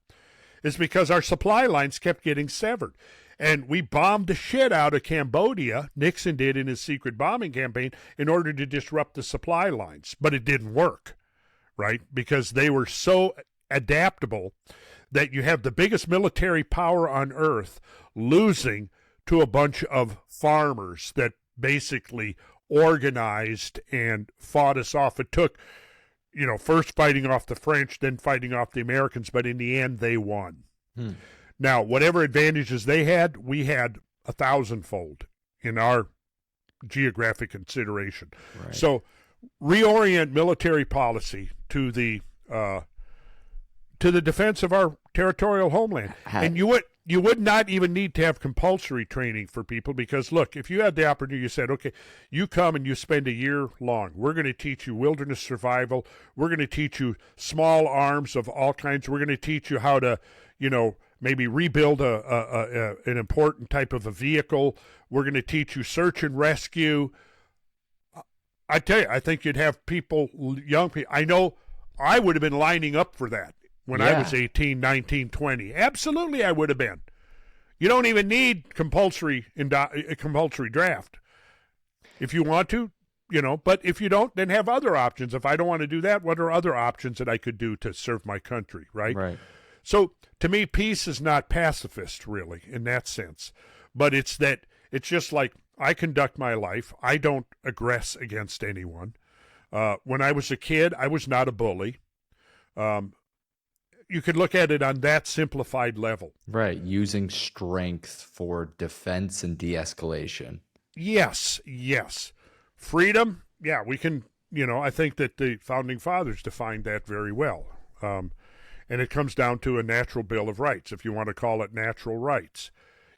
is because our supply lines kept getting severed. And we bombed the shit out of Cambodia, Nixon did in his secret bombing campaign, in order to disrupt the supply lines. But it didn't work, right? Because they were so adaptable that you have the biggest military power on earth losing to a bunch of farmers that basically organized and fought us off. It took first fighting off the French, then fighting off the Americans, but in the end, they won. Now, whatever advantages they had, we had 1,000-fold in our geographic consideration. Right. So reorient military policy to the defense of our territorial homeland. And you would not even need to have compulsory training for people, because, look, if you had the opportunity, you said, okay, you come and you spend a year long. We're going to teach you wilderness survival. We're going to teach you small arms of all kinds. We're going to teach you how to, maybe rebuild an important type of a vehicle. We're going to teach you search and rescue. I tell you, I think you'd have people, young people. I know I would have been lining up for that when I was 18, 19, 20. Absolutely, I would have been. You don't even need compulsory draft. If you want to, but if you don't, then have other options. If I don't want to do that, what are other options that I could do to serve my country, right? Right. So to me, peace is not pacifist, really, in that sense. But it's just like I conduct my life. I don't aggress against anyone. When I was a kid, I was not a bully. You could look at it on that simplified level. Right. Using strength for defense and de-escalation. Yes. Freedom, we can, I think that the Founding Fathers defined that very well. And it comes down to a natural Bill of Rights, if you want to call it natural rights.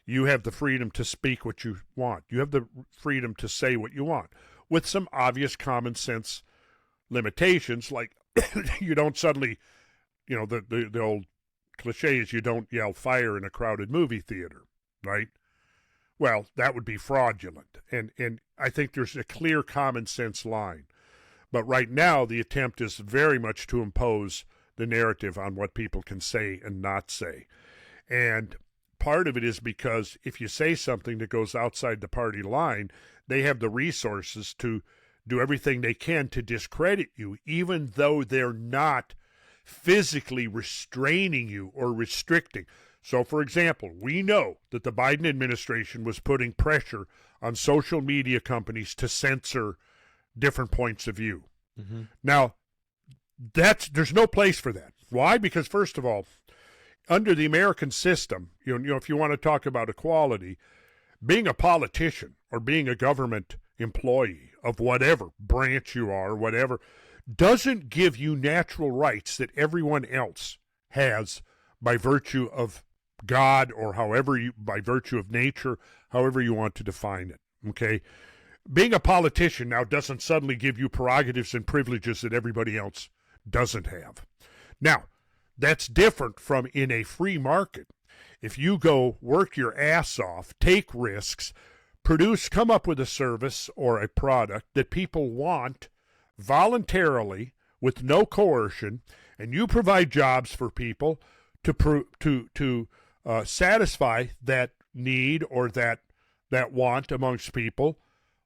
You have the freedom to speak what you want. You have the freedom to say what you want, with some obvious common sense limitations, like you don't suddenly, the old cliche is you don't yell fire in a crowded movie theater, right? Well, that would be fraudulent. And I think there's a clear common sense line. But right now, the attempt is very much to impose the narrative on what people can say and not say. And part of it is because if you say something that goes outside the party line, they have the resources to do everything they can to discredit you, even though they're not physically restraining you or restricting. So, for example, we know that the Biden administration was putting pressure on social media companies to censor different points of view. Mm-hmm. Now, there's no place for that. Why? Because, first of all, under the American system, if you want to talk about equality, being a politician or being a government employee of whatever branch you are, whatever, doesn't give you natural rights that everyone else has by virtue of God or by virtue of nature, however you want to define it, okay? Being a politician now doesn't suddenly give you prerogatives and privileges that everybody else doesn't have. Now, that's different from in a free market. If you go work your ass off, take risks, come up with a service or a product that people want voluntarily with no coercion, and you provide jobs for people to satisfy that need or that want amongst people,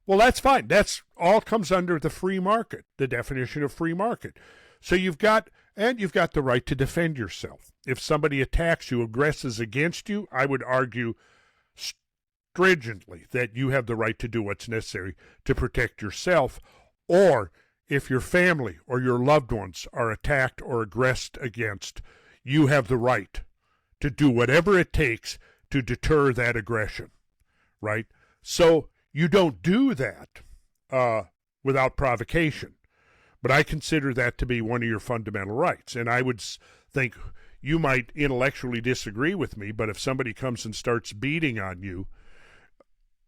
well, that's fine. That's all comes under the free market, the definition of free market. So you've got the right to defend yourself. If somebody attacks you, aggresses against you, I would argue stringently that you have the right to do what's necessary to protect yourself. Or if your family or your loved ones are attacked or aggressed against, you have the right to do whatever it takes to deter that aggression, right? So you don't do that without provocation. But I consider that to be one of your fundamental rights. And I would think you might intellectually disagree with me, but if somebody comes and starts beating on you,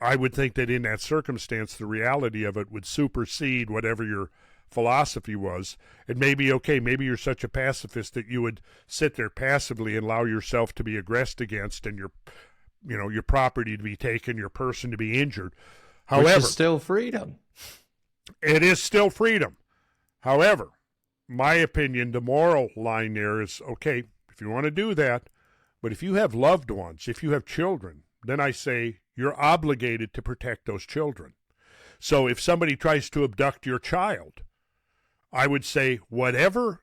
I would think that in that circumstance, the reality of it would supersede whatever your philosophy was. It may be okay. Maybe you're such a pacifist that you would sit there passively and allow yourself to be aggressed against and your property to be taken, your person to be injured. However, which is still freedom. It is still freedom. However, my opinion, the moral line there is, okay, if you want to do that, but if you have loved ones, if you have children, then I say you're obligated to protect those children. So if somebody tries to abduct your child, I would say whatever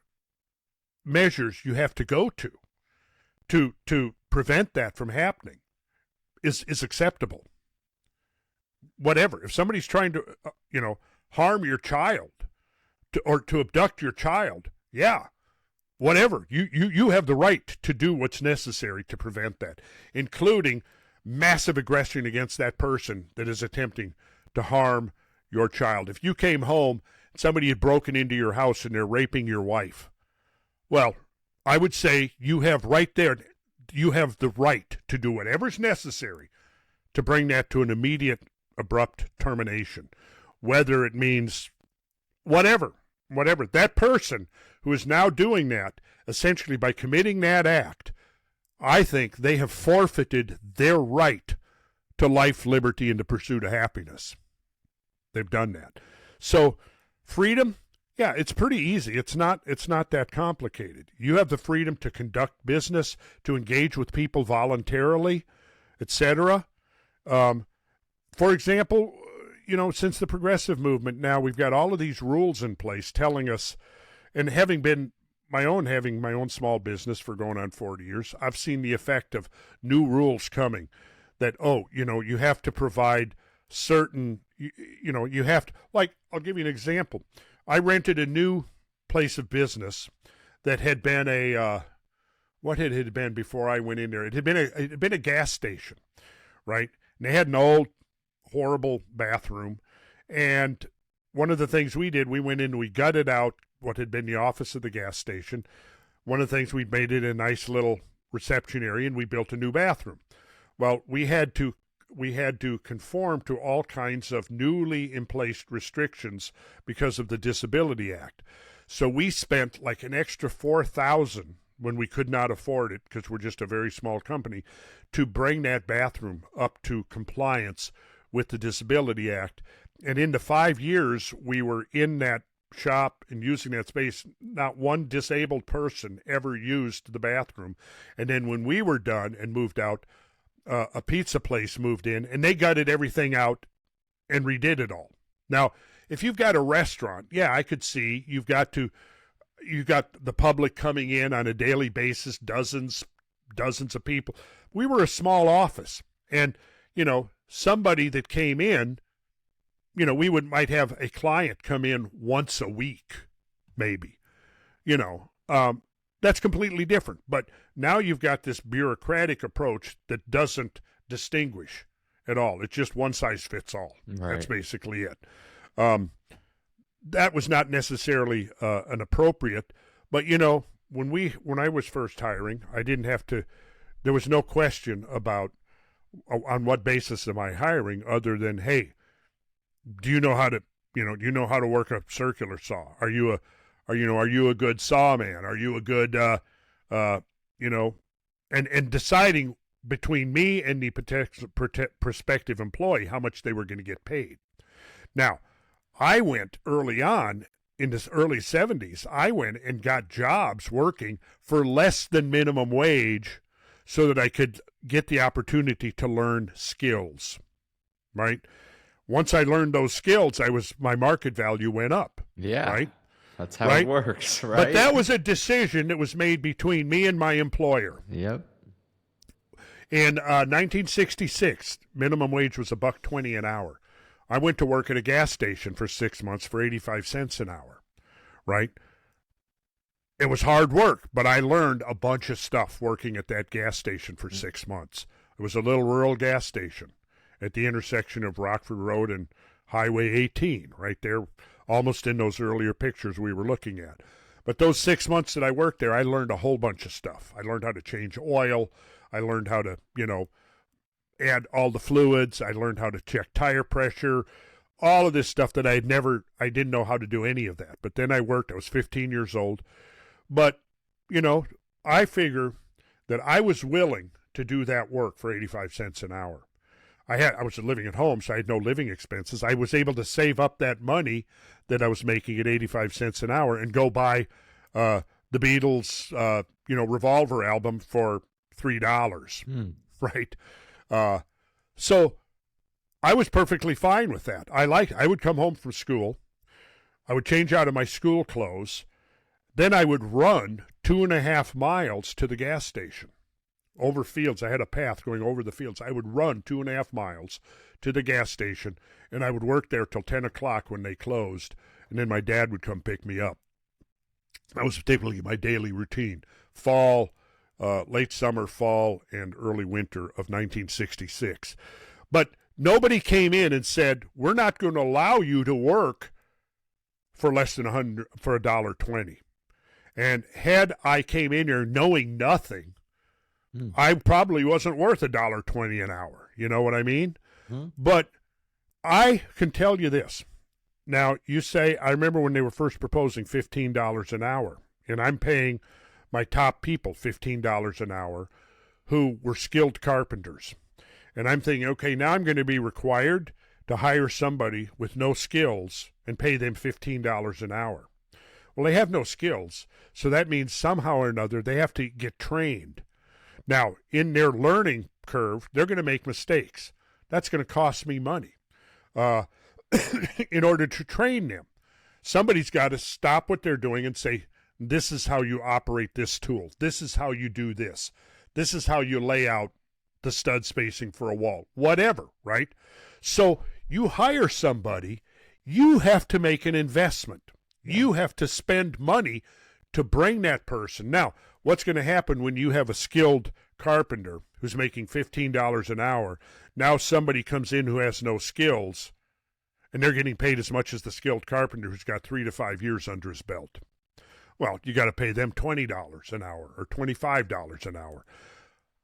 measures you have to go to prevent that from happening is acceptable. Whatever. If somebody's trying to, harm your child, or to abduct your child, yeah, whatever. You have the right to do what's necessary to prevent that, including massive aggression against that person that is attempting to harm your child. If you came home, somebody had broken into your house and they're raping your wife, well, I would say you have right there, you have the right to do whatever's necessary to bring that to an immediate, abrupt termination, whether it means whatever. That person who is now doing that, essentially by committing that act, I think they have forfeited their right to life, liberty, and the pursuit of happiness. They've done that. So freedom, yeah, it's pretty easy. It's not that complicated. You have the freedom to conduct business, to engage with people voluntarily, etc. For example, since the progressive movement now, we've got all of these rules in place telling us, and having my own small business for going on 40 years, I've seen the effect of new rules coming that, you have to provide certain, you have to, like, I'll give you an example. I rented a new place of business that had been what had it been before I went in there? It had been a gas station, right? And they had an old, horrible bathroom. And one of the things we did, we went in, we gutted out what had been the office of the gas station. One of the things, we made it a nice little reception area, and we built a new bathroom. Well, we had to conform to all kinds of newly in place restrictions because of the Disability Act. So we spent like an extra $4,000 when we could not afford it, because we're just a very small company, to bring that bathroom up to compliance with the Disability Act. And in the 5 years we were in that shop and using that space, not one disabled person ever used the bathroom. And then when we were done and moved out, a pizza place moved in, and they gutted everything out and redid it all. Now, if you've got a restaurant, yeah, I could see you've got the public coming in on a daily basis, dozens of people. We were a small office, and somebody that came in, we might have a client come in once a week, maybe. That's completely different. But now you've got this bureaucratic approach that doesn't distinguish at all. It's just one size fits all. Right. That's basically it. That was not necessarily an appropriate, but when I was first hiring, I didn't have to. There was no question about on what basis am I hiring, other than, hey, do you know how to work a circular saw? Are you a good saw man? Are you a good, and deciding between me and the prospective employee how much they were going to get paid. Now, I went early on in the early 70s. I went and got jobs working for less than minimum wage so that I could get the opportunity to learn skills, right? Once I learned those skills, my market value went up. Yeah. Right? That's how it works, right? But that was a decision that was made between me and my employer. Yep. In 1966, minimum wage was $1.20 an hour. I went to work at a gas station for 6 months for 85 cents an hour, right? It was hard work, but I learned a bunch of stuff working at that gas station for 6 months. It was a little rural gas station at the intersection of Rockford Road and Highway 18, right there, almost in those earlier pictures we were looking at. But those 6 months that I worked there, I learned a whole bunch of stuff. I learned how to change oil. I learned how to, add all the fluids. I learned how to check tire pressure, all of this stuff that I didn't know how to do any of that. But then I worked. I was 15 years old. But, I figure that I was willing to do that work for 85 cents an hour. I was living at home, so I had no living expenses. I was able to save up that money that I was making at 85 cents an hour and go buy the Beatles, Revolver album for $3, right? So I was perfectly fine with that. I would come home from school. I would change out of my school clothes. Then I would run 2.5 miles to the gas station, over fields. I had a path going over the fields. I would run 2.5 miles to the gas station, and I would work there till 10 o'clock when they closed, and then my dad would come pick me up. That was typically my daily routine. Fall, late summer, fall, and early winter of 1966. But nobody came in and said, we're not going to allow you to work for less than $1.20. And had I came in here knowing nothing, I probably wasn't worth $1.20 an hour. You know what I mean? But I can tell you this. Now, you say, I remember when they were first proposing $15 an hour, and I'm paying my top people $15 an hour who were skilled carpenters. And I'm thinking, okay, now I'm going to be required to hire somebody with no skills and pay them $15 an hour. Well, they have no skills, so that means somehow or another they have to get trained. Now, in their learning curve, they're going to make mistakes. That's going to cost me money in order to train them. Somebody's got to stop what they're doing and say, this is how you operate this tool. This is how you do this. This is how you lay out the stud spacing for a wall. Whatever, right? So you hire somebody, you have to make an investment. You have to spend money to bring that person. Now, what's going to happen when you have a skilled carpenter who's making $15 an hour? Now somebody comes in who has no skills, and they're getting paid as much as the skilled carpenter who's got 3 to 5 years under his belt. Well, you got to pay them $20 an hour or $25 an hour.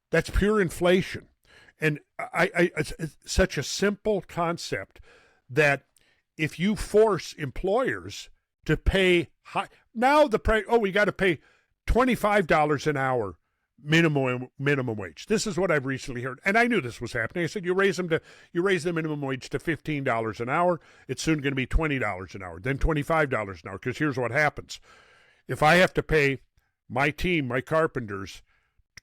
That's pure inflation. And it's such a simple concept that if you force employers to pay high, now the price, we got to pay $25 an hour minimum wage. This is what I've recently heard, and I knew this was happening. I said you raise the minimum wage to $15 an hour. It's soon going to be $20 an hour, then $25 an hour. Because here's what happens: if I have to pay my team, my carpenters,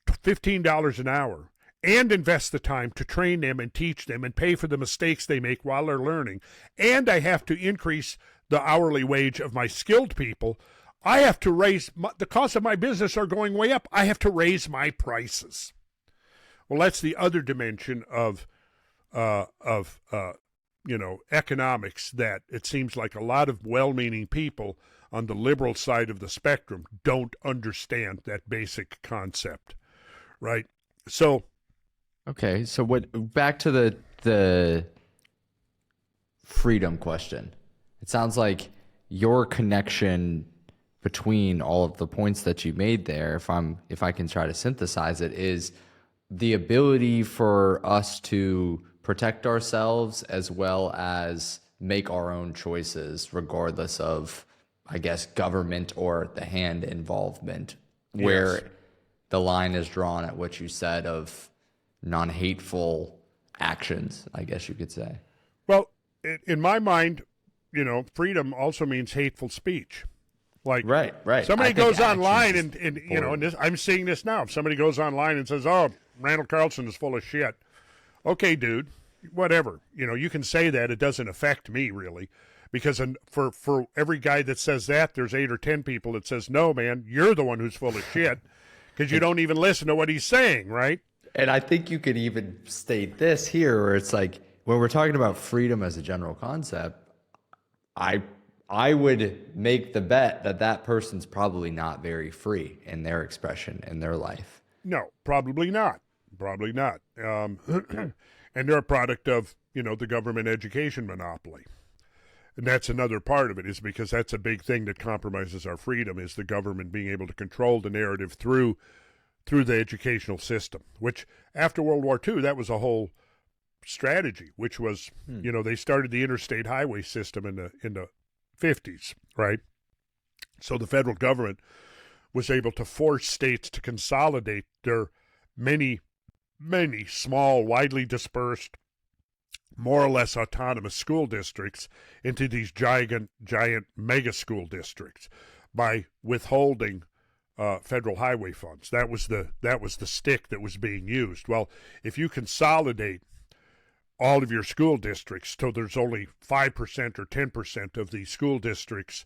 $15 an hour, and invest the time to train them and teach them and pay for the mistakes they make while they're learning, and I have to increase the hourly wage of my skilled people, I have to raise the costs of my business are going way up. I have to raise my prices. Well, that's the other dimension of economics that it seems like a lot of well-meaning people on the liberal side of the spectrum don't understand that basic concept, right? So, okay, so back to the freedom question. It sounds like your connection between all of the points that you made there, if I can try to synthesize it, is the ability for us to protect ourselves as well as make our own choices regardless of, I guess, government or the hand involvement, where yes, the line is drawn at what you said of non-hateful actions, I guess you could say. Well, in my mind, freedom also means hateful speech. Like, right. Somebody goes online and this, I'm seeing this now. If somebody goes online and says, "Oh, Randall Carlson is full of shit," okay, dude, whatever. You can say that. It doesn't affect me really, because for every guy that says that, there's 8 or 10 people that says, "No, man, you're the one who's full of shit," because you don't even listen to what he's saying, right? And I think you could even state this here, where it's like, when we're talking about freedom as a general concept, I would make the bet that person's probably not very free in their expression in their life. No, probably not. Probably not. And they're a product of, the government education monopoly. And that's another part of it, is because that's a big thing that compromises our freedom, is the government being able to control the narrative through the educational system, which after World War II, that was a whole strategy, which was, they started the interstate highway system in the 50s, right? So the federal government was able to force states to consolidate their many, many small, widely dispersed, more or less autonomous school districts into these giant mega school districts by withholding federal highway funds. That was the stick that was being used. Well, if you consolidate all of your school districts so there's only 5% or 10% of the school districts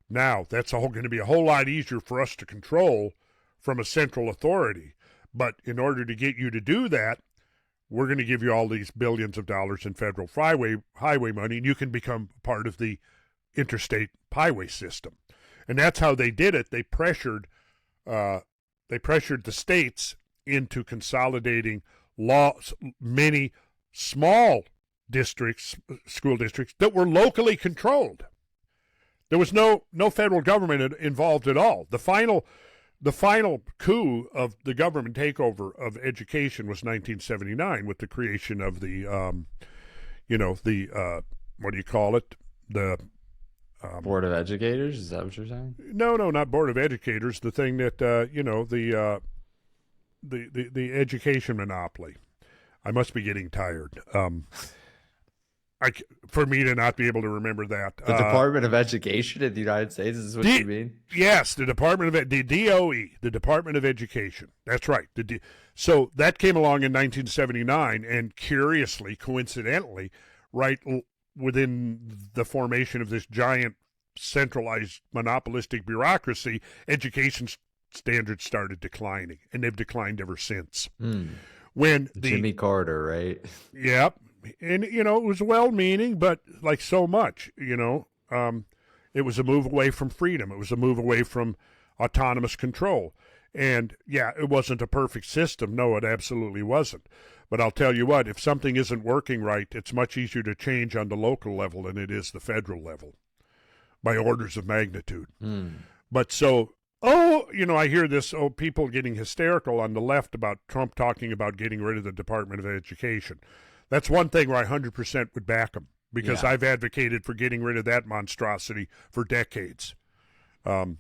now, that's all going to be a whole lot easier for us to control from a central authority. But in order to get you to do that, we're going to give you all these billions of dollars in federal highway money, and you can become part of the interstate highway system. And that's how they did it. They pressured the states into consolidating many small districts, school districts that were locally controlled. There was no federal government involved at all. The final coup of the government takeover of education was 1979 with the creation of the, what do you call it? The Board of Educators? Is that what you're saying? No, not Board of Educators. The thing that the education monopoly. I must be getting tired. For me to not be able to remember that. The Department of Education in the United States, is what you mean? Yes, the Department of the DOE, the Department of Education. That's right. So that came along in 1979, and curiously, coincidentally, right within the formation of this giant centralized monopolistic bureaucracy, education standards started declining, and they've declined ever since. When Jimmy Carter, right? Yep. And, it was well-meaning, but like so much, it was a move away from freedom. It was a move away from autonomous control. And, yeah, it wasn't a perfect system. No, it absolutely wasn't. But I'll tell you what, if something isn't working right, it's much easier to change on the local level than it is the federal level by orders of magnitude. But so, I hear this, people getting hysterical on the left about Trump talking about getting rid of the Department of Education. That's one thing where I 100% would back him, because I've advocated for getting rid of that monstrosity for decades. And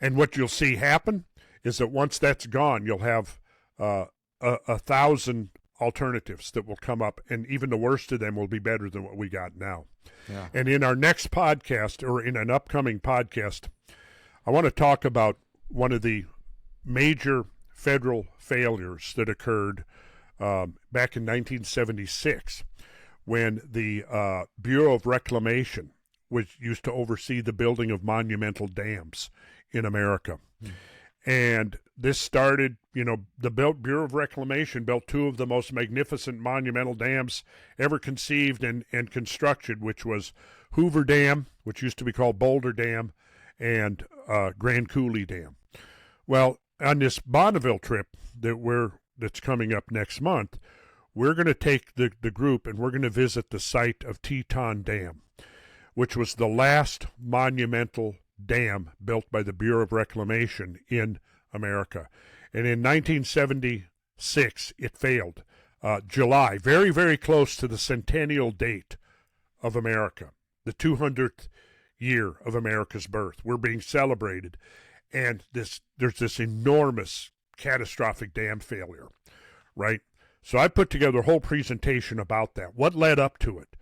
what you'll see happen is that once that's gone, you'll have 1,000 alternatives that will come up, and even the worst of them will be better than what we got now. Yeah. And in our next podcast, or in an upcoming podcast, I want to talk about one of the major federal failures that occurred back in 1976, when the Bureau of Reclamation, which used to oversee the building of monumental dams in America. And this started, the Bureau of Reclamation built two of the most magnificent monumental dams ever conceived and constructed, which was Hoover Dam, which used to be called Boulder Dam, and Grand Coulee Dam. Well, on this Bonneville trip that's coming up next month, we're going to take the group and we're going to visit the site of Teton Dam, which was the last monumental dam built by the Bureau of Reclamation in America. And in 1976, it failed. July, very, very close to the centennial date of America, the 200th year of America's birth. We're being celebrated. And there's this enormous catastrophic dam failure, right? So I put together a whole presentation about that, what led up to it.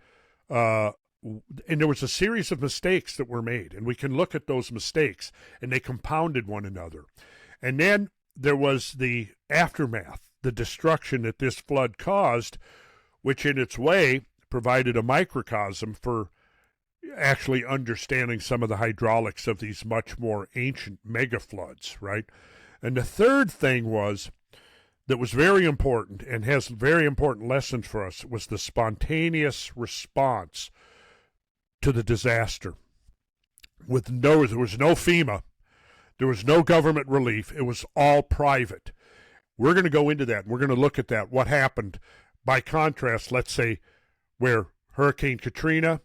And there was a series of mistakes that were made, and we can look at those mistakes, and they compounded one another. And then there was the aftermath, the destruction that this flood caused, which in its way provided a microcosm for actually understanding some of the hydraulics of these much more ancient mega floods, right? And the third thing that was very important and has very important lessons for us was the spontaneous response to the disaster. There was no FEMA, there was no government relief, it was all private. We're going to go into that, and we're going to look at that, what happened. By contrast, let's say, where Hurricane Katrina,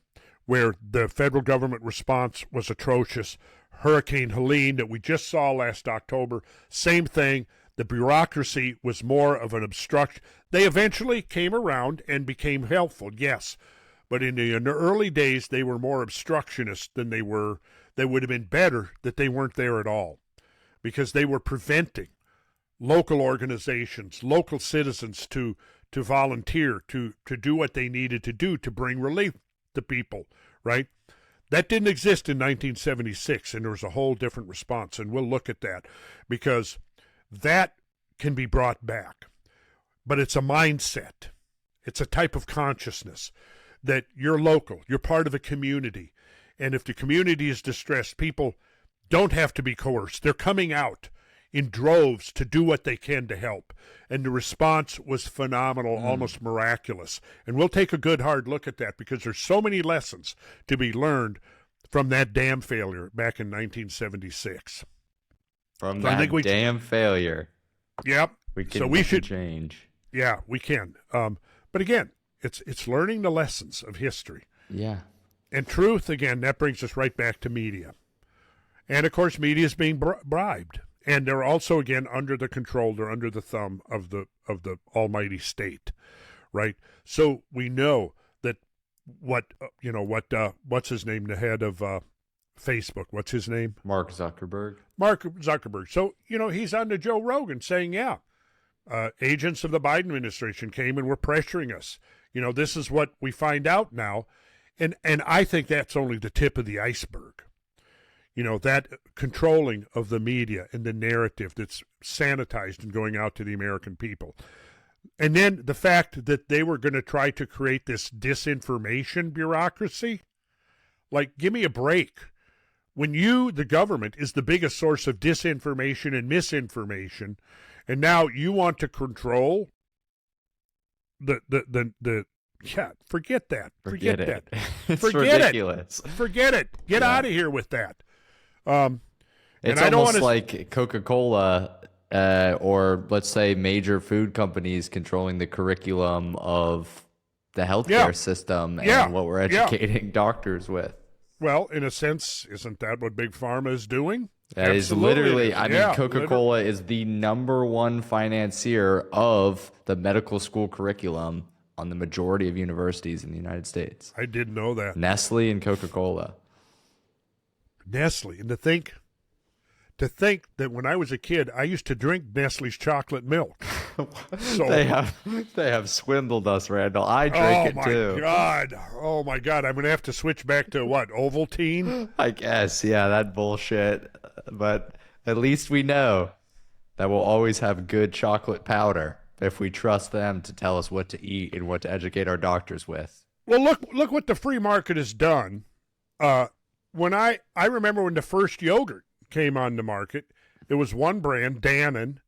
where the federal government response was atrocious, Hurricane Helene that we just saw last October, same thing. The bureaucracy was more of an obstruction. They eventually came around and became helpful, yes. But in the early days, they were more obstructionist than they were. They would have been better that they weren't there at all, because they were preventing local organizations, local citizens to volunteer, to do what they needed to do to bring relief to people, right? That didn't exist in 1976, and there was a whole different response, and we'll look at that, because that can be brought back. But it's a mindset. It's a type of consciousness that you're local, you're part of a community, and if the community is distressed, people don't have to be coerced. They're coming out in droves to do what they can to help. And the response was phenomenal, almost miraculous. And we'll take a good hard look at that because there's so many lessons to be learned from that dam failure back in 1976. From that damn failure. Yep. We should change. Yeah, we can. But again, it's learning the lessons of history. Yeah. And truth, again, that brings us right back to media. And, of course, media is being bribed. And they're also, again, under the control, they're under the thumb of the almighty state, right? So we know that what's his name, the head of Facebook, what's his name? Mark Zuckerberg. So, he's on to Joe Rogan saying, agents of the Biden administration came and were pressuring us. This is what we find out now. And I think that's only the tip of the iceberg. That controlling of the media and the narrative that's sanitized and going out to the American people. And then the fact that they were going to try to create this disinformation bureaucracy. Like, give me a break. When the government, is the biggest source of disinformation and misinformation, and now you want to control forget that. Forget that. It's forget ridiculous. Forget it. Get out of here with that. It's almost like Coca-Cola or let's say major food companies controlling the curriculum of the healthcare system and what we're educating doctors with. Well, in a sense, isn't that what Big Pharma is doing? That is literally, Coca-Cola is the number one financier of the medical school curriculum on the majority of universities in the United States. I didn't know that. Nestle and Coca-Cola. Nestle. And to think that when I was a kid, I used to drink Nestle's chocolate milk. So, they have swindled us, Randall. I drink it too. Oh my God. I'm going to have to switch back to what? Ovaltine? I guess. Yeah, that bullshit. But at least we know that we'll always have good chocolate powder if we trust them to tell us what to eat and what to educate our doctors with. Well, look what the free market has done. When I remember when the first yogurt came on the market, it was one brand, Dannon,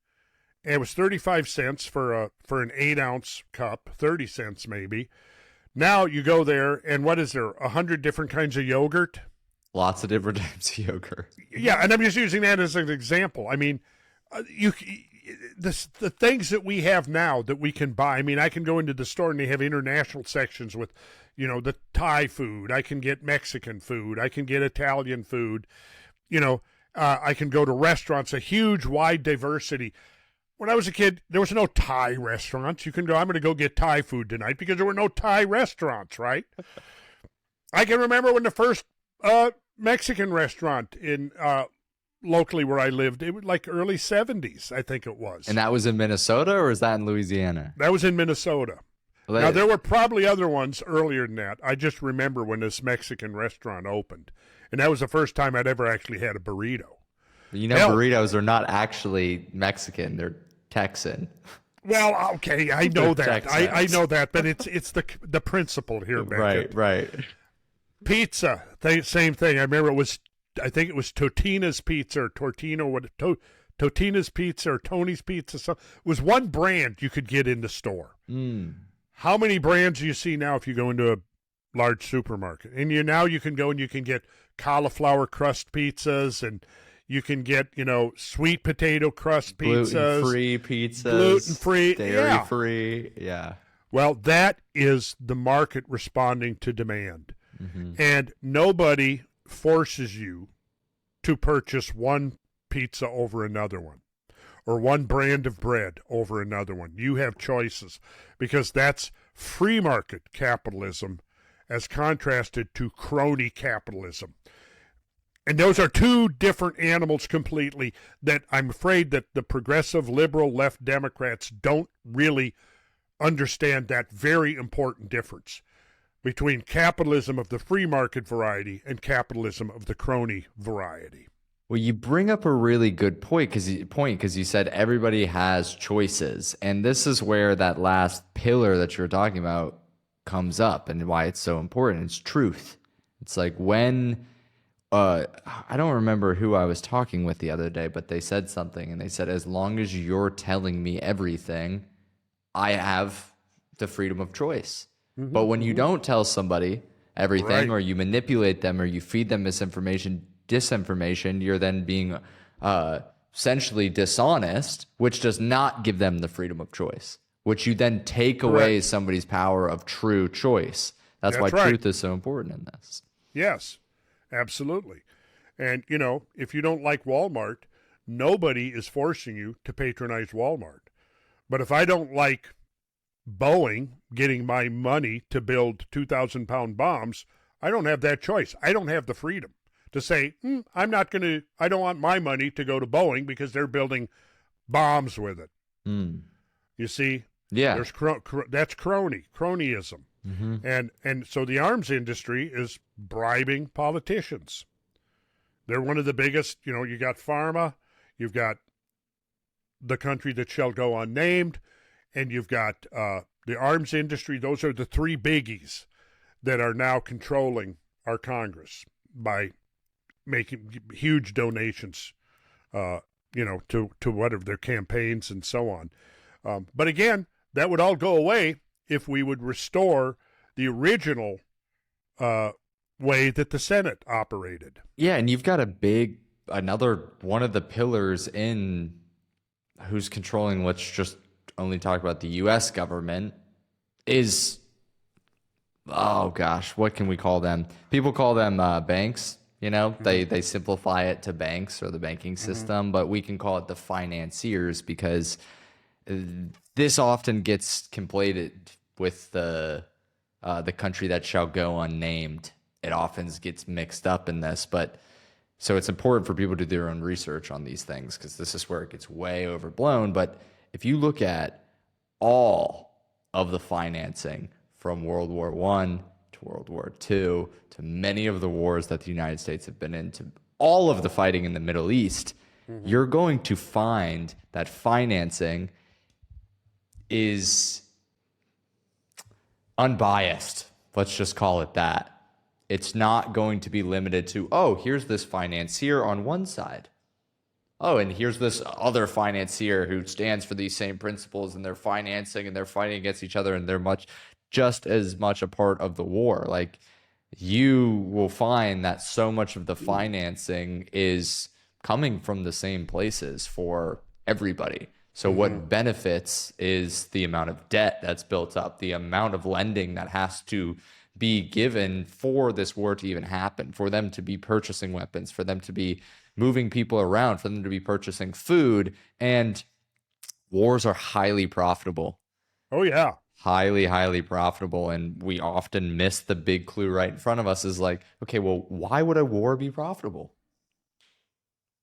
and it was 35 cents for an 8-ounce cup, 30 cents maybe. Now you go there, and what is there, 100 different kinds of yogurt? Lots of different types of yogurt. Yeah, and I'm just using that as an example. I mean, the things that we have now that we can buy. I mean, I can go into the store and they have international sections with, the Thai food. I can get Mexican food. I can get Italian food. I can go to restaurants, a huge, wide diversity. When I was a kid, there was no Thai restaurants. You can go, I'm going to go get Thai food tonight because there were no Thai restaurants, right? I can remember when the first Mexican restaurant in locally where I lived, it was like early 70s, I think it was. And that was in Minnesota, or is that in Louisiana? That was in Minnesota. Well, now, there were probably other ones earlier than that. I just remember when this Mexican restaurant opened. And that was the first time I'd ever actually had a burrito. Burritos are not actually Mexican. They're Texan. Well, okay, I know that. I know that, but it's the principle here, Beckett. Right. Pizza, same thing. I remember I think it was Totina's Pizza or Totina's Pizza or Tony's Pizza. So it was one brand you could get in the store. How many brands do you see now if you go into a large supermarket? And now you can go and you can get cauliflower crust pizzas, and you can get, sweet potato crust pizzas. Gluten-free pizzas. Gluten-free. Dairy-free. Yeah. Well, that is the market responding to demand. Mm-hmm. And nobody forces you to purchase one pizza over another one or one brand of bread over another one. You have choices because that's free market capitalism as contrasted to crony capitalism. And those are two different animals completely that I'm afraid that the progressive, liberal, left Democrats don't really understand that very important difference between capitalism of the free market variety and capitalism of the crony variety. Well, you bring up a really good point because you said everybody has choices. And this is where that last pillar that you're talking about comes up and why it's so important. It's truth. It's like when I don't remember who I was talking with the other day, but they said something, and they said, as long as you're telling me everything, I have the freedom of choice. But when you don't tell somebody everything, Right. or you manipulate them, or you feed them misinformation, disinformation, you're then being essentially dishonest, which does not give them the freedom of choice, which you then take away somebody's power of true choice. That's why right. truth is so important in this. Yes, absolutely. And, you know, if you don't like Walmart, nobody is forcing you to patronize Walmart. But if I don't like Boeing getting my money to build 2,000-pound bombs, I don't have that choice. I don't have the freedom to say, I don't want my money to go to Boeing because they're building bombs with it. You see? Yeah. There's that's cronyism. And so the arms industry is bribing politicians. They're one of the biggest, you know, you got pharma, you've got the country that shall go unnamed, and you've got the arms industry. Those are the three biggies that are now controlling our Congress by making huge donations, you know, to whatever their campaigns and so on. But again, that would all go away if we would restore the original way that the Senate operated. Yeah, and you've got another one of the pillars in who's controlling, let's just only talk about the U.S. government, is, oh gosh, what can we call them? People call them banks, you know? They simplify it to banks or the banking system, but we can call it the financiers because this often gets conflated with the country that shall go unnamed. It often gets mixed up in this, but so it's important for people to do their own research on these things because this is where it gets way overblown. But if you look at all of the financing from World War I to World War II to many of the wars that the United States have been in, to all of the fighting in the Middle East, you're going to find that financing is unbiased. Let's just call it that. It's not going to be limited to, oh, here's this financier on one side. Oh, and here's this other financier who stands for these same principles, and they're financing and they're fighting against each other, and they're just as much a part of the war. Like, you will find that so much of the financing is coming from the same places for everybody. So what benefits is the amount of debt that's built up, the amount of lending that has to be given for this war to even happen, for them to be purchasing weapons, for them to be moving people around, for them to be purchasing food. And wars are highly profitable. Oh, yeah. Highly, highly profitable. And we often miss the big clue right in front of us is like, okay, well, why would a war be profitable?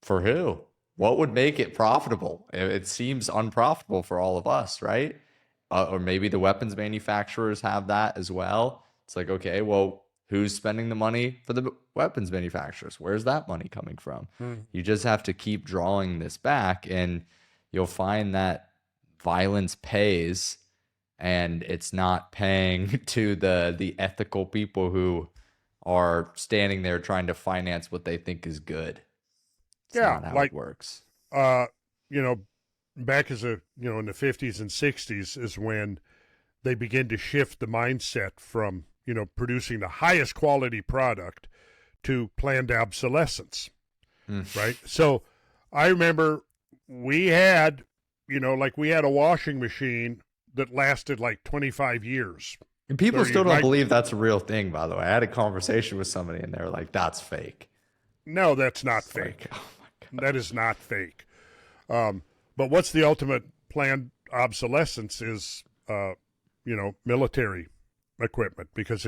For who? What would make it profitable? It seems unprofitable for all of us, right? Or maybe the weapons manufacturers have that as well. It's like, okay, well, who's spending the money for the weapons manufacturers? Where's that money coming from? You just have to keep drawing this back, and you'll find that violence pays, and it's not paying to the ethical people who are standing there trying to finance what they think is good. It's not how it works. You know, back in the 50s and 60s is when they begin to shift the mindset from, you know, producing the highest quality product to planned obsolescence, right? So I remember we had, you know, like we had a washing machine that lasted like 25 years. And people still don't believe that's a real thing, by the way. I had a conversation with somebody and they were like, that's fake. No, that's not fake. Like, oh my God. That is not fake. But what's the ultimate planned obsolescence is, you know, military equipment, because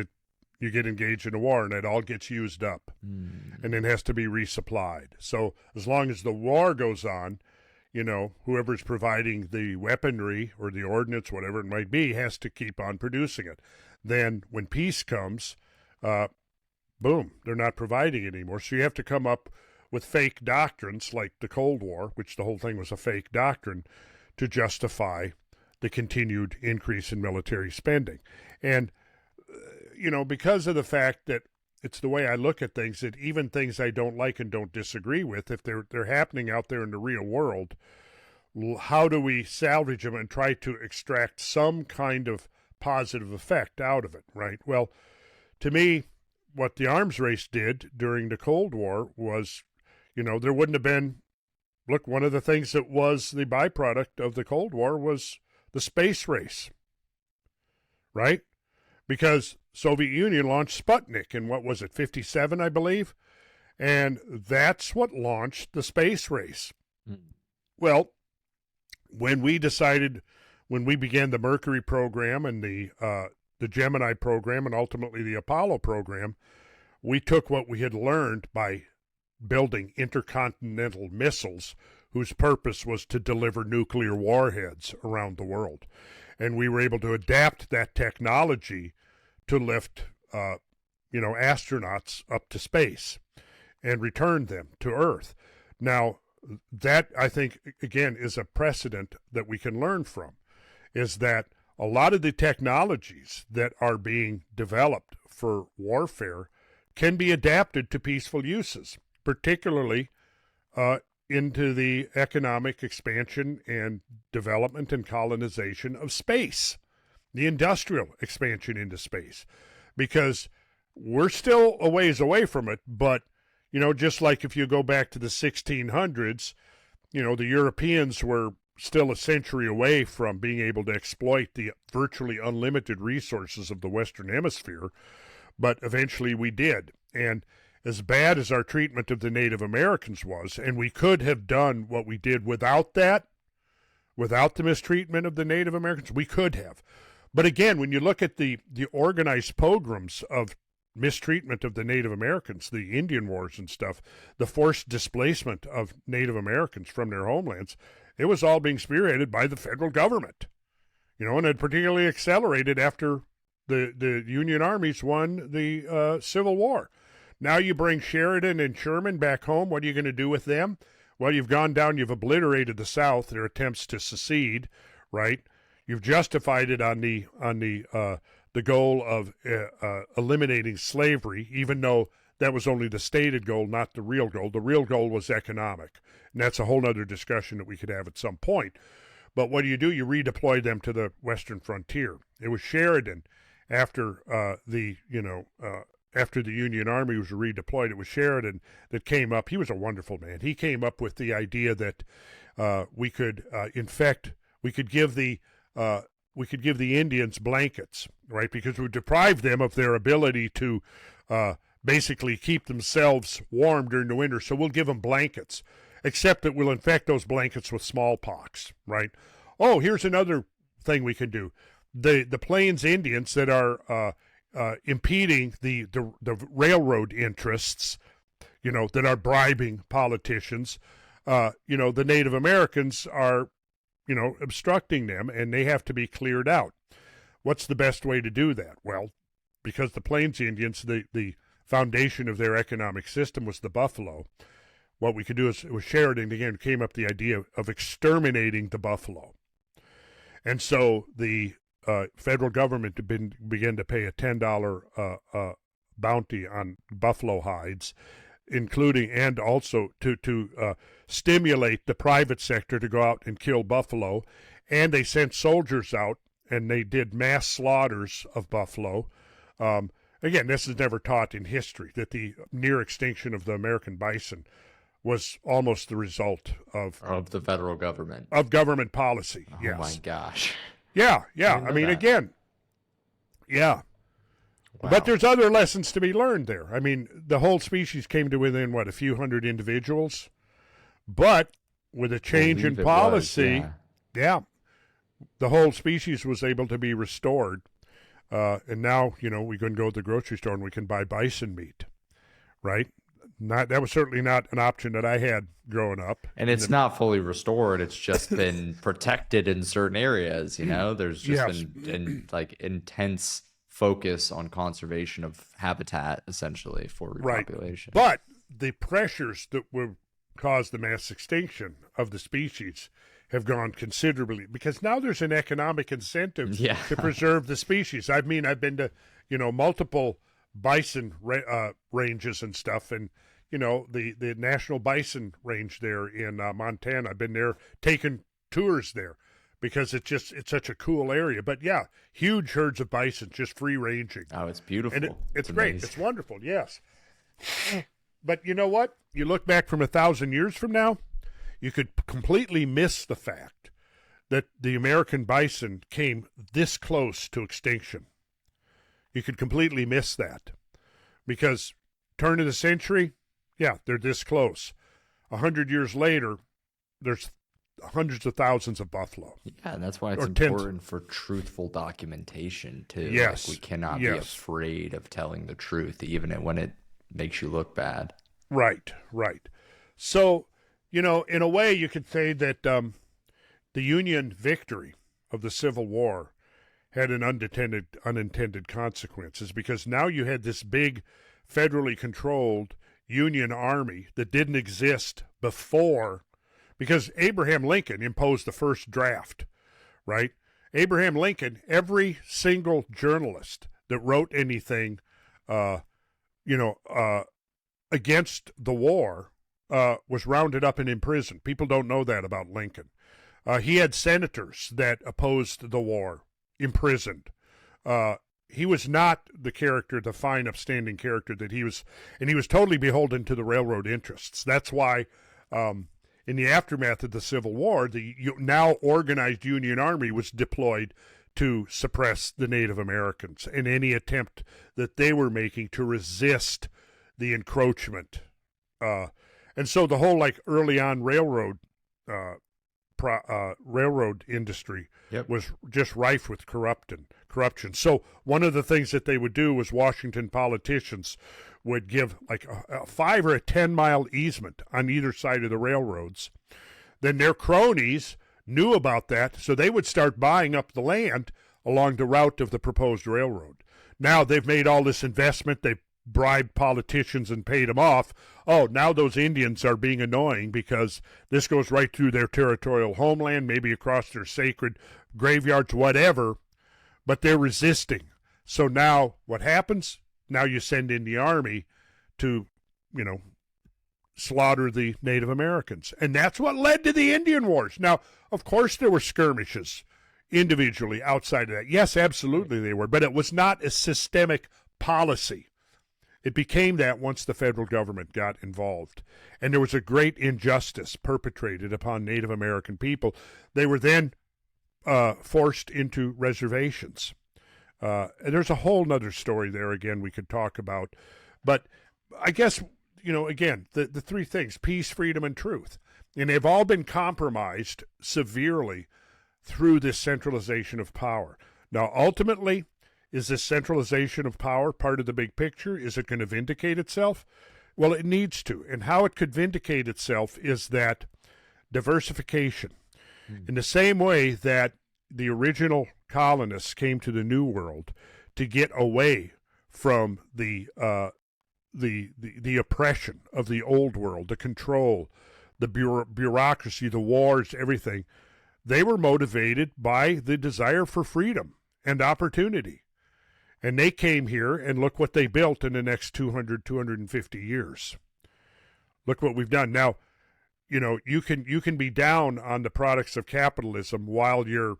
you get engaged in a war and it all gets used up and then has to be resupplied. So as long as the war goes on, you know, whoever's providing the weaponry or the ordnance, whatever it might be, has to keep on producing it. Then when peace comes, boom, they're not providing it anymore. So you have to come up with fake doctrines like the Cold War, which the whole thing was a fake doctrine, to justify the continued increase in military spending. And, you know, because of the fact that it's the way I look at things, that even things I don't like and don't disagree with, if they're happening out there in the real world, how do we salvage them and try to extract some kind of positive effect out of it, right? Well, to me, what the arms race did during the Cold War was, there wouldn't have been, look, one of the things that was the byproduct of the Cold War was the space race, right? Because Soviet Union launched Sputnik in, what was it, 57, I believe? And that's what launched the space race. Well, when we began the Mercury program and the Gemini program and ultimately the Apollo program, we took what we had learned by building intercontinental missiles whose purpose was to deliver nuclear warheads around the world. And we were able to adapt that technology to lift, astronauts up to space and return them to Earth. Now, that, I think, again, is a precedent that we can learn from, is that a lot of the technologies that are being developed for warfare can be adapted to peaceful uses, particularly into the economic expansion and development and colonization of space, the industrial expansion into space, because we're still a ways away from it. But, just like if you go back to the 1600s, the Europeans were still a century away from being able to exploit the virtually unlimited resources of the Western Hemisphere, but eventually we did. And as bad as our treatment of the Native Americans was, and we could have done what we did without that, without the mistreatment of the Native Americans, we could have. But again, when you look at the organized pogroms of mistreatment of the Native Americans, the Indian Wars and stuff, the forced displacement of Native Americans from their homelands, it was all being spearheaded by the federal government, and it particularly accelerated after the Union armies won the Civil War. Now you bring Sheridan and Sherman back home. What are you going to do with them? Well, you've gone down, you've obliterated the South, their attempts to secede, right? You've justified it on the goal of eliminating slavery, even though that was only the stated goal, not the real goal. The real goal was economic, and that's a whole other discussion that we could have at some point. But what do? You redeploy them to the western frontier. It was Sheridan, after the Union Army was redeployed, it was Sheridan that came up. He was a wonderful man. He came up with the idea that we could give the Indians blankets, right? Because we deprived them of their ability to basically keep themselves warm during the winter. So we'll give them blankets, except that we'll infect those blankets with smallpox, right? Oh, here's another thing we can do. The Plains Indians that are impeding the railroad interests, that are bribing politicians, the Native Americans are, obstructing them, and they have to be cleared out. What's the best way to do that? Well, because the Plains Indians, the foundation of their economic system was the buffalo, what we could do is, it was Sheridan, again, came up with the idea of exterminating the buffalo. And so the federal government began to pay a $10 bounty on buffalo hides, including and also to stimulate the private sector to go out and kill buffalo. And they sent soldiers out, and they did mass slaughters of buffalo. Again, this is never taught in history, that the near extinction of the American bison was almost the result of the federal government. Of government policy, yes. Oh, my gosh. Yeah. I mean, again, yeah. Wow. But there's other lessons to be learned there. I mean, the whole species came to within, a few hundred individuals? But with a change in policy, the whole species was able to be restored. And now, we can go to the grocery store and we can buy bison meat, right? That was certainly not an option that I had growing up. And it's not fully restored. It's just been protected in certain areas, There's just been intense focus on conservation of habitat, essentially, for repopulation. Right. But the pressures that would cause the mass extinction of the species have gone considerably, because now there's an economic incentive to preserve the species. I mean, I've been to, multiple bison ranges and stuff, and the National Bison Range there in Montana. I've been there, taking tours there, because it's such a cool area. But yeah, huge herds of bison just free ranging. Oh, it's beautiful. And it's great. amazing. It's wonderful. Yes. But you know what? You look back from 1,000 years from now, you could completely miss the fact that the American bison came this close to extinction. You could completely miss that, because turn of the century, yeah, they're this close. 100 years later, there's hundreds of thousands of buffalo. Yeah, and that's why it's important for truthful documentation too. Yes, we cannot be afraid of telling the truth, even when it makes you look bad. Right. So, in a way, you could say that the Union victory of the Civil War had an unintended consequences, because now you had this big federally controlled Union army that didn't exist before, because Abraham Lincoln imposed the first draft, right? Abraham Lincoln, every single journalist that wrote anything, against the war, was rounded up and imprisoned. People don't know that about Lincoln. He had senators that opposed the war imprisoned. He was not the fine, upstanding character that he was, and he was totally beholden to the railroad interests. That's why, in the aftermath of the Civil War, the now organized Union Army was deployed to suppress the Native Americans in any attempt that they were making to resist the encroachment. And so the whole early on railroad industry was just rife with corruption. So one of the things that they would do was Washington politicians would give a 5 or a 10-mile easement on either side of the railroads. Then their cronies knew about that, so they would start buying up the land along the route of the proposed railroad. Now they've made all this investment, they've bribed politicians and paid them off. Oh, now those Indians are being annoying because this goes right through their territorial homeland, maybe across their sacred graveyards, whatever, but they're resisting. So now what happens? Now you send in the army to, slaughter the Native Americans. And that's what led to the Indian Wars. Now, of course there were skirmishes individually outside of that. Yes, absolutely they were, but it was not a systemic policy. It became that once the federal government got involved. And there was a great injustice perpetrated upon Native American people. They were then forced into reservations. And there's a whole nother story there, again, we could talk about. But I guess, again, the three things, peace, freedom, and truth. And they've all been compromised severely through this centralization of power. Now, ultimately, is this centralization of power part of the big picture? Is it going to vindicate itself? Well, it needs to. And how it could vindicate itself is that diversification. In the same way that the original colonists came to the New World to get away from the oppression of the Old World, the control, the bureaucracy, the wars, everything, they were motivated by the desire for freedom and opportunity. And they came here, and look what they built in the next 200, 250 years. Look what we've done. Now, you can be down on the products of capitalism while you're,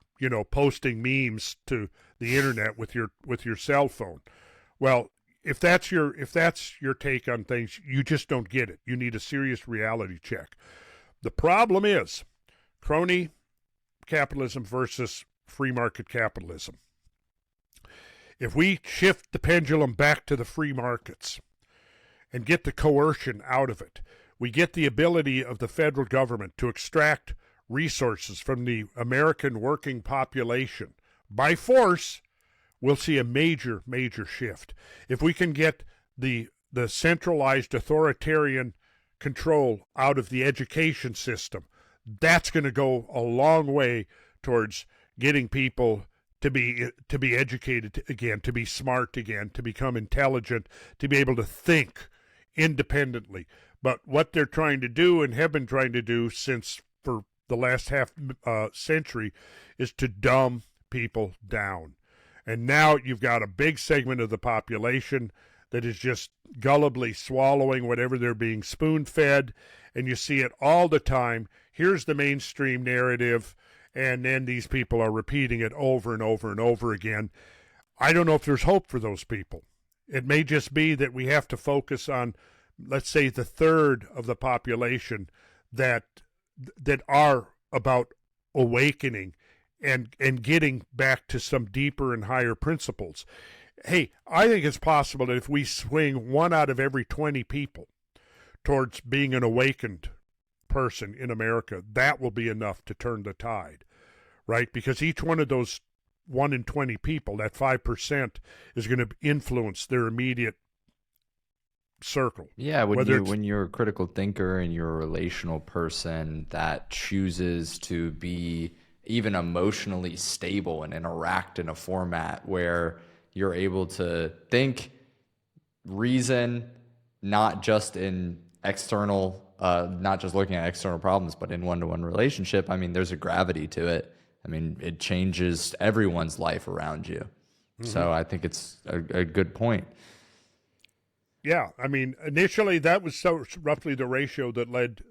posting memes to the internet with your cell phone. Well, if that's your take on things, you just don't get it. You need a serious reality check. The problem is crony capitalism versus free market capitalism. If we shift the pendulum back to the free markets and get the coercion out of it, we get the ability of the federal government to extract resources from the American working population by force, we'll see a major, major shift. If we can get the centralized authoritarian control out of the education system, that's going to go a long way towards getting people to be educated again, to be smart again, to become intelligent, to be able to think independently. But what they're trying to do and have been trying to do since for the last half century is to dumb people down. And now you've got a big segment of the population that is just gullibly swallowing whatever they're being spoon-fed, and you see it all the time. Here's the mainstream narrative, and then these people are repeating it over and over and over again. I don't know if there's hope for those people. It may just be that we have to focus on, let's say, the third of the population that are about awakening and getting back to some deeper and higher principles. Hey, I think it's possible that if we swing 1 out of every 20 people towards being an awakened person in America, that will be enough to turn the tide, right? Because each one of those 1 in 20 people, that 5%, is going to influence their immediate circle. Yeah, when you're a critical thinker and you're a relational person that chooses to be even emotionally stable and interact in a format where you're able to think, reason, not just in external, not just looking at external problems, but in one-to-one relationship, I mean, there's a gravity to it. I mean, it changes everyone's life around you. Mm-hmm. So I think it's a good point. Yeah, I mean, initially that was roughly the ratio that led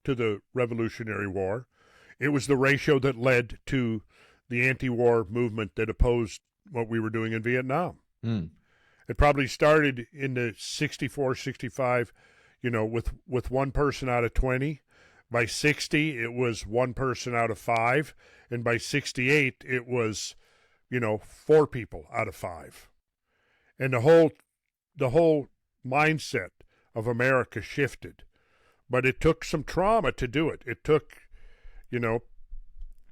to the Revolutionary War. It was the ratio that led to the anti-war movement that opposed what we were doing in Vietnam. Mm. It probably started in the 64, 65, with 1 person out of 20. By 60, it was 1 person out of 5. And by 68, it was, 4 people out of 5. And the whole mindset of America shifted. But it took some trauma to do it. It took,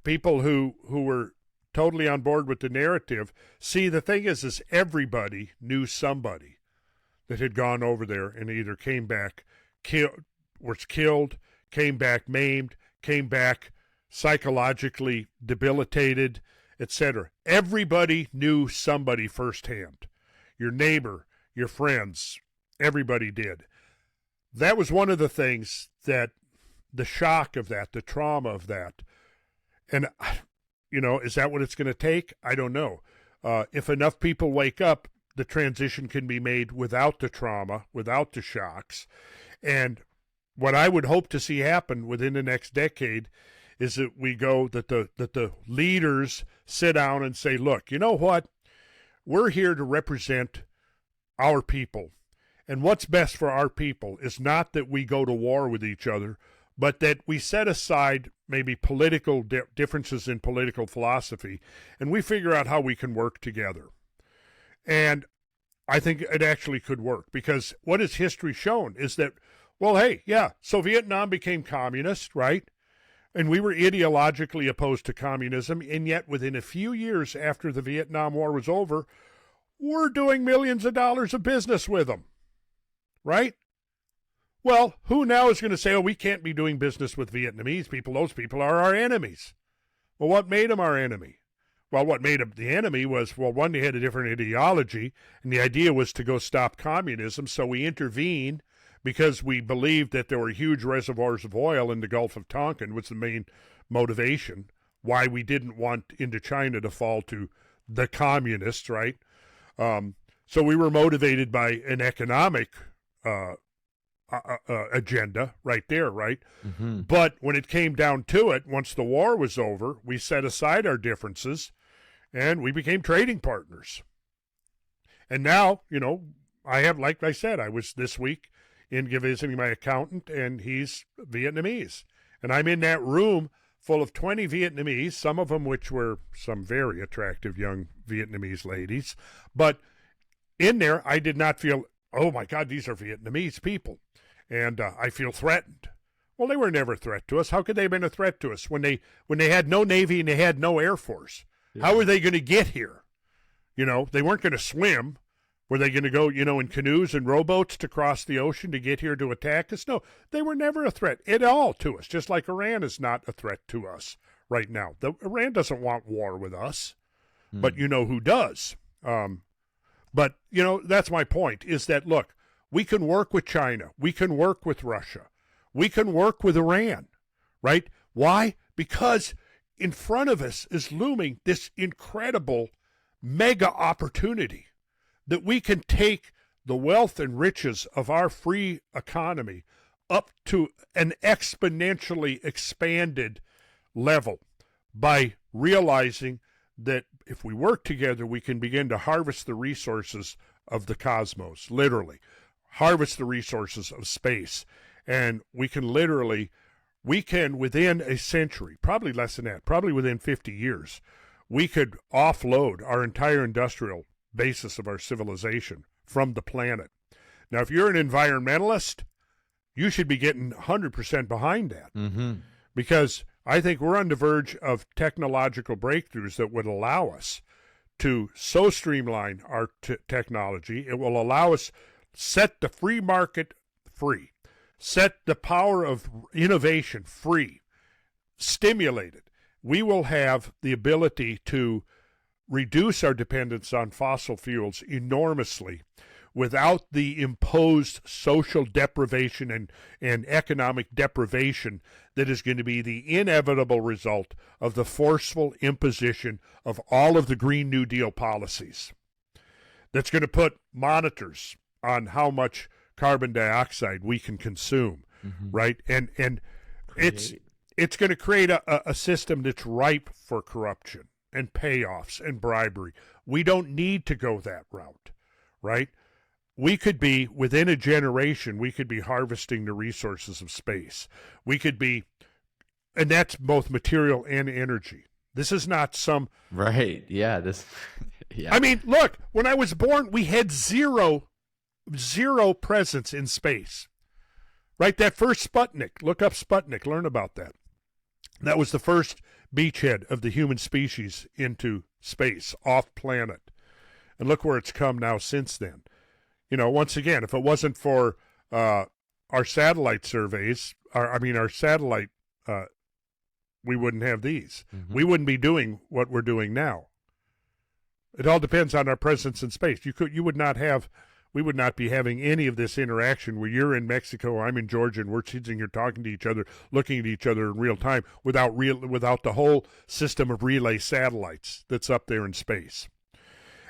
people who were totally on board with the narrative. See, the thing is everybody knew somebody that had gone over there and either came back, was killed, came back maimed, came back psychologically debilitated, etc. Everybody knew somebody firsthand. Your neighbor, your friends, everybody did. That was one of the things that the shock of that, the trauma of that, and, is that what it's going to take? I don't know. If enough people wake up, the transition can be made without the trauma, without the shocks. And what I would hope to see happen within the next decade is that the leaders sit down and say, look, you know what? We're here to represent our people. And what's best for our people is not that we go to war with each other, but that we set aside maybe political differences in political philosophy, and we figure out how we can work together. And I think it actually could work, because what has history shown is that, well, hey, yeah, so Vietnam became communist, right? And we were ideologically opposed to communism, and yet within a few years after the Vietnam War was over, we're doing millions of dollars of business with them, right? Well, who now is going to say, oh, we can't be doing business with Vietnamese people. Those people are our enemies. Well, what made them our enemy? Well, what made them the enemy was, well, one, they had a different ideology, and the idea was to go stop communism, so we intervened because we believed that there were huge reservoirs of oil in the Gulf of Tonkin was the main motivation, why we didn't want Indochina to fall to the communists, right? So we were motivated by an economic agenda right there, right? Mm-hmm. But when it came down to it, once the war was over, we set aside our differences and we became trading partners. And now, I have, like I said, I was this week in visiting my accountant, and he's Vietnamese. And I'm in that room full of 20 Vietnamese, some of them which were some very attractive young Vietnamese ladies. But in there, I did not feel, oh my God, these are Vietnamese people. And I feel threatened. Well, they were never a threat to us. How could they have been a threat to us when they had no Navy and they had no Air Force? Yeah. How were they going to get here? They weren't going to swim. Were they going to go, in canoes and rowboats to cross the ocean to get here to attack us? No, they were never a threat at all to us, just like Iran is not a threat to us right now. Iran doesn't want war with us, but you know who does. But, that's my point, is that, look, we can work with China. We can work with Russia. We can work with Iran, right? Why? Because in front of us is looming this incredible mega opportunity that we can take the wealth and riches of our free economy up to an exponentially expanded level by realizing that if we work together, we can begin to harvest the resources of the cosmos, literally, harvest the resources of space. And we can within a century, probably less than that, probably within 50 years, we could offload our entire industrial basis of our civilization from the planet. Now, if you're an environmentalist, you should be getting 100% behind that, because I think we're on the verge of technological breakthroughs that would allow us to so streamline our technology. It will allow us set the free market free, set the power of innovation free, stimulate it. We will have the ability to reduce our dependence on fossil fuels enormously without the imposed social deprivation and economic deprivation that is going to be the inevitable result of the forceful imposition of all of the Green New Deal policies. That's going to put monitors on how much carbon dioxide we can consume, right? And it's going to create a system that's ripe for corruption and payoffs and bribery. We don't need to go that route, right? We could be, within a generation, we could be harvesting the resources of space. We could be, and that's both material and energy. This is not some... Right, yeah. I mean, look, when I was born, we had zero presence in space, right? That first Sputnik, look up Sputnik, learn about that. That was the first beachhead of the human species into space, off planet. And look where it's come now since then. You know, once again, if it wasn't for our satellite surveys, our satellite, we wouldn't have these. We wouldn't be doing what we're doing now. It all depends on our presence in space. We would not be having any of this interaction where you're in Mexico, I'm in Georgia, and we're sitting here talking to each other, looking at each other in real time without the whole system of relay satellites that's up there in space.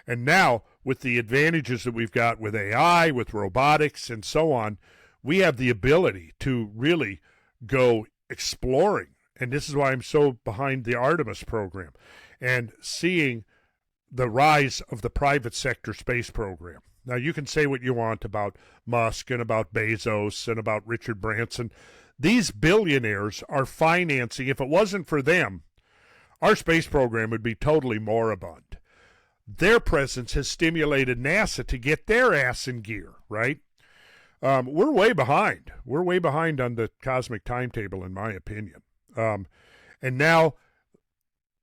And now, with the advantages that we've got with AI, with robotics, and so on, we have the ability to really go exploring. And this is why I'm so behind the Artemis program and seeing the rise of the private sector space program. Now, you can say what you want about Musk and about Bezos and about Richard Branson. These billionaires are financing. If it wasn't for them, our space program would be totally moribund. Their presence has stimulated NASA to get their ass in gear, right? We're way behind. We're way behind on the cosmic timetable, in my opinion. And now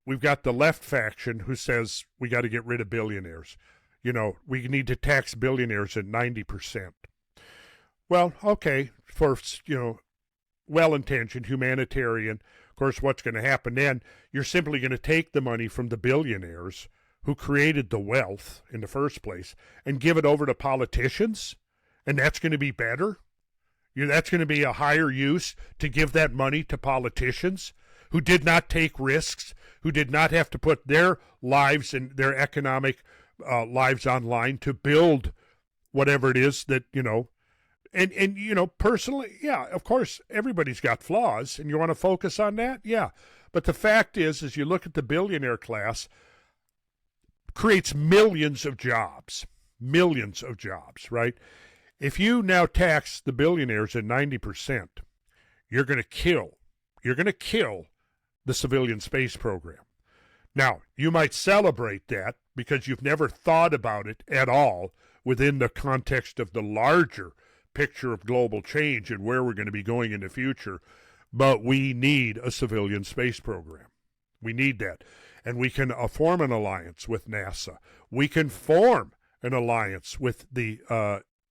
we've got the left faction who says we got to get rid of billionaires. You know, we need to tax billionaires at 90%. Well, okay, for, well-intentioned, humanitarian. Of course, what's going to happen then? You're simply going to take the money from the billionaires who created the wealth in the first place and give it over to politicians, and that's going to be better? That's going to be a higher use to give that money to politicians who did not take risks, who did not have to put their lives and their economic lives online to build whatever it is that, and personally, yeah, of course, everybody's got flaws, and you want to focus on that? Yeah. But the fact is you look at the billionaire class, creates millions of jobs, right? If you now tax the billionaires at 90%, you're going to kill the civilian space program. Now, you might celebrate that because you've never thought about it at all within the context of the larger picture of global change and where we're going to be going in the future, but we need a civilian space program. We need that. And we can form an alliance with NASA. We can form an alliance with the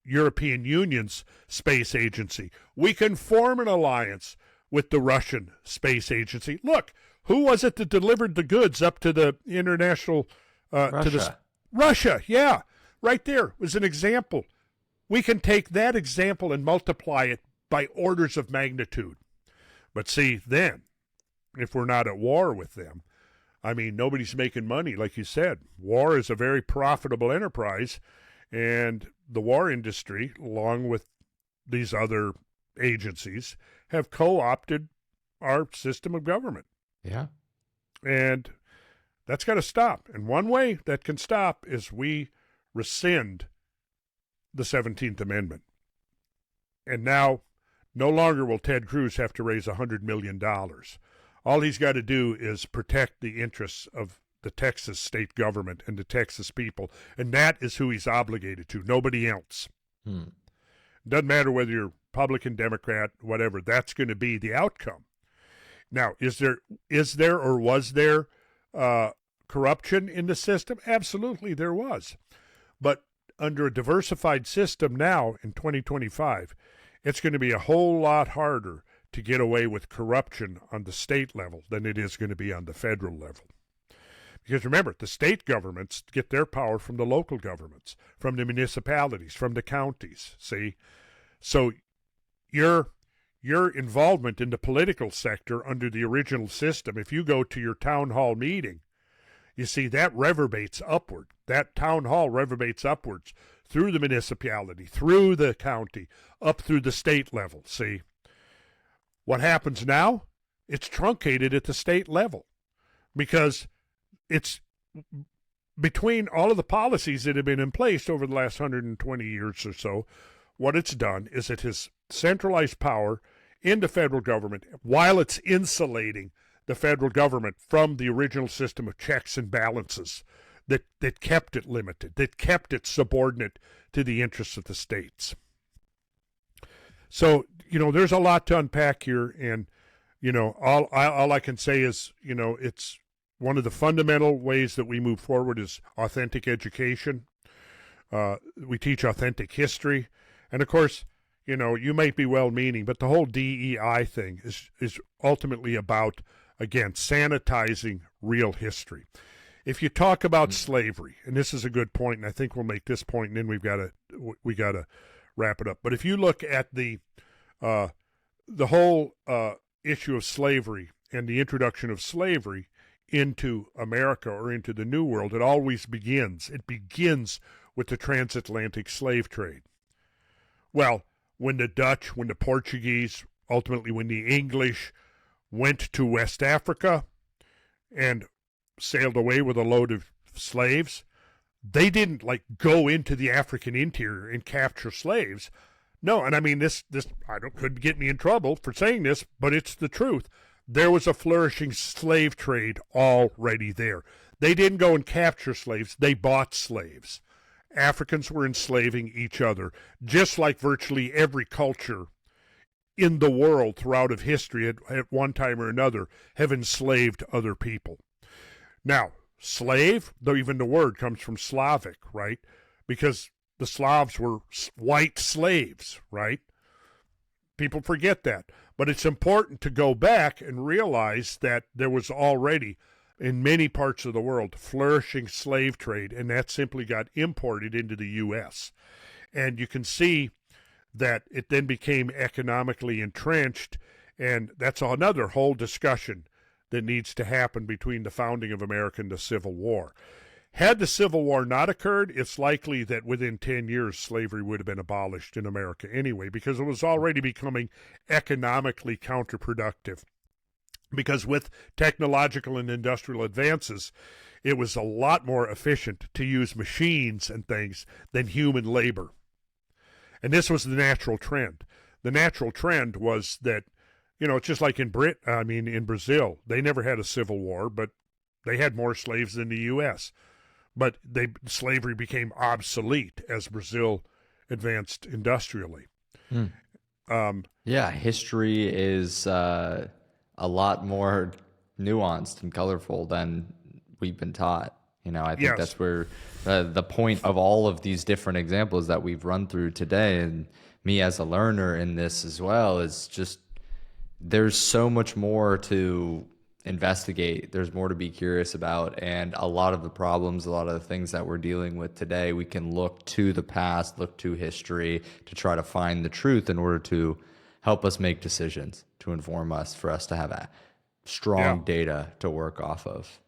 European Union's space agency. We can form an alliance with the Russian space agency. Look, who was it that delivered the goods up to the international... Russia, yeah. Right there was an example. We can take that example and multiply it by orders of magnitude. But see, then, if we're not at war with them, I mean, nobody's making money, like you said. War is a very profitable enterprise, and the war industry, along with these other agencies, have co-opted our system of government. Yeah. And that's got to stop. And one way that can stop is we rescind the 17th Amendment. And now, no longer will Ted Cruz have to raise $100 million. All he's got to do is protect the interests of the Texas state government and the Texas people. And that is who he's obligated to, nobody else. Doesn't matter whether you're Republican, Democrat, whatever. That's going to be the outcome. Now, is there or was there corruption in the system? Absolutely, there was. But under a diversified system now in 2025, it's going to be a whole lot harder to get away with corruption on the state level than it is going to be on the federal level. Because remember, the state governments get their power from the local governments, from the municipalities, from the counties, see? So your involvement in the political sector under the original system, if you go to your town hall meeting, you see that reverberates upward. That town hall reverberates upwards through the municipality, through the county, up through the state level, see? What happens now? It's truncated at the state level because it's between all of the policies that have been in place over the last 120 years or so. What it's done is it has centralized power in the federal government while it's insulating the federal government from the original system of checks and balances that kept it limited, that kept it subordinate to the interests of the states. So, there's a lot to unpack here, and, all I can say is, it's one of the fundamental ways that we move forward is authentic education. We teach authentic history. And, of course, you might be well-meaning, but the whole DEI thing is ultimately about, again, sanitizing real history. If you talk about slavery, and this is a good point, and I think we'll make this point, and then we got to wrap it up. But if you look at the whole issue of slavery and the introduction of slavery into America or into the New World, it always begins. It begins with the transatlantic slave trade. Well, when the Dutch, when the Portuguese, ultimately when the English went to West Africa and sailed away with a load of slaves, they didn't go into the African interior and capture slaves. No, and I mean this could get me in trouble for saying this, but it's the truth. There was a flourishing slave trade already there. They didn't go and capture slaves, they bought slaves. Africans were enslaving each other, just like virtually every culture in the world throughout of history at one time or another have enslaved other people. Now, slave, though even the word comes from Slavic, right? Because the Slavs were white slaves, right? People forget that. But it's important to go back and realize that there was already, in many parts of the world, flourishing slave trade, and that simply got imported into the U.S. And you can see that it then became economically entrenched, and that's another whole discussion that needs to happen between the founding of America and the Civil War. Had the Civil War not occurred, it's likely that within 10 years slavery would have been abolished in America anyway, because it was already becoming economically counterproductive. Because with technological and industrial advances, it was a lot more efficient to use machines and things than human labor. And this was the natural trend. The natural trend was that, it's just like in Brazil, they never had a civil war, but they had more slaves than the U.S. But slavery became obsolete as Brazil advanced industrially. History is a lot more nuanced and colorful than we've been taught. I think that's where the point of all of these different examples that we've run through today, and me as a learner in this as well, is just there's so much more to investigate. There's more to be curious about. And a lot of the problems, a lot of the things that we're dealing with today, we can look to the past, look to history to try to find the truth in order to help us make decisions, to inform us, for us to have a strong data to work off of.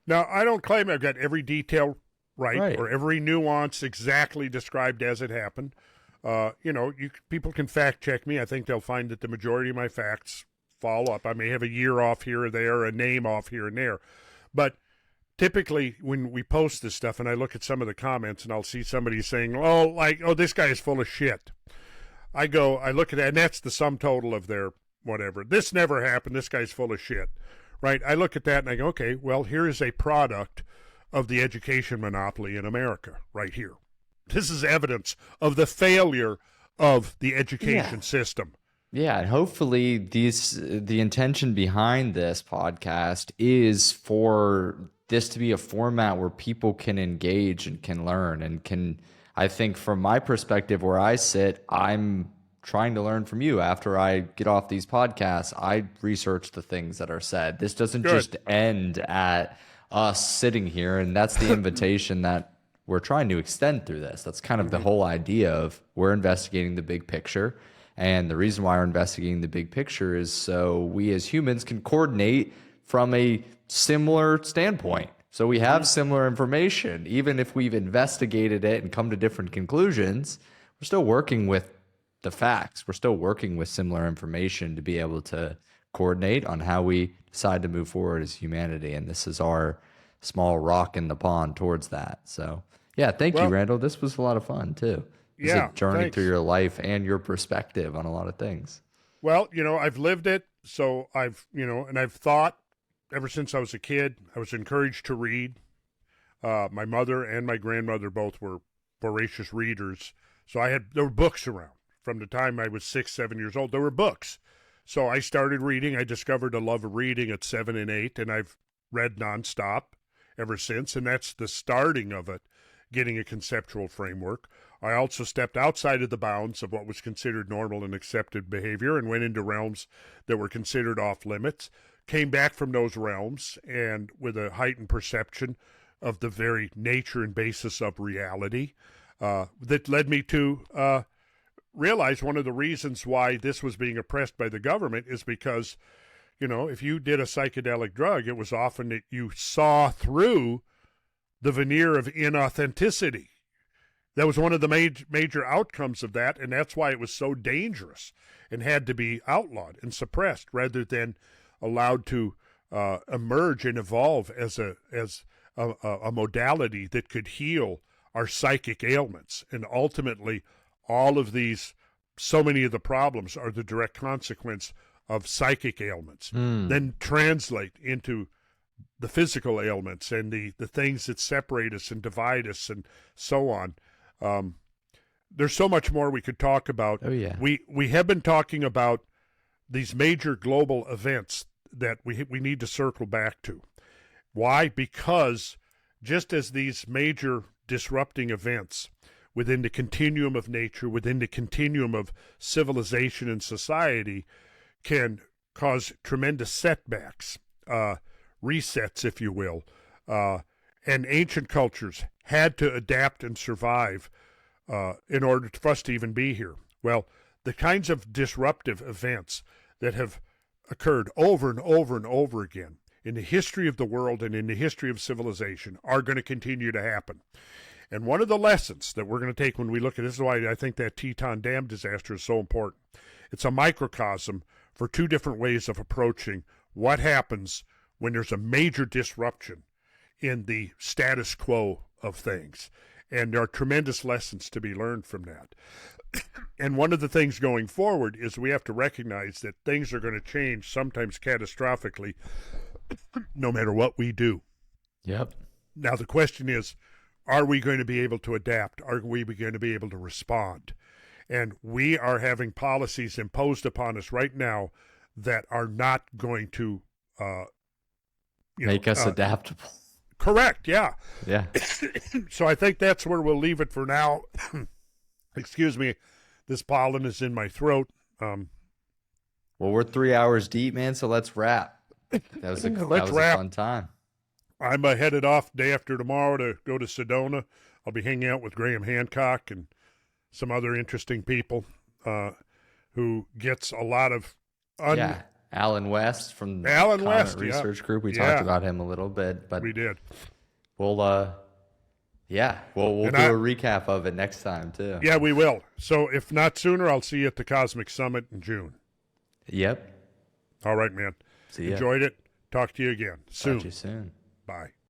Now, I don't claim I've got every detail right? Right. Or every nuance exactly described as it happened. People can fact check me. I think they'll find that the majority of my facts fall up. I may have a year off here or there, a name off here and there. But typically when we post this stuff and I look at some of the comments and I'll see somebody saying, this guy is full of shit. I look at that, and that's the sum total of their whatever. This never happened. This guy's full of shit, right? I look at that and I go, okay, well, here is a product of the education monopoly in America right here. This is evidence of the failure of the education system. Yeah, and hopefully the intention behind this podcast is for this to be a format where people can engage and can learn and can, I think from my perspective where I sit, I'm trying to learn from you. After I get off these podcasts, I research the things that are said. This doesn't just end at us sitting here, and that's the invitation that we're trying to extend through this. That's kind of the whole idea of we're investigating the big picture. And the reason why we're investigating the big picture is so we as humans can coordinate from a similar standpoint. So we have similar information. Even if we've investigated it and come to different conclusions, we're still working with the facts. We're still working with similar information to be able to coordinate on how we decide to move forward as humanity. And this is our small rock in the pond towards that. So, yeah, thank you, Randall. This was a lot of fun, too. It's a journey through your life and your perspective on a lot of things. Well, I've lived it. So and I've thought ever since I was a kid. I was encouraged to read. My mother and my grandmother both were voracious readers. So there were books around. From the time I was 6, 7 years old, there were books. So I started reading. I discovered a love of reading at 7 and 8, and I've read nonstop ever since. And that's the starting of it, getting a conceptual framework. I also stepped outside of the bounds of what was considered normal and accepted behavior and went into realms that were considered off limits, came back from those realms, and with a heightened perception of the very nature and basis of reality that led me to realize one of the reasons why this was being oppressed by the government is because, if you did a psychedelic drug, it was often that you saw through the veneer of inauthenticity. That was one of the major outcomes of that, and that's why it was so dangerous and had to be outlawed and suppressed rather than allowed to emerge and evolve as a modality that could heal our psychic ailments. And ultimately, all of these, so many of the problems are the direct consequence of psychic ailments, then translate into the physical ailments and the things that separate us and divide us and so on. There's so much more we could talk about. Oh, yeah. We have been talking about these major global events that we need to circle back to. Why? Because just as these major disrupting events within the continuum of nature, within the continuum of civilization and society, can cause tremendous setbacks, resets, if you will, and ancient cultures had to adapt and survive in order for us to even be here. Well, the kinds of disruptive events that have occurred over and over and over again in the history of the world and in the history of civilization are going to continue to happen. And one of the lessons that we're going to take when we look at this is why I think that Teton Dam disaster is so important. It's a microcosm for two different ways of approaching what happens when there's a major disruption in the status quo of things. And there are tremendous lessons to be learned from that. And one of the things going forward is we have to recognize that things are going to change, sometimes catastrophically, no matter what we do. Yep. Now, the question is, are we going to be able to adapt? Are we going to be able to respond? And we are having policies imposed upon us right now that are not going to make us adaptable. Correct, yeah. Yeah. So I think that's where we'll leave it for now. Excuse me, this pollen is in my throat. Well, we're 3 hours deep, man, so let's wrap. That was a fun time. I'm headed off day after tomorrow to go to Sedona. I'll be hanging out with Graham Hancock and some other interesting people who gets a lot of... Alan West from the Alan West Research Group. We talked about him a little bit. But we did. We'll Yeah, well, we'll do a recap of it next time, too. Yeah, we will. So if not sooner, I'll see you at the Cosmic Summit in June. Yep. All right, man. See ya. Enjoyed it. Talk to you again soon. Talk to you soon. Bye.